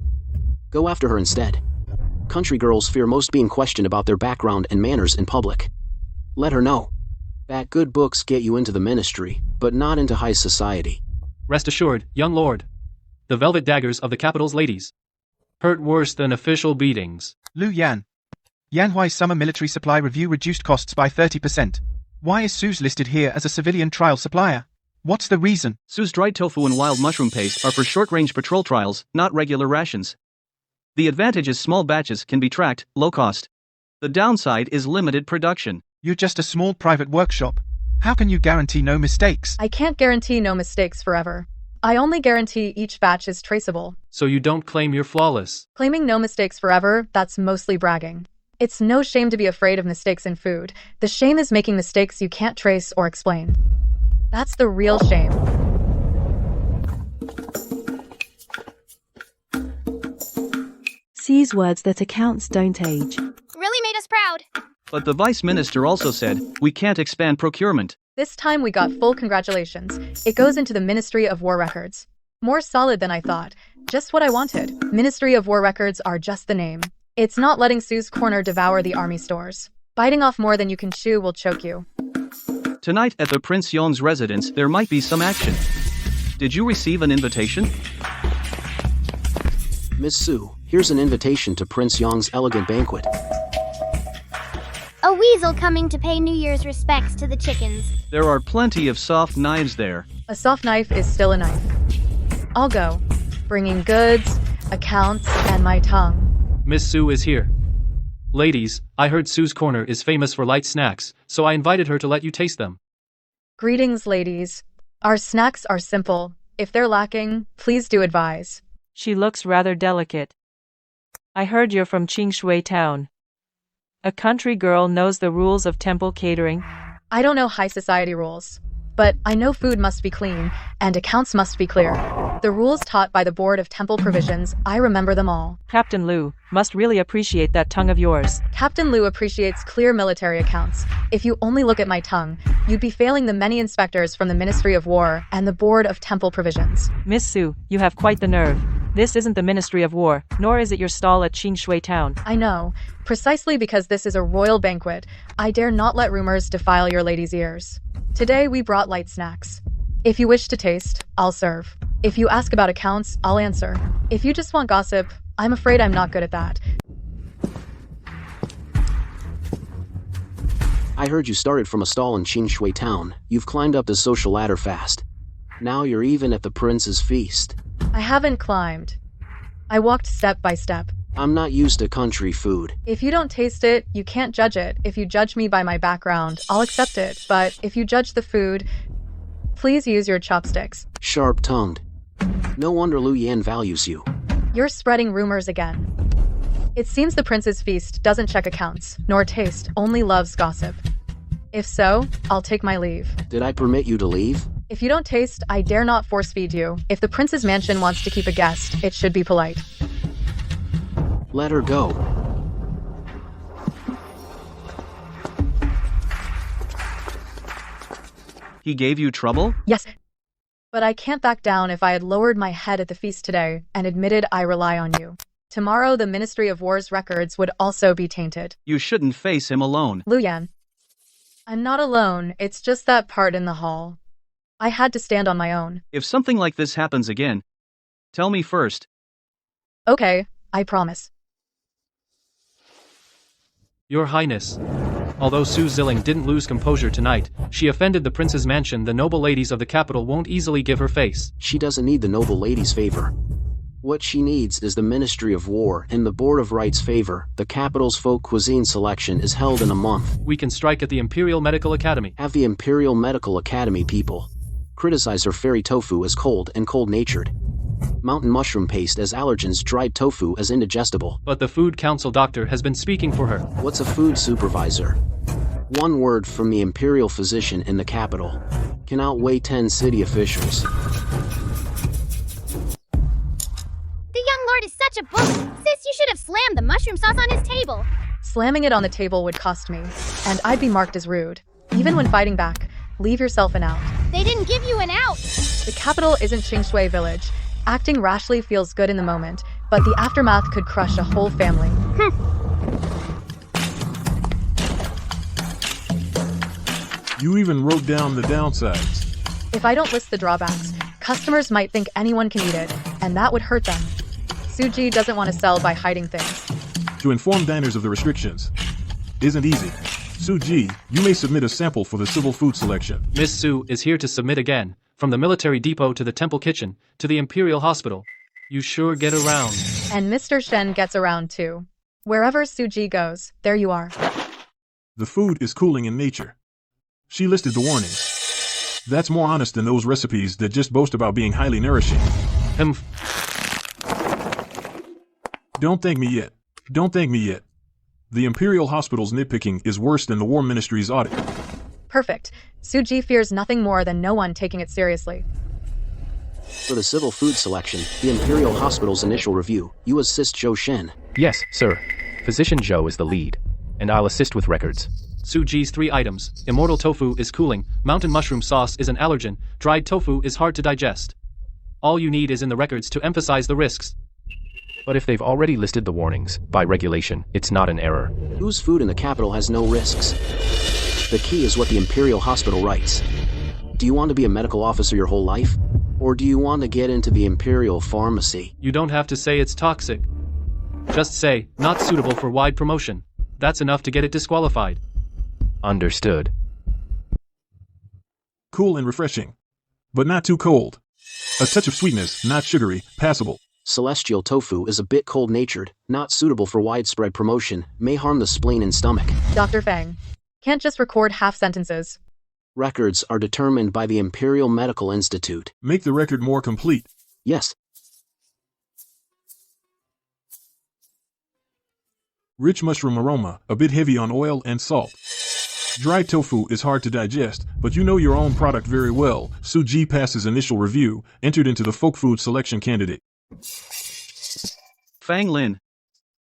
Go after her instead. Country girls fear most being questioned about their background and manners in public. Let her know that good books get you into the ministry, but not into high society. Rest assured, young lord. The velvet daggers of the capital's ladies hurt worse than official beatings. Lu Yan. Yanhuai's summer military supply review reduced costs by 30%. Why is Su's listed here as a civilian trial supplier? What's the reason? Su's dried tofu and wild mushroom paste are for short-range patrol trials, not regular rations. The advantage is small batches can be tracked, low cost. The downside is limited production. You're just a small private workshop. How can you guarantee no mistakes? I can't guarantee no mistakes forever. I only guarantee each batch is traceable. So you don't claim you're flawless. Claiming no mistakes forever, that's mostly bragging. It's no shame to be afraid of mistakes in food. The shame is making mistakes you can't trace or explain. That's the real shame. Seize words that accounts don't age. Really made us proud. But the vice minister also said, we can't expand procurement. This time we got full congratulations. It goes into the Ministry of War records. More solid than I thought. Just what I wanted. Ministry of War records are just the name. It's not letting Sue's Corner devour the army stores. Biting off more than you can chew will choke you. Tonight at the Prince Yong's residence there might be some action. Did you receive an invitation? Miss Sue, here's an invitation to Prince Yong's elegant banquet. A weasel coming to pay New Year's respects to the chickens. There are plenty of soft knives there. A soft knife is still a knife. I'll go, bringing goods, accounts, and my tongue. Miss Sue is here. Ladies, I heard Sue's Corner is famous for light snacks, so I invited her to let you taste them. Greetings, ladies. Our snacks are simple. If they're lacking, please do advise. She looks rather delicate. I heard you're from Qingshui town. A country girl knows the rules of temple catering. I don't know high society rules, but I know food must be clean, and accounts must be clear. The rules taught by the Board of Temple Provisions, I remember them all. Captain Liu must really appreciate that tongue of yours. Captain Liu appreciates clear military accounts. If you only look at my tongue, you'd be failing the many inspectors from the Ministry of War and the Board of Temple Provisions. Miss Sue, you have quite the nerve. This isn't the Ministry of War, nor is it your stall at Qingshui town. I know. Precisely because this is a royal banquet, I dare not let rumors defile your ladies' ears. Today we brought light snacks. If you wish to taste, I'll serve. If you ask about accounts, I'll answer. If you just want gossip, I'm afraid I'm not good at that. I heard you started from a stall in Qingshui town. You've climbed up the social ladder fast. Now you're even at the prince's feast. I haven't climbed. I walked step by step. I'm not used to country food. If you don't taste it, you can't judge it. If you judge me by my background, I'll accept it. But if you judge the food, please use your chopsticks. Sharp-tongued. No wonder Lu Yan values you. You're spreading rumors again. It seems the prince's feast doesn't check accounts, nor taste, only loves gossip. If so, I'll take my leave. Did I permit you to leave? If you don't taste, I dare not force-feed you. If the prince's mansion wants to keep a guest, it should be polite. Let her go. He gave you trouble? Yes. But I can't back down. If I had lowered my head at the feast today and admitted I rely on you, tomorrow the Ministry of War's records would also be tainted. You shouldn't face him alone. Lu Yan. I'm not alone. It's just that part in the hall. I had to stand on my own. If something like this happens again, tell me first. Okay, I promise. Your Highness. Although Su Zilling didn't lose composure tonight, she offended the prince's mansion. The noble ladies of the capital won't easily give her face. She doesn't need the noble lady's favor. What she needs is the Ministry of War and the Board of Rights' favor. The capital's folk cuisine selection is held in a month. We can strike at the Imperial Medical Academy. Have the Imperial Medical Academy people criticize her fairy tofu as cold and cold-natured. Mountain mushroom paste as allergens, dried tofu as indigestible. But the Food Council doctor has been speaking for her. What's a food supervisor? One word from the imperial physician in the capital can outweigh 10 city officials. The young lord is such a bully. Sis, you should have slammed the mushroom sauce on his table. Slamming it on the table would cost me, and I'd be marked as rude. Even when fighting back, leave yourself an out. They didn't give you an out. The capital isn't Qingshui village. Acting rashly feels good in the moment, but the aftermath could crush a whole family. You even wrote down the downsides. If I don't list the drawbacks, customers might think anyone can eat it, and that would hurt them. Suji doesn't want to sell by hiding things. To inform diners of the restrictions isn't easy. Suji, you may submit a sample for the civil food selection. Miss Su is here to submit again. From the military depot to the temple kitchen, to the imperial hospital. You sure get around. And Mr. Shen gets around too. Wherever Suji goes, there you are. The food is cooling in nature. She listed the warnings. That's more honest than those recipes that just boast about being highly nourishing. Don't thank me yet. Don't thank me yet. The Imperial Hospital's nitpicking is worse than the War Ministry's audit. Perfect. Suji fears nothing more than no one taking it seriously. For the civil food selection, the Imperial Hospital's initial review, you assist Zhou Shen. Yes, sir. Physician Zhou is the lead. and I'll assist with records. Suji's 3 items. Immortal tofu is cooling, mountain mushroom sauce is an allergen, dried tofu is hard to digest. All you need is in the records to emphasize the risks. But if they've already listed the warnings, by regulation, it's not an error. Whose food in the capital has no risks? The key is what the Imperial Hospital writes. Do you want to be a medical officer your whole life? Or do you want to get into the Imperial Pharmacy? You don't have to say it's toxic. Just say, not suitable for wide promotion. That's enough to get it disqualified. Understood. Cool and refreshing. But not too cold. A touch of sweetness, not sugary, passable. Celestial tofu is a bit cold-natured, not suitable for widespread promotion, may harm the spleen and stomach. Dr. Fang. Can't just record half sentences. Records are determined by the Imperial Medical Institute. Make the record more complete. Yes. Rich mushroom aroma, a bit heavy on oil and salt. Dried tofu is hard to digest, but you know your own product very well. Suji passes initial review, entered into the folk food selection candidate. Fang Lin,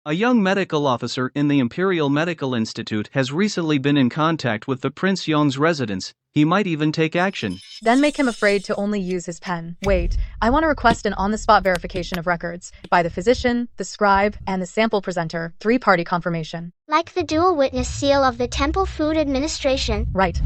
a young medical officer in the Imperial Medical Institute, has recently been in contact with the Prince Yong's residence. He might even take action. Then make him afraid to only use his pen. Wait, I want to request an on-the-spot verification of records by the physician, the scribe, and the sample presenter, 3-party confirmation. Like the dual witness seal of the Temple Food Administration. Right.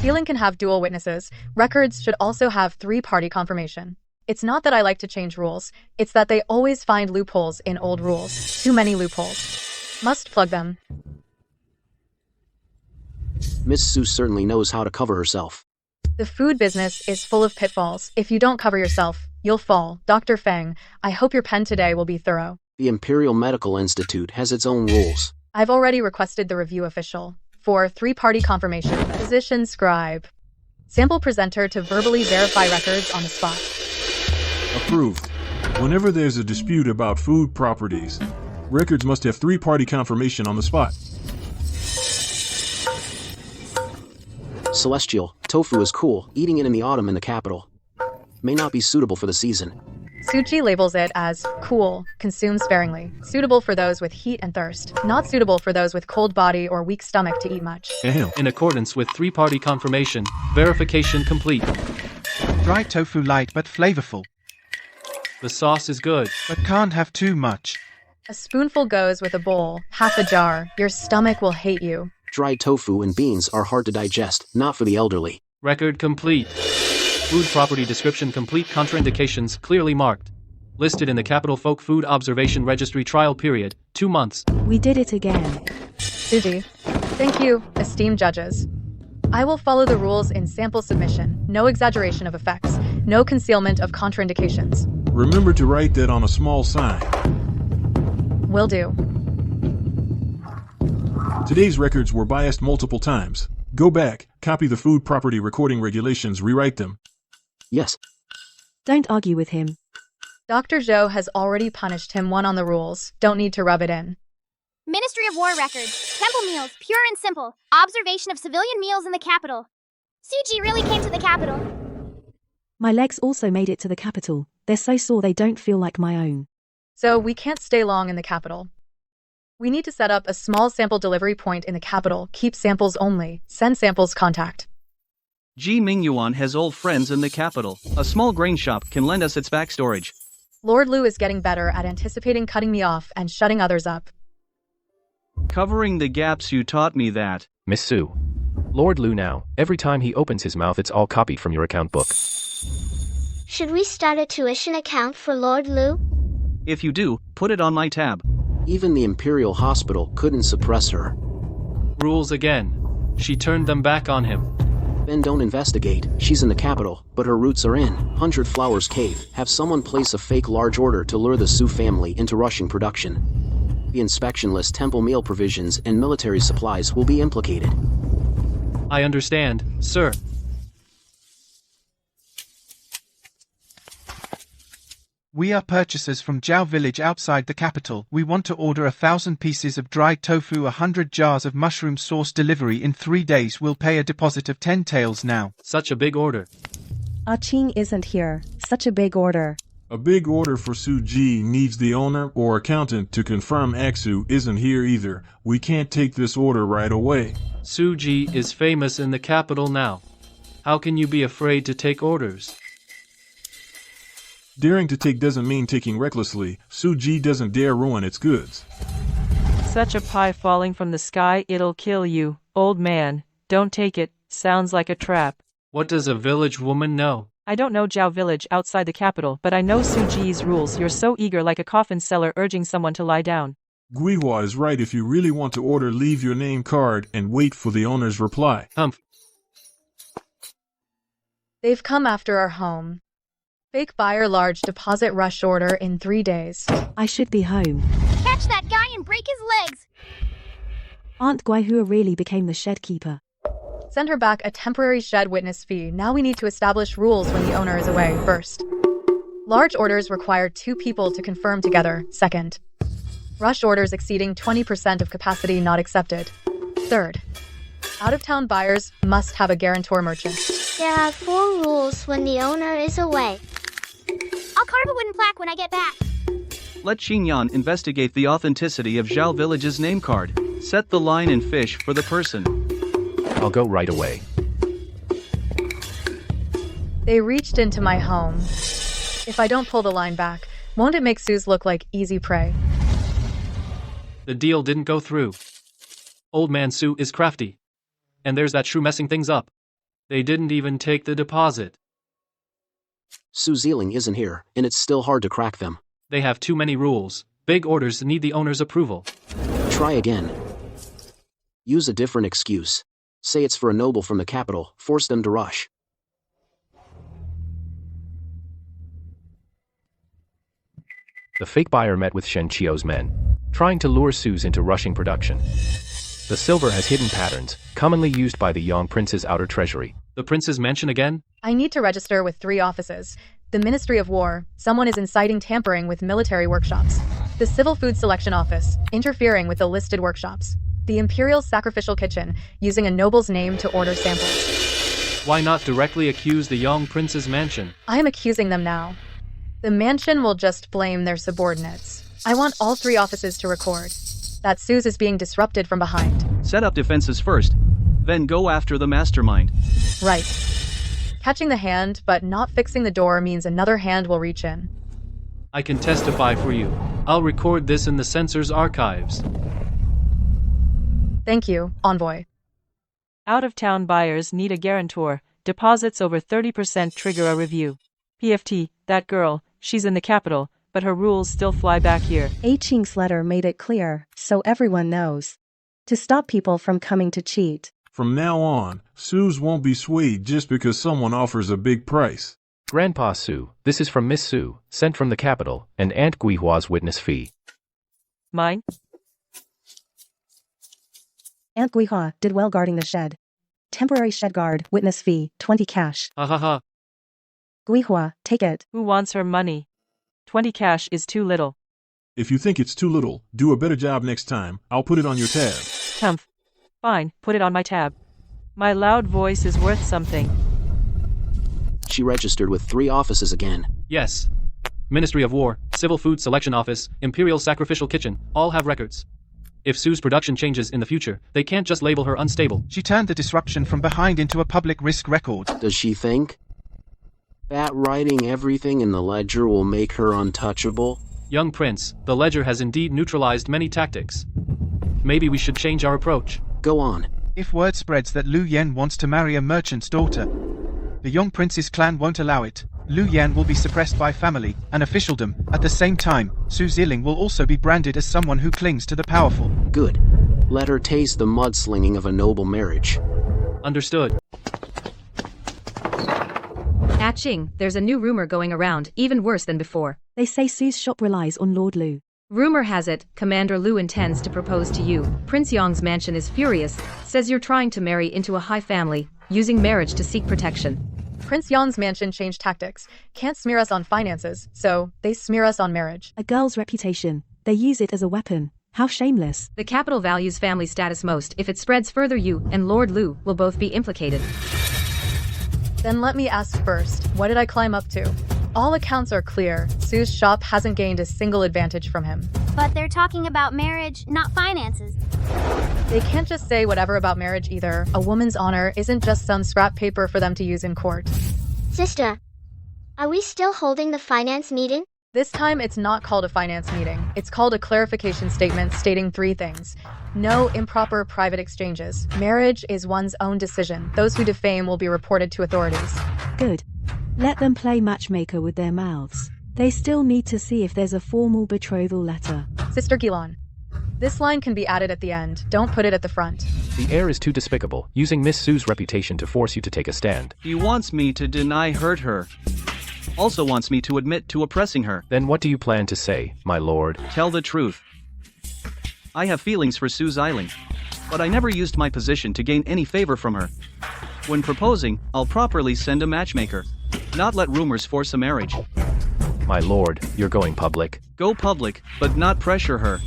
Sealing can have dual witnesses. Records should also have 3-party confirmation. It's not that I like to change rules, it's that they always find loopholes in old rules. Too many loopholes. Must plug them. Miss Su certainly knows how to cover herself. The food business is full of pitfalls. If you don't cover yourself, you'll fall. Dr. Fang, I hope your pen today will be thorough. The Imperial Medical Institute has its own rules. I've already requested the review official for 3-party confirmation. Physician scribe. Sample presenter to verbally verify records on the spot. Approved. Whenever there's a dispute about food properties, records must have 3-party confirmation on the spot. Celestial, tofu is cool, eating it in the autumn in the capital. May not be suitable for the season. Suji labels it as cool, consume sparingly, suitable for those with heat and thirst, not suitable for those with cold body or weak stomach to eat much. In accordance with 3-party confirmation, verification complete. Dried tofu light but flavorful. The sauce is good, but can't have too much. A spoonful goes with a bowl, half a jar. Your stomach will hate you. Dried tofu and beans are hard to digest, not for the elderly. Record complete. Food property description complete. Contraindications clearly marked. Listed in the Capital Folk Food Observation Registry trial period, 2 months. We did it again. Suji. Thank you, esteemed judges. I will follow the rules in sample submission. No exaggeration of effects. No concealment of contraindications. Remember to write that on a small sign. Will do. Today's records were biased multiple times. Go back, copy the food property recording regulations, rewrite them. Yes. Don't argue with him. Dr. Zhou has already punished him one on the rules. Don't need to rub it in. Ministry of War records. Temple meals, pure and simple. Observation of civilian meals in the capital. Suji really came to the capital. My legs also made it to the capital. They're so sore they don't feel like my own. So we can't stay long in the capital. We need to set up a small sample delivery point in the capital. Keep samples only. Send samples contact. Ji Mingyuan has old friends in the capital. A small grain shop can lend us its back storage. Lord Lu is getting better at anticipating cutting me off and shutting others up. Covering the gaps you taught me that. Miss Su. Lord Lu now, every time he opens his mouth it's all copied from your account book. Should we start a tuition account for Lord Lu? If you do, put it on my tab. Even the Imperial Hospital couldn't suppress her. Rules again. She turned them back on him. Then don't investigate. She's in the capital, but her roots are in 100 Flowers Cave. Have someone place a fake large order to lure the Su family into rushing production. The inspection list temple meal provisions and military supplies will be implicated. I understand, sir. We are purchasers from Jiao village outside the capital. We want to order 1,000 pieces of dried tofu, 100 jars of mushroom sauce delivery in 3 days. We'll pay a deposit of 10 taels now. Such a big order. Ah Ching isn't here. Such a big order. A big order for Suji needs the owner or accountant to confirm Aksu isn't here either. We can't take this order right away. Suji is famous in the capital now. How can you be afraid to take orders? Daring to take doesn't mean taking recklessly. Suji doesn't dare ruin its goods. Such a pie falling from the sky, it'll kill you. Old man, don't take it. Sounds like a trap. What does a village woman know? I don't know Jiao village outside the capital, but I know Suji's rules. You're so eager, like a coffin seller urging someone to lie down. Guihua is right. If you really want to order, leave your name card and wait for the owner's reply. They've come after our home. Fake buyer large deposit rush order in 3 days. I should be home. Catch that guy and break his legs. Aunt Guihua really became the shed keeper. Send her back a temporary shed witness fee. Now we need to establish rules when the owner is away. First, large orders require 2 people to confirm together. Second, rush orders exceeding 20% of capacity not accepted. Third, out-of-town buyers must have a guarantor merchant. There are 4 rules when the owner is away. I'll carve a wooden plaque when I get back. Let Xinyan investigate the authenticity of Zhao Village's name card. Set the line and fish for the person. I'll go right away. They reached into my home. If I don't pull the line back, won't it make Suze look like easy prey? The deal didn't go through. Old man Su is crafty. And there's that shrew messing things up. They didn't even take the deposit. Su Ziling isn't here, and it's still hard to crack them. They have too many rules. Big orders need the owner's approval. Try again. Use a different excuse. Say it's for a noble from the capital. Force them to rush. The fake buyer met with Shen Qiu's men, trying to lure Suze into rushing production. The silver has hidden patterns, commonly used by the young prince's outer treasury. The prince's mansion again? I need to register with 3 offices. The Ministry of War, someone is inciting tampering with military workshops. The Civil Food Selection Office, interfering with the listed workshops. The Imperial Sacrificial Kitchen, using a noble's name to order samples. Why not directly accuse the young prince's mansion? I am accusing them now. The mansion will just blame their subordinates. I want all 3 offices to record that Suze is being disrupted from behind. Set up defenses first, then go after the mastermind. Right. Catching the hand, but not fixing the door means another hand will reach in. I can testify for you. I'll record this in the censor's archives. Thank you, Envoy. Out-of-town buyers need a guarantor. Deposits over 30% trigger a review. PFT, that girl, she's in the capital, but her rules still fly back here. Qing's letter made it clear, so everyone knows. To stop people from coming to cheat. From now on, Suze won't be swayed just because someone offers a big price. Grandpa Su, this is from Miss Su, sent from the capital, and Aunt Guihua's witness fee. Mine? Aunt Guihua did well guarding the shed. Temporary shed guard, witness fee, 20 cash. Ha ha ha. Guihua, take it. Who wants her money? 20 cash is too little. If you think it's too little, do a better job next time. I'll put it on your tab. Humph. Fine, put it on my tab. My loud voice is worth something. She registered with 3 offices again. Yes. Ministry of War, Civil Food Selection Office, Imperial Sacrificial Kitchen, all have records. If Sue's production changes in the future, they can't just label her unstable. She turned the disruption from behind into a public risk record. Does she think that writing everything in the ledger will make her untouchable? Young Prince, the ledger has indeed neutralized many tactics. Maybe we should change our approach. Go on. If word spreads that Lu Yan wants to marry a merchant's daughter, the young prince's clan won't allow it. Lu Yan will be suppressed by family and officialdom. At the same time, Su Ziling will also be branded as someone who clings to the powerful. Good. Let her taste the mudslinging of a noble marriage. Understood. Qing, there's a new rumor going around, even worse than before. They say Su's shop relies on Lord Lu. Rumor has it, Commander Lu intends to propose to you. Prince Yong's mansion is furious, says you're trying to marry into a high family, using marriage to seek protection. Prince Yong's mansion changed tactics. Can't smear us on finances, so they smear us on marriage. A girl's reputation. They use it as a weapon. How shameless. The capital values family status most. If it spreads further, you and Lord Lu will both be implicated. Then let me ask first, what did I climb up to? All accounts are clear. Sue's shop hasn't gained a single advantage from him. But they're talking about marriage, not finances. They can't just say whatever about marriage either. A woman's honor isn't just some scrap paper for them to use in court. Sister, are we still holding the finance meeting? This time, it's not called a finance meeting. It's called a clarification statement stating 3 things. No improper private exchanges. Marriage is one's own decision. Those who defame will be reported to authorities. Good. Let them play matchmaker with their mouths. They still need to see if there's a formal betrothal letter. Sister Gilan, this line can be added at the end. Don't put it at the front. The air is too despicable, using Miss Sue's reputation to force you to take a stand. He wants me to deny hurt her. Also wants me to admit to oppressing her. Then what do you plan to say, my lord? Tell the truth. I have feelings for Sue Xiling, but I never used my position to gain any favor from her. When proposing, I'll properly send a matchmaker, not let rumors force a marriage. My lord, you're going public. Go public, but not pressure her.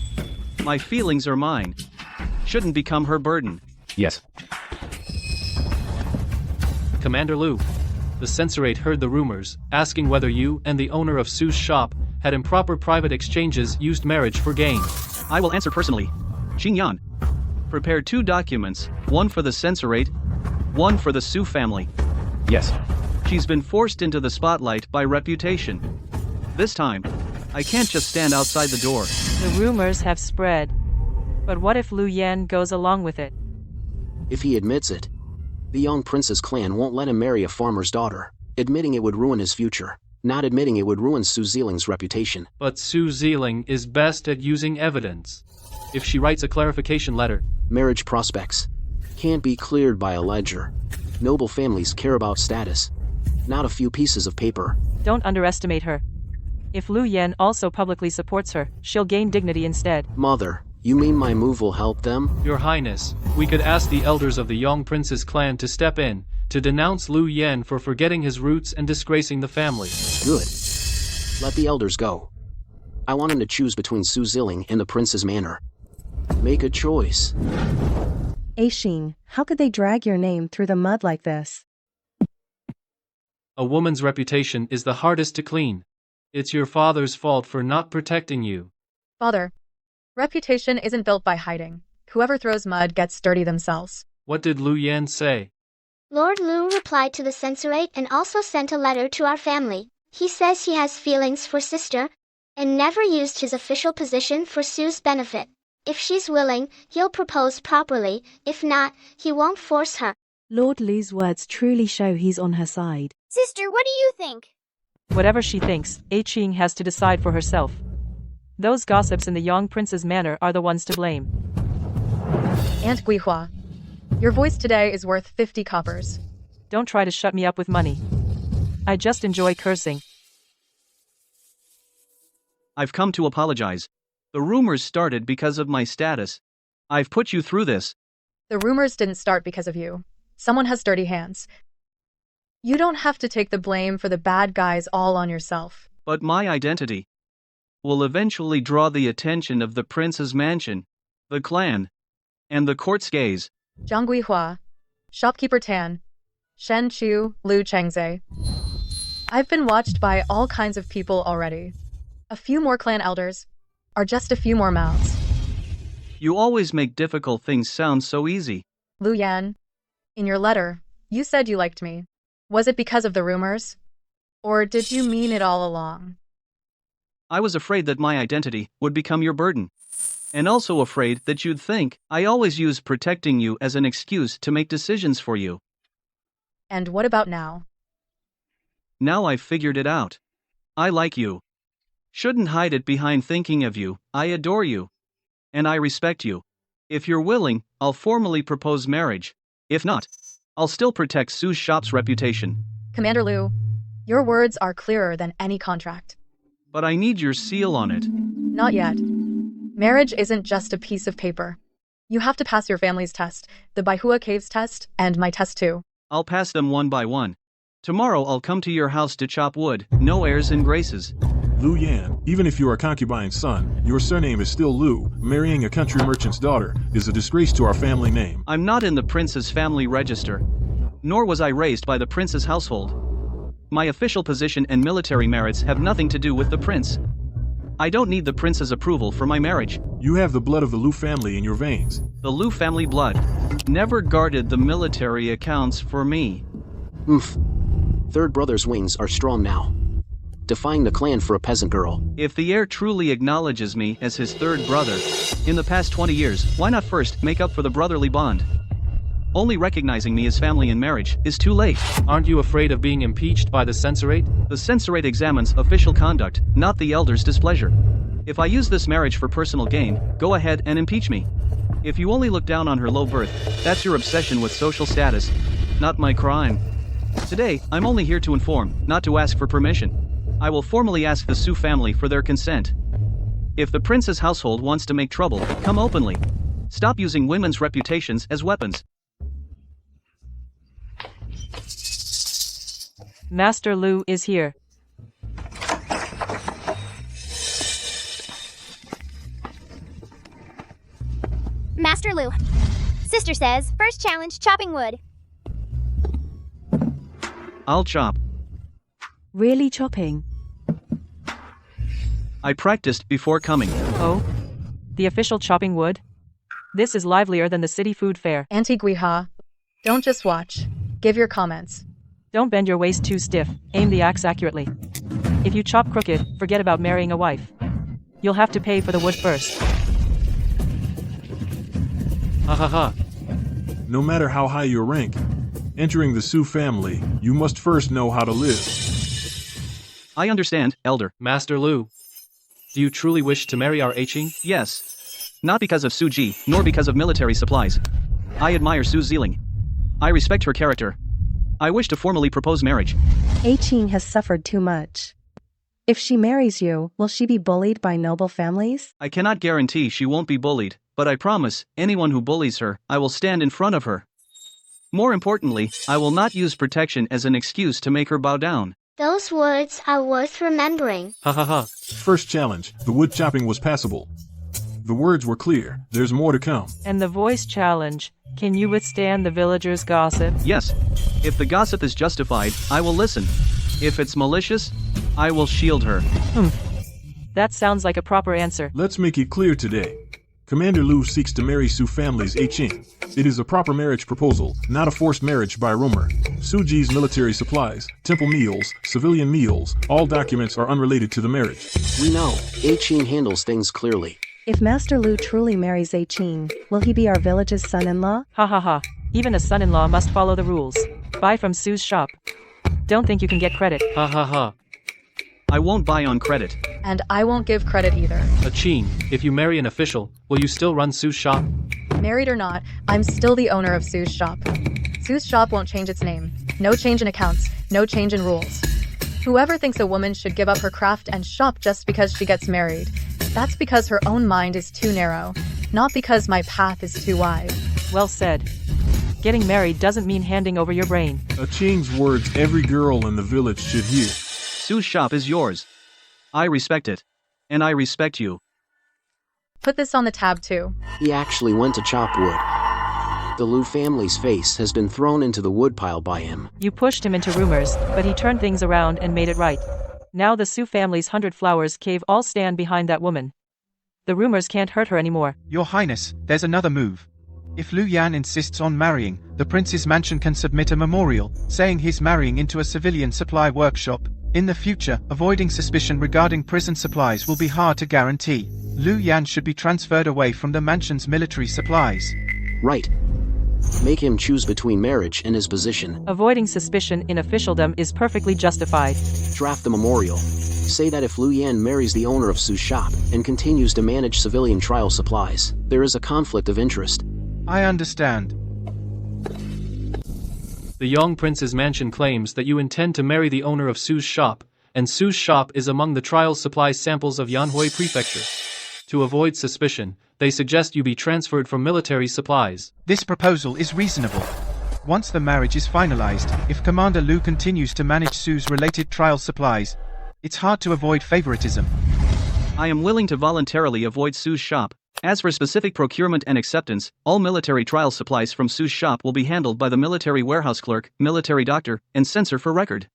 My feelings are mine. Shouldn't become her burden. Yes. Commander Liu, the censorate heard the rumors, asking whether you and the owner of Sue's shop had improper private exchanges used marriage for gain. I will answer personally. Xingyan, prepare 2 documents, one for the censorate, one for the Sue family. Yes. She's been forced into the spotlight by reputation. This time, I can't just stand outside the door. The rumors have spread. But what if Lu Yan goes along with it? If he admits it, the young prince's clan won't let him marry a farmer's daughter. Admitting it would ruin his future. Not admitting it would ruin Sue Xiling's reputation. But Sue Xiling is best at using evidence. If she writes a clarification letter. Marriage prospects can't be cleared by a ledger. Noble families care about status, not a few pieces of paper. Don't underestimate her. If Lu Yan also publicly supports her, she'll gain dignity instead. Mother, you mean my move will help them? Your Highness, we could ask the elders of the young prince's clan to step in, to denounce Lu Yan for forgetting his roots and disgracing the family. Good. Let the elders go. I want him to choose between Sue Xiling and the prince's manor. Make a choice. Aishin, how could they drag your name through the mud like this? A woman's reputation is the hardest to clean. It's your father's fault for not protecting you. Father, reputation isn't built by hiding. Whoever throws mud gets dirty themselves. What did Lu Yan say? Lord Liu replied to the censorate and also sent a letter to our family. He says he has feelings for sister, and never used his official position for Sue's benefit. If she's willing, he'll propose properly. If not, he won't force her. Lord Liu's words truly show he's on her side. Sister, what do you think? Whatever she thinks, Qing has to decide for herself. Those gossips in the young prince's manor are the ones to blame. Aunt Guihua, your voice today is worth 50 coppers. Don't try to shut me up with money. I just enjoy cursing. I've come to apologize. The rumors started because of my status. I've put you through this. The rumors didn't start because of you. Someone has dirty hands. You don't have to take the blame for the bad guys all on yourself. But my identity will eventually draw the attention of the prince's mansion, the clan, and the court's gaze. Zhang Guihua, Shopkeeper Tan, Shen Chu, Lu Chengze. I've been watched by all kinds of people already. A few more clan elders, or just a few more mouths. You always make difficult things sound so easy. Lu Yan, in your letter, you said you liked me. Was it because of the rumors? Or did you mean it all along? I was afraid that my identity would become your burden. And also afraid that you'd think I always use protecting you as an excuse to make decisions for you. And what about now? Now I've figured it out. I like you. Shouldn't hide it behind thinking of you. I adore you. And I respect you. If you're willing, I'll formally propose marriage. If not, I'll still protect Sue's shop's reputation. Commander Liu, your words are clearer than any contract. But I need your seal on it. Not yet. Marriage isn't just a piece of paper. You have to pass your family's test, the Baihua Caves test, and my test too. I'll pass them one by one. Tomorrow I'll come to your house to chop wood, no airs and graces. Lu Yan, even if you're a concubine's son, your surname is still Lu. Marrying a country merchant's daughter is a disgrace to our family name. I'm not in the prince's family register. Nor was I raised by the prince's household. My official position and military merits have nothing to do with the prince. I don't need the prince's approval for my marriage. You have the blood of the Liu family in your veins. The Liu family blood never guarded the military accounts for me. Oof. Third brother's wings are strong now, defying the clan for a peasant girl. If the heir truly acknowledges me as his third brother, in the past 20 years, why not first make up for the brotherly bond? Only recognizing me as family in marriage is too late. Aren't you afraid of being impeached by the censorate? The censorate examines official conduct, not the elder's displeasure. If I use this marriage for personal gain, go ahead and impeach me. If you only look down on her low birth, that's your obsession with social status, not my crime. Today, I'm only here to inform, not to ask for permission. I will formally ask the Su family for their consent. If the prince's household wants to make trouble, come openly. Stop using women's reputations as weapons. Master Liu is here. Master Liu. Sister says, first challenge, chopping wood. I'll chop. Really chopping? I practiced before coming. Oh? The official chopping wood? This is livelier than the city food fair. Antiguiha. Don't just watch. Give your comments. Don't bend your waist too stiff. Aim the axe accurately. If you chop crooked, forget about marrying a wife. You'll have to pay for the wood first. Ha ha ha. No matter how high your rank, entering the Su family, you must first know how to live. I understand, Elder. Master Liu, do you truly wish to marry our Aiqing? Yes. Not because of Su Ji, nor because of military supplies. I admire Su's zealing. I respect her character. I wish to formally propose marriage. Aiqing has suffered too much. If she marries you, will she be bullied by noble families? I cannot guarantee she won't be bullied, but I promise, anyone who bullies her, I will stand in front of her. More importantly, I will not use protection as an excuse to make her bow down. Those words are worth remembering. Ha ha ha. First challenge, the wood chopping was passable. The words were clear, there's more to come. And the voice challenge, can you withstand the villagers' gossip? Yes. If the gossip is justified, I will listen. If it's malicious, I will shield her. That sounds like a proper answer. Let's make it clear today. Commander Liu seeks to marry Su family's Aiqing. It is a proper marriage proposal, not a forced marriage by rumor. Su Ji's military supplies, temple meals, civilian meals, all documents are unrelated to the marriage. We know, Aiqing handles things clearly. If Master Liu truly marries Aiqing, will he be our village's son-in-law? Ha ha ha. Even a son-in-law must follow the rules. Buy from Su's shop. Don't think you can get credit. Ha ha ha. I won't buy on credit. And I won't give credit either. Aiqing, if you marry an official, will you still run Su's shop? Married or not, I'm still the owner of Su's shop. Su's shop won't change its name. No change in accounts, no change in rules. Whoever thinks a woman should give up her craft and shop just because she gets married, that's because her own mind is too narrow, not because my path is too wide. Well said. Getting married doesn't mean handing over your brain. Aiqing's words every girl in the village should hear. Su's shop is yours. I respect it. And I respect you. Put this on the tab too. He actually went to chop wood. The Liu family's face has been thrown into the woodpile by him. You pushed him into rumors, but he turned things around and made it right. Now the Su family's 100 Flowers Cave all stand behind that woman. The rumors can't hurt her anymore. Your Highness, there's another move. If Liu Yan insists on marrying, the prince's mansion can submit a memorial, saying he's marrying into a civilian supply workshop. In the future, avoiding suspicion regarding prison supplies will be hard to guarantee. Liu Yan should be transferred away from the mansion's military supplies. Right. Make him choose between marriage and his position. Avoiding suspicion in officialdom is perfectly justified. Draft the memorial. Say that if Liu Yan marries the owner of Su's shop and continues to manage civilian trial supplies, there is a conflict of interest. I understand. The young prince's mansion claims that you intend to marry the owner of Su's shop, and Su's shop is among the trial supply samples of Yanhui Prefecture. To avoid suspicion, they suggest you be transferred from military supplies. This proposal is reasonable. Once the marriage is finalized, if Commander Liu continues to manage Su's related trial supplies, it's hard to avoid favoritism. I am willing to voluntarily avoid Su's shop. As for specific procurement and acceptance, all military trial supplies from Su's shop will be handled by the military warehouse clerk, military doctor, and censor for record.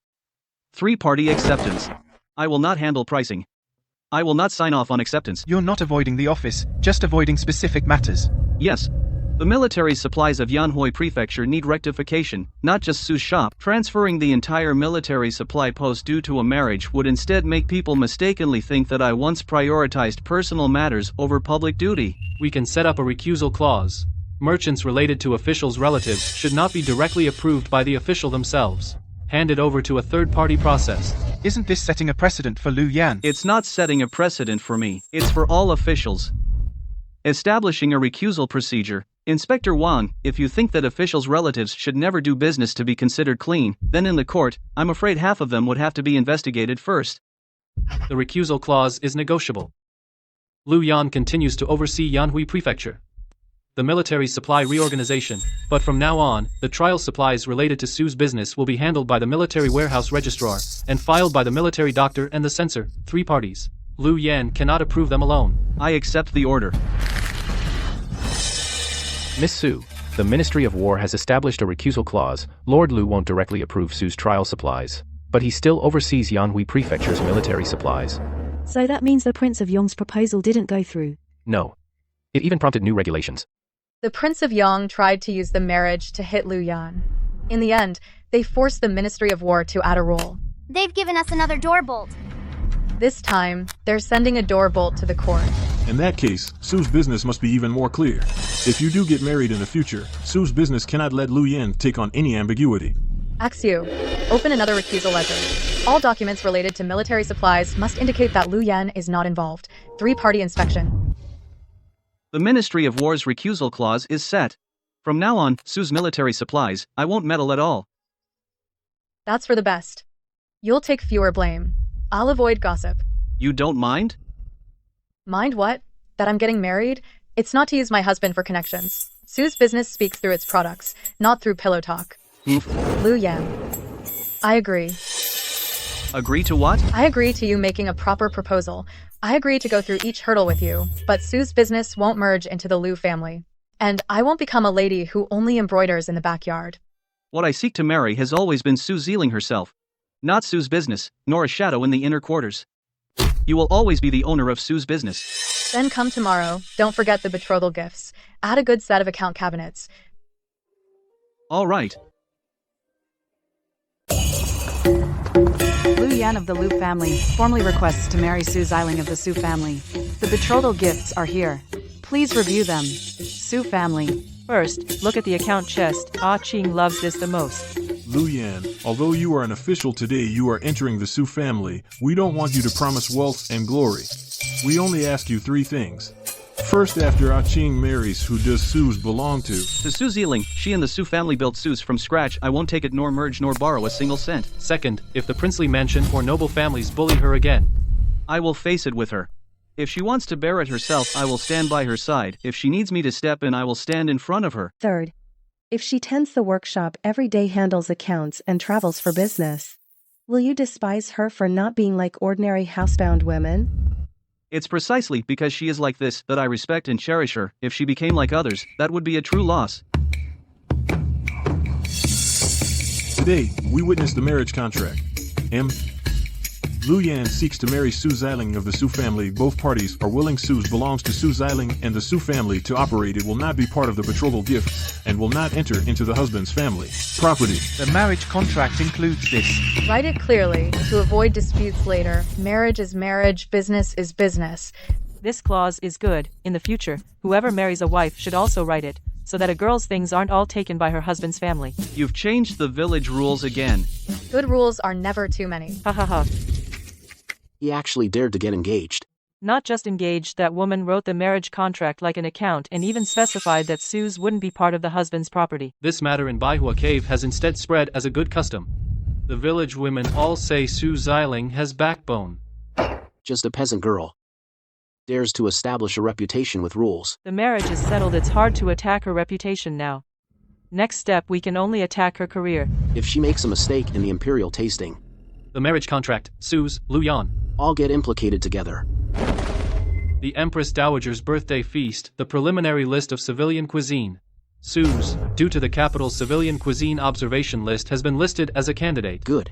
Three-party acceptance. I will not handle pricing. I will not sign off on acceptance. You're not avoiding the office, just avoiding specific matters. Yes. The military supplies of Yanhui Prefecture need rectification, not just Su's shop. Transferring the entire military supply post due to a marriage would instead make people mistakenly think that I once prioritized personal matters over public duty. We can set up a recusal clause. Merchants related to officials' relatives should not be directly approved by the official themselves. Hand it over to a third-party process. Isn't this setting a precedent for Lu Yan? It's not setting a precedent for me, it's for all officials. Establishing a recusal procedure. Inspector Wang, if you think that officials' relatives should never do business to be considered clean, then in the court, I'm afraid half of them would have to be investigated first. The recusal clause is negotiable. Lu Yan continues to oversee Yanhui Prefecture. The military supply reorganization, but from now on, the trial supplies related to Su's business will be handled by the military warehouse registrar, and filed by the military doctor and the censor, 3 parties. Lu Yan cannot approve them alone. I accept the order. Miss Su, the Ministry of War has established a recusal clause. Lord Lu won't directly approve Su's trial supplies, but he still oversees Yanhui Prefecture's military supplies. So that means the Prince of Yong's proposal didn't go through. No. It even prompted new regulations. The Prince of Yong tried to use the marriage to hit Lu Yan. In the end, they forced the Ministry of War to add a rule. They've given us another door bolt. This time, they're sending a door bolt to the court. In that case, Su's business must be even more clear. If you do get married in the future, Su's business cannot let Lu Yan take on any ambiguity. Axu, open another recusal ledger. All documents related to military supplies must indicate that Lu Yan is not involved. 3-party inspection. The Ministry of War's recusal clause is set. From now on, Su's military supplies, I won't meddle at all. That's for the best. You'll take fewer blame. I'll avoid gossip. You don't mind? Mind what? That I'm getting married? It's not to use my husband for connections. Su's business speaks through its products, not through pillow talk. Lu Yan. I agree. Agree to what? I agree to you making a proper proposal. I agree to go through each hurdle with you, but Su's business won't merge into the Lu family. And I won't become a lady who only embroiders in the backyard. What I seek to marry has always been Su Zealing herself. Not Su's business, nor a shadow in the inner quarters. You will always be the owner of Su's business. Then come tomorrow. Don't forget the betrothal gifts. Add a good set of account cabinets. All right. Lu Yan of the Lu family formally requests to marry Su Xiling of the Su family. The betrothal gifts are here. Please review them. Su family. First, look at the account chest. Ah Ching loves this the most. Lu Yan, although you are an official today, you are entering the Su family. We don't want you to promise wealth and glory. We only ask you 3 things. First, after Ah Ching marries, who does Su's belong to? To Su Zealing, she and the Su family built Su's from scratch. I won't take it nor merge nor borrow a single cent. Second, if the princely mansion or noble families bully her again, I will face it with her. If she wants to bear it herself, I will stand by her side. If she needs me to step in, I will stand in front of her. Third, if she tends the workshop every day, handles accounts, and travels for business, will you despise her for not being like ordinary housebound women? It's precisely because she is like this that I respect and cherish her. If she became like others, that would be a true loss. Today, we witness the marriage contract. Lu Yan seeks to marry Su Xiling of the Su family. Both parties are willing. Su's belongs to Su Xiling and the Su family to operate. It will not be part of the betrothal gift and will not enter into the husband's family property. The marriage contract includes this. Write it clearly to avoid disputes later. Marriage is marriage, business is business. This clause is good. In the future, whoever marries a wife should also write it, so that a girl's things aren't all taken by her husband's family. You've changed the village rules again. Good rules are never too many. Ha ha ha. He actually dared to get engaged. Not just engaged, that woman wrote the marriage contract like an account and even specified that Su's wouldn't be part of the husband's property. This matter in Baihua Cave has instead spread as a good custom. The village women all say Su Xiling has backbone. Just a peasant girl. Dares to establish a reputation with rules. The marriage is settled. It's hard to attack her reputation now. Next step, we can only attack her career. If she makes a mistake in the imperial tasting, The marriage contract, Su's, Lu Yan. all get implicated together. The Empress Dowager's birthday feast, the preliminary list of civilian cuisine. Su's, due to the capital's civilian cuisine observation list, has been listed as a candidate. Good.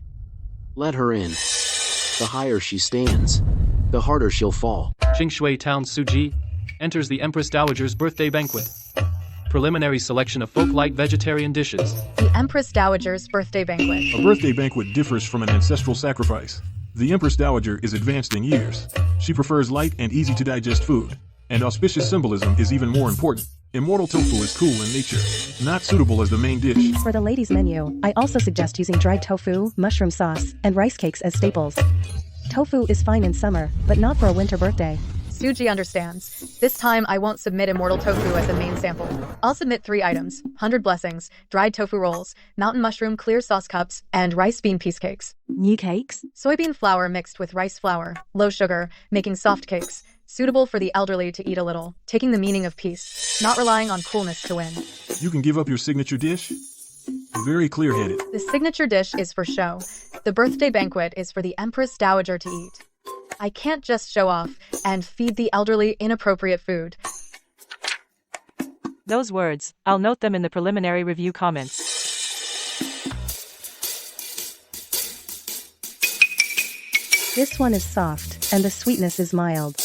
Let her in. The higher she stands, the harder she'll fall. Qingshui Town Suji enters the Empress Dowager's birthday banquet. Preliminary selection of folk-like vegetarian dishes. The Empress Dowager's birthday banquet. A birthday banquet differs from an ancestral sacrifice. The Empress Dowager is advanced in years. She prefers light and easy-to-digest food. And auspicious symbolism is even more important. Immortal tofu is cool in nature, not suitable as the main dish. For the ladies' menu, I also suggest using dried tofu, mushroom sauce, and rice cakes as staples. Tofu is fine in summer, but not for a winter birthday. Suji understands. This time I won't submit immortal tofu as a main sample. I'll submit 3 items: 100 blessings, dried tofu rolls, mountain mushroom clear sauce cups, and rice bean piece cakes. New cakes? Soybean flour mixed with rice flour, low sugar, making soft cakes. Suitable for the elderly to eat a little, taking the meaning of peace, not relying on coolness to win. You can give up your signature dish? Very clear-headed. The signature dish is for show. The birthday banquet is for the Empress Dowager to eat. I can't just show off and feed the elderly inappropriate food. Those words, I'll note them in the preliminary review comments. This one is soft, and the sweetness is mild.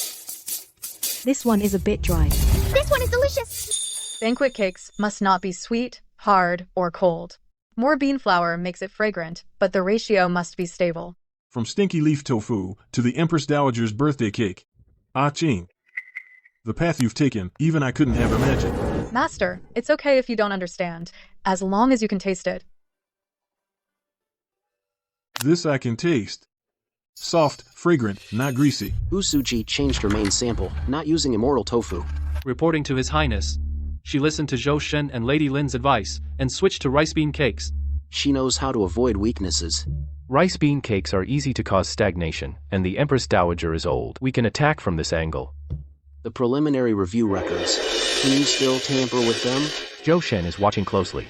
This one is a bit dry. This one is delicious. Banquet cakes must not be sweet, hard, or cold. More bean flour makes it fragrant, but the ratio must be stable. From stinky leaf tofu to the Empress Dowager's birthday cake. Ah ching. The path you've taken, even I couldn't have imagined. Master, it's okay if you don't understand, as long as you can taste it. This I can taste. Soft, fragrant, not greasy. Usuji changed her main sample, not using immortal tofu. Reporting to His Highness, she listened to Zhou Shen and Lady Lin's advice and switched to rice bean cakes. She knows how to avoid weaknesses. Rice bean cakes are easy to cause stagnation, and the Empress Dowager is old. We can attack from this angle. The preliminary review records. Can you still tamper with them? Zhou Shen is watching closely.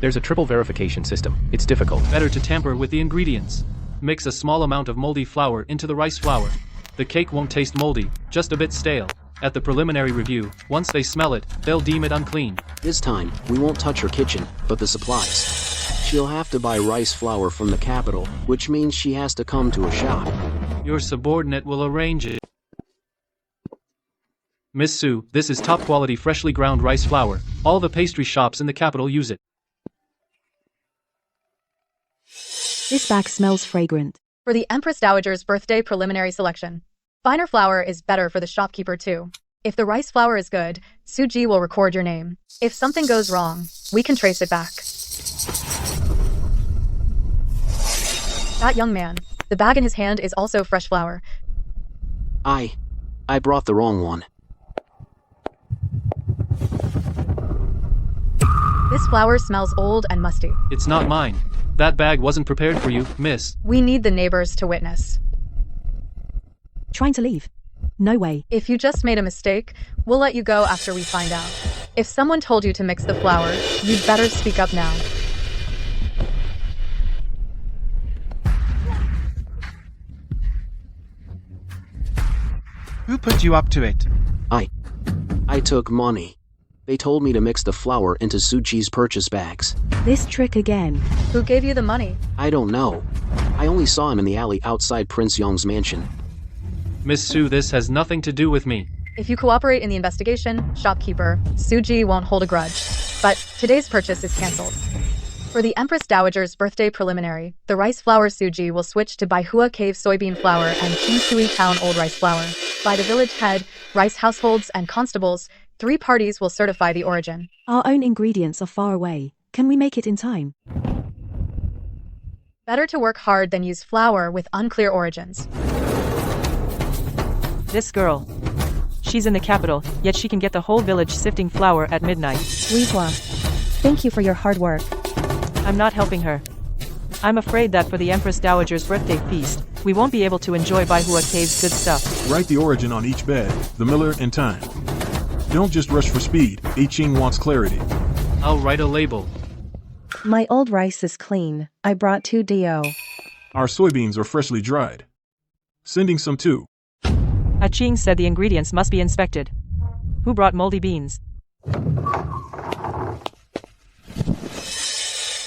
There's a triple verification system. It's difficult. Better to tamper with the ingredients. Mix a small amount of moldy flour into the rice flour. The cake won't taste moldy, just a bit stale. At the preliminary review, once they smell it, they'll deem it unclean. This time, we won't touch her kitchen, but the supplies. She'll have to buy rice flour from the capital, which means she has to come to a shop. Your subordinate will arrange it. Miss Su, this is top-quality freshly ground rice flour. All the pastry shops in the capital use it. This bag smells fragrant. For the Empress Dowager's birthday preliminary selection. Finer flour is better for the shopkeeper too. If the rice flour is good, Suji will record your name. If something goes wrong, we can trace it back. That young man, the bag in his hand is also fresh flour. I brought the wrong one. This flour smells old and musty. It's not mine. That bag wasn't prepared for you, miss. We need the neighbors to witness. Trying to leave? No way. If you just made a mistake, we'll let you go after we find out. If someone told you to mix the flour, you'd better speak up now. Who put you up to it? I took money. They told me to mix the flour into Suji's purchase bags. This trick again. Who gave you the money? I don't know. I only saw him in the alley outside Prince Yong's mansion. Miss Su, this has nothing to do with me. If you cooperate in the investigation, shopkeeper, Suji won't hold a grudge. But today's purchase is cancelled. For the Empress Dowager's birthday preliminary, the rice flour Suji will switch to Baihua Cave soybean flour and Qingshui Town old rice flour. By the village head, rice households, and constables, 3 parties will certify the origin. Our own ingredients are far away. Can we make it in time? Better to work hard than use flour with unclear origins. This girl. She's in the capital, yet she can get the whole village sifting flour at midnight. Weehua. Thank you for your hard work. I'm not helping her. I'm afraid that for the Empress Dowager's birthday feast, we won't be able to enjoy Baihua Cave's good stuff. Write the origin on each bag, the miller, and time. Don't just rush for speed. I-Ching wants clarity. I'll write a label. My old rice is clean. I brought 2 do. Our soybeans are freshly dried. Sending some too. Ching said the ingredients must be inspected. Who brought moldy beans?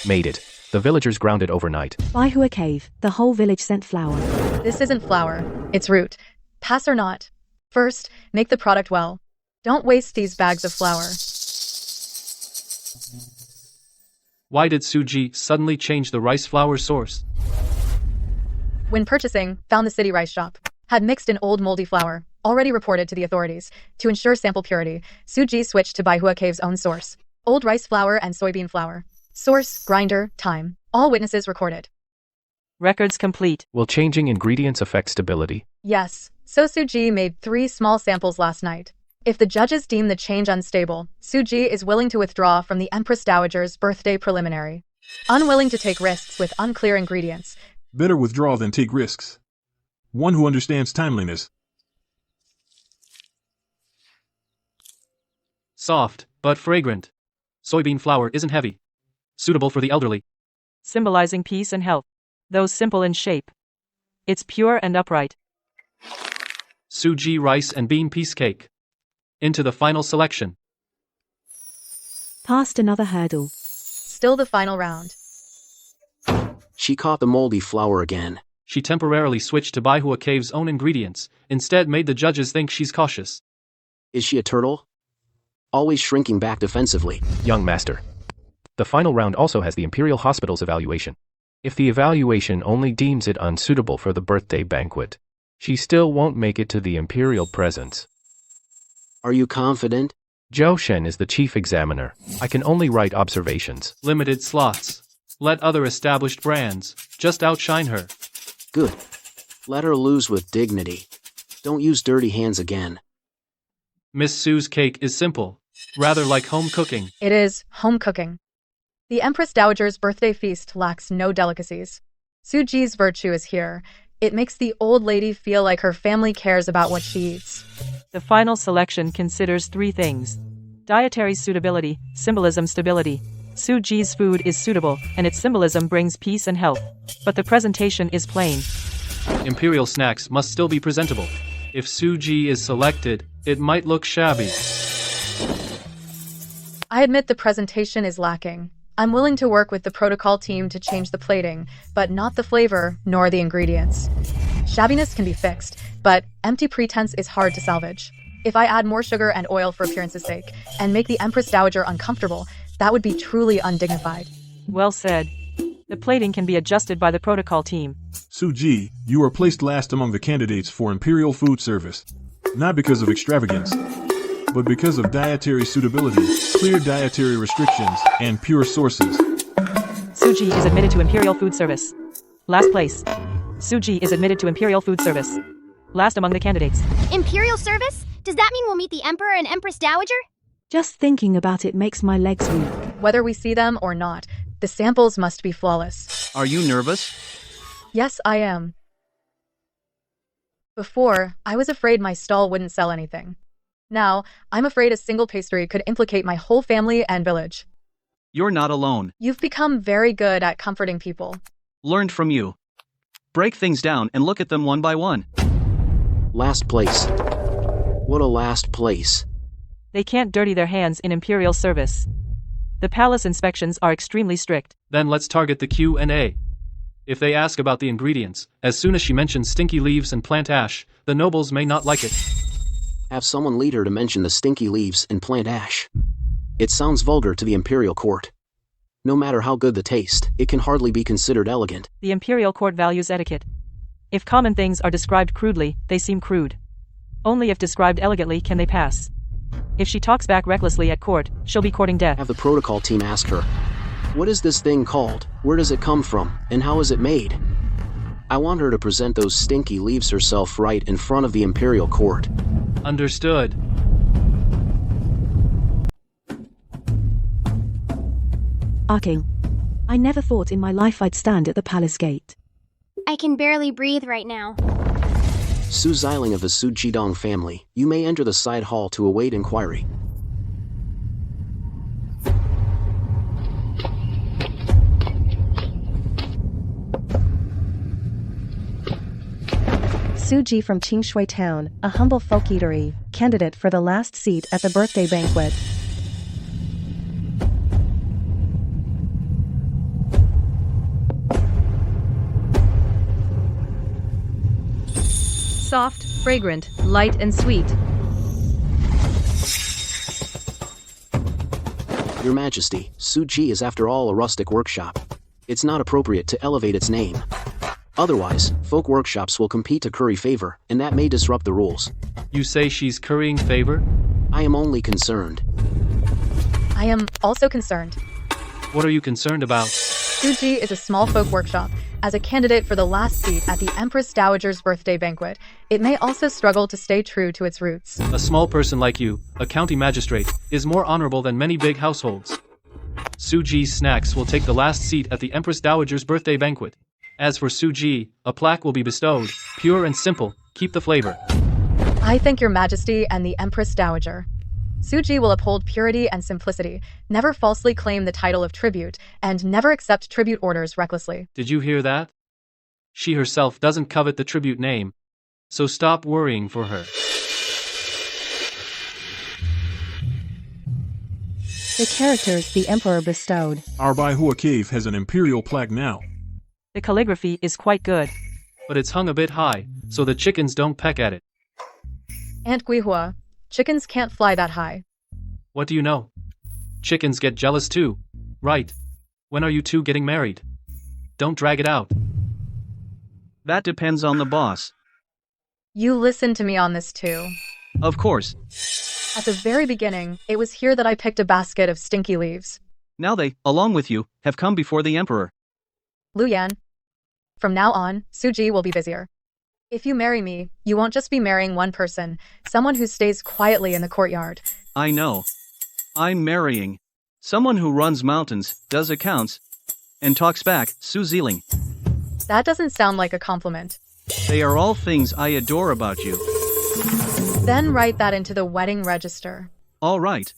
Made it. The villagers ground it overnight. Baihua Cave, the whole village sent flour. This isn't flour, it's root. Pass or not. First, make the product well. Don't waste these bags of flour. Why did Suji suddenly change the rice flour source? When purchasing, found the city rice shop. Had mixed in old moldy flour, already reported to the authorities. To ensure sample purity, Suji switched to Baihua Cave's own source. Old rice flour and soybean flour. Source, grinder, time. All witnesses recorded. Records complete. Will changing ingredients affect stability? Yes, so Suji made 3 small samples last night. If the judges deem the change unstable, Suji is willing to withdraw from the Empress Dowager's birthday preliminary. Unwilling to take risks with unclear ingredients. Better withdraw than take risks. One who understands timeliness. Soft, but fragrant. Soybean flour isn't heavy. Suitable for the elderly. Symbolizing peace and health. Though simple in shape. It's pure and upright. Suji rice and bean piece cake. Into the final selection. Past another hurdle. Still the final round. She caught the moldy flour again. She temporarily switched to Baihua Cave's own ingredients, instead made the judges think she's cautious. Is she a turtle? Always shrinking back defensively. Young master. The final round also has the Imperial Hospital's evaluation. If the evaluation only deems it unsuitable for the birthday banquet, she still won't make it to the Imperial presence. Are you confident? Zhou Shen is the chief examiner. I can only write observations. Limited slots. Let other established brands just outshine her. Good. Let her lose with dignity. Don't use dirty hands again. Miss Sue's cake is simple, rather like home cooking. It is home cooking. The Empress Dowager's birthday feast lacks no delicacies. Suji's virtue is here. It makes the old lady feel like her family cares about what she eats. The final selection considers 3 things. Dietary suitability, symbolism stability. Suji's food is suitable, and its symbolism brings peace and health. But the presentation is plain. Imperial snacks must still be presentable. If Suji is selected, it might look shabby. I admit the presentation is lacking. I'm willing to work with the protocol team to change the plating, but not the flavor nor the ingredients. Shabbiness can be fixed, but empty pretense is hard to salvage. If I add more sugar and oil for appearance's sake, and make the Empress Dowager uncomfortable, that would be truly undignified. Well said. The plating can be adjusted by the protocol team. Suji, you are placed last among the candidates for Imperial Food Service. Not because of extravagance, but because of dietary suitability, clear dietary restrictions, and pure sources. Suji is admitted to Imperial Food Service. Last place. Suji is admitted to Imperial Food Service. Last among the candidates. Imperial service? Does that mean we'll meet the Emperor and Empress Dowager? Just thinking about it makes my legs weak. Whether we see them or not, the samples must be flawless. Are you nervous? Yes, I am. Before, I was afraid my stall wouldn't sell anything. Now, I'm afraid a single pastry could implicate my whole family and village. You're not alone. You've become very good at comforting people. Learned from you. Break things down and look at them one by one. Last place. What a last place. They can't dirty their hands in Imperial service. The palace inspections are extremely strict. Then let's target the Q&A. If they ask about the ingredients, as soon as she mentions stinky leaves and plant ash, the nobles may not like it. Have someone lead her to mention the stinky leaves and plant ash. It sounds vulgar to the Imperial Court. No matter how good the taste, it can hardly be considered elegant. The Imperial Court values etiquette. If common things are described crudely, they seem crude. Only if described elegantly can they pass. If she talks back recklessly at court, she'll be courting death. Have the protocol team ask her, what is this thing called? Where does it come from? And how is it made? I want her to present those stinky leaves herself right in front of the Imperial Court. Understood. King. I never thought in my life I'd stand at the palace gate. I can barely breathe right now. Su Xiling of the Su Jidong family, you may enter the side hall to await inquiry. Suji from Qingshui Town, a humble folk eatery, candidate for the last seat at the birthday banquet. soft, fragrant, light and sweet. Your Majesty, Suji is after all a rustic workshop. It's not appropriate to elevate its name. Otherwise, folk workshops will compete to curry favor, and that may disrupt the rules. You say she's currying favor? I am only concerned. I am also concerned. What are you concerned about? Suji is a small folk workshop. As a candidate for the last seat at the Empress Dowager's birthday banquet, it may also struggle to stay true to its roots. A small person like you, a county magistrate, is more honorable than many big households. Suji's snacks will take the last seat at the Empress Dowager's birthday banquet. As for Suji, a plaque will be bestowed, pure and simple, keep the flavor. I thank your Majesty and the Empress Dowager. Suji will uphold purity and simplicity, never falsely claim the title of tribute, and never accept tribute orders recklessly. Did you hear that? She herself doesn't covet the tribute name, so stop worrying for her. The characters the Emperor bestowed. Our Baihua cave has an imperial plaque now. The calligraphy is quite good. But it's hung a bit high, so the chickens don't peck at it. Aunt Guihua, chickens can't fly that high. What do you know? Chickens get jealous too, right? When are you two getting married? Don't drag it out. That depends on the boss. You listen to me on this too. Of course. At the very beginning, it was here that I picked a basket of stinky leaves. Now they, along with you, have come before the emperor. Lu Yan. From now on, Suji will be busier. If you marry me, you won't just be marrying one person, someone who stays quietly in the courtyard. I know. I'm marrying someone who runs mountains, does accounts, and talks back, Su Ziling. That doesn't sound like a compliment. They are all things I adore about you. Then write that into the wedding register. All right.